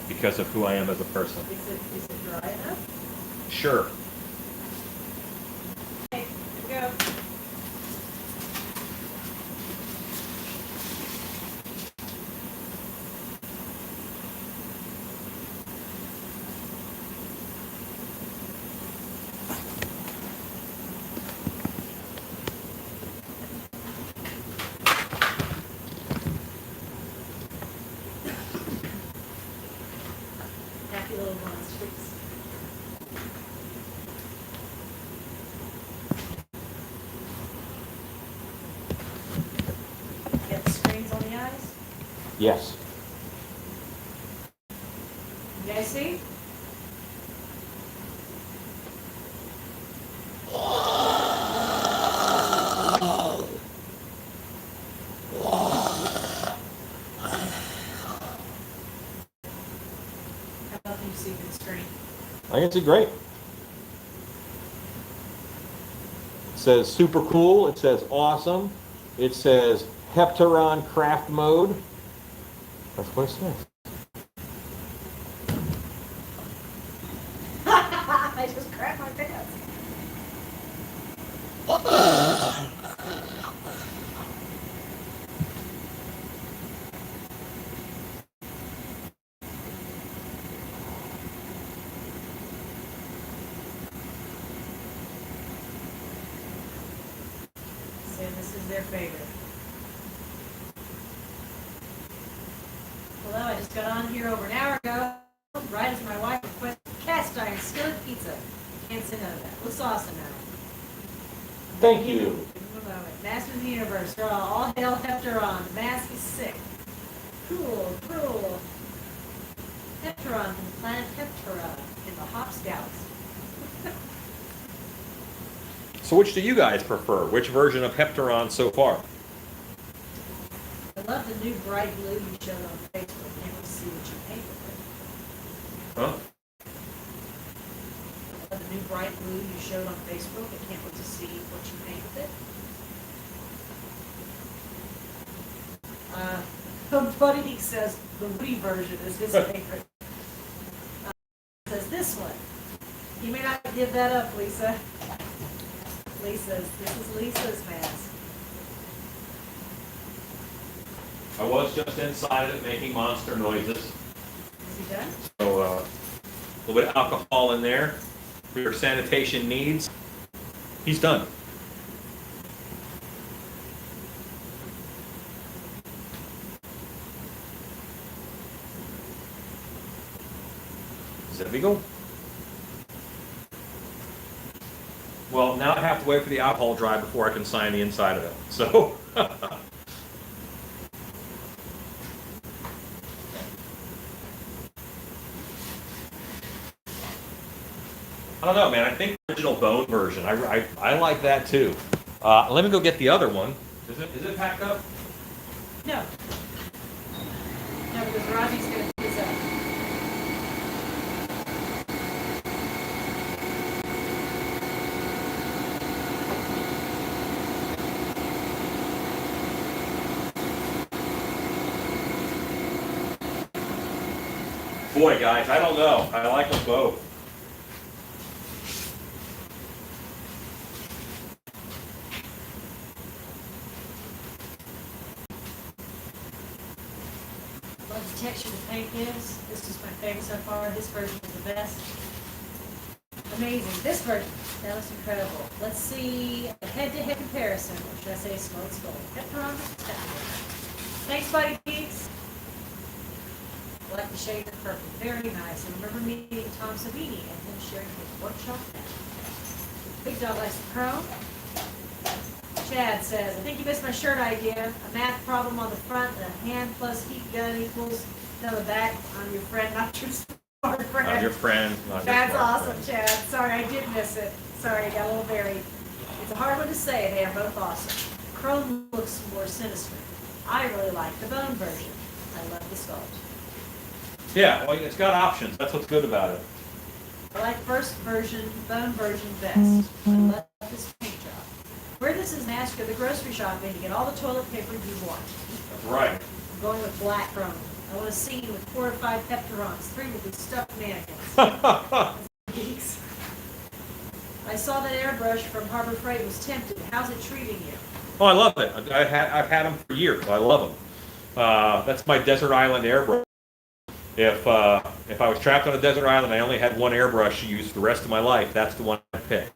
because of who I am as a person.
Is it dry enough?
Sure.
Okay, here we go. Happy little monsters. Get the screens on the eyes.
Yes.
You guys see? How about you see the screen?
I can see great. It says super cool. It says awesome. It says Heptaron craft mode. That's what it says.
I just crapped my pants. So this is their favorite. Hello, I just got on here over an hour ago, right as my wife requested cast iron skillet pizza. Can't say none of that. Looks awesome now.
Thank you.
Give him a moment. Masters of the universe, girl, all hail Heptaron. The mask is sick. Cool, cruel. Heptaron from the planet Heptara in the Hops Galaxy.
So which do you guys prefer? Which version of Heptaron so far?
I love the new bright blue you showed on Facebook. Can't wait to see what you paint with it.
Huh?
I love the new bright blue you showed on Facebook. I can't wait to see what you paint with it. Buddy says the Woody version is his favorite. Says this one. You may not give that up, Lisa. This is Lisa's mask.
I was just inside it making monster noises.
Is he done?
So a little bit of alcohol in there for your sanitation needs. He's done. There we go. Well, now I have to wait for the alcohol dry before I can sign the inside of it. So, I don't know, man. I think the original bone version. I like that too. Let me go get the other one. Is it packed up?
No. No, because Raji's going to pick this up.
Boy, guys, I don't know. I like them both.
Love the texture the paint gives. This is my favorite so far. This version is the best. Amazing. This version, that looks incredible. Let's see a head-to-head comparison. Or should I say smoke skull? Heptaron. Thanks, Buddy Geeks. I like the shade of purple. Very nice. I remember meeting Tom Savini and him sharing his workshop now. Big Dog likes the chrome. Chad says, I think you missed my shirt idea. A math problem on the front and a hand plus heat gun equals on the back. I'm your friend, not your smart friend.
Not your friend. Not
That's
your smart
awesome,
friend.
Chad. Sorry, I did miss it. Sorry, I got a little buried. It's a hard one to say. They are both awesome. Chrome looks more sinister. I really like the bone version. I love the sculpt.
Yeah, well, it's got options. That's what's good about it.
I like first version, bone version best. I love this paint job. Wear this as an ask at the grocery shopping to get all the toilet paper you want.
That's right.
I'm going with black chrome. I want a scene with 4 or 5 Pepperons, 3 will be stuffed mannequins. Geeks. I saw that airbrush from Harbor Freight was tempted. How's it treating you?
Oh, I love it. I've had them for years. I love them. That's my desert island airbrush. If I was trapped on a desert island, I only had one airbrush to use for the rest of my life. That's the one I picked.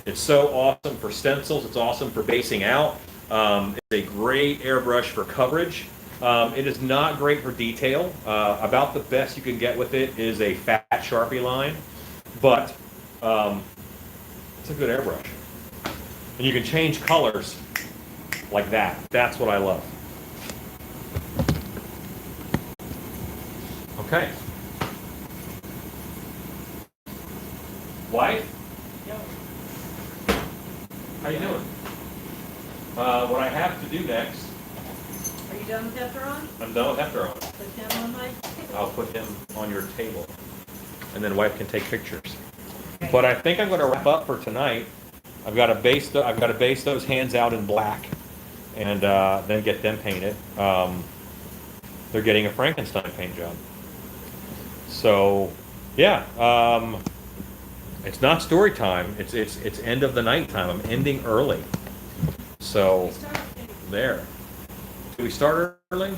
It's so awesome for stencils. It's awesome for basing out. It's a great airbrush for coverage. It is not great for detail. About the best you can get with it is a fat Sharpie line, but it's a good airbrush. And you can change colors like that. That's what I love. Okay. Wife?
Yo.
How you doing? What I have to do next,
Are you done with Pepperon?
I'm done with Hefteron.
Put him on my table.
I'll put him on your table, and then wife can take pictures.
Okay.
But I think I'm going to wrap up for tonight. I've got to base those hands out in black, and then get them painted. They're getting a Frankenstein paint job. So, yeah, it's not story time. It's end of the night time. I'm ending early. So there. Did we start early?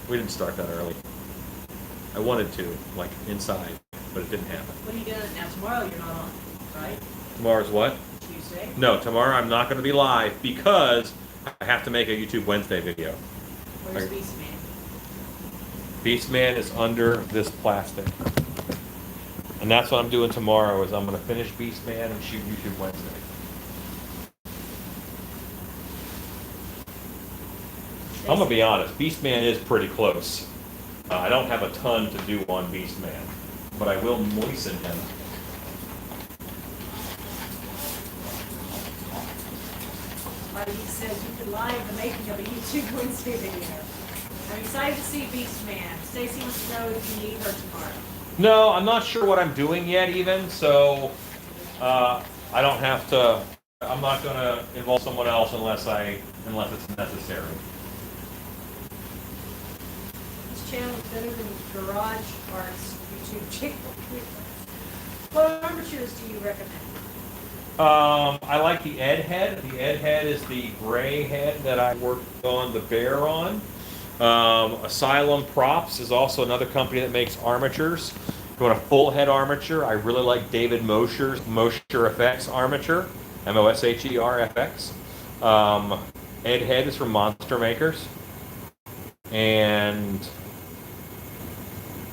We didn't start that early. I wanted to, like inside, but it didn't happen.
What are you doing now? Tomorrow you're not on, right?
Tomorrow's what?
Tuesday?
No, tomorrow I'm not going to be live because I have to make a YouTube Wednesday video.
Where's
Okay.
Beast Man?
Beastman is under this plastic. And that's what I'm doing tomorrow is I'm going to finish Beastman and shoot YouTube Wednesday. I'm going to be honest, Beastman is pretty close. I don't have a ton to do on Beastman, but I will moisten him.
Like he says, you could live the making of a YouTube Wednesday video. I'm excited to see Beast Man. Stacy wants to know if you need her tomorrow.
No, I'm not sure what I'm doing yet even, so I don't have to, I'm not going to involve someone else unless it's necessary.
This channel is better than Garage Arts YouTube channel. What armatures do you recommend?
I like the Ed head. The Ed head is the gray head that I worked on the bear on. Asylum Props is also another company that makes armatures. If you want a full head armature, I really like David Mosher's Mosher FX armature, MOSHERFX. Ed head is from Monster Makers. And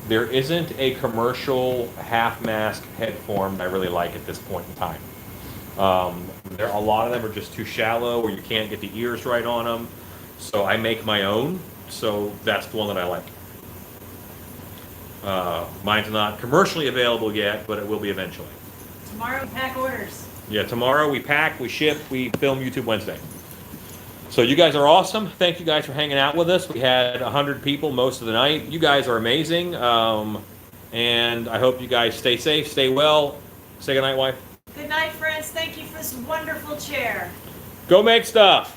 there isn't a commercial half mask head form I really like at this point in time. A lot of them are just too shallow or you can't get the ears right on them. So I make my own. So that's the one that I like. Mine's not commercially available yet, but it will be eventually.
Tomorrow we pack orders.
Yeah, tomorrow we pack, we ship, we film YouTube Wednesday. So you guys are awesome. Thank you guys for hanging out with us. We had 100 people most of the night. You guys are amazing. And I hope you guys stay safe, stay well. Say goodnight, wife.
Good night, friends. Thank you for this wonderful chair.
Go make stuff.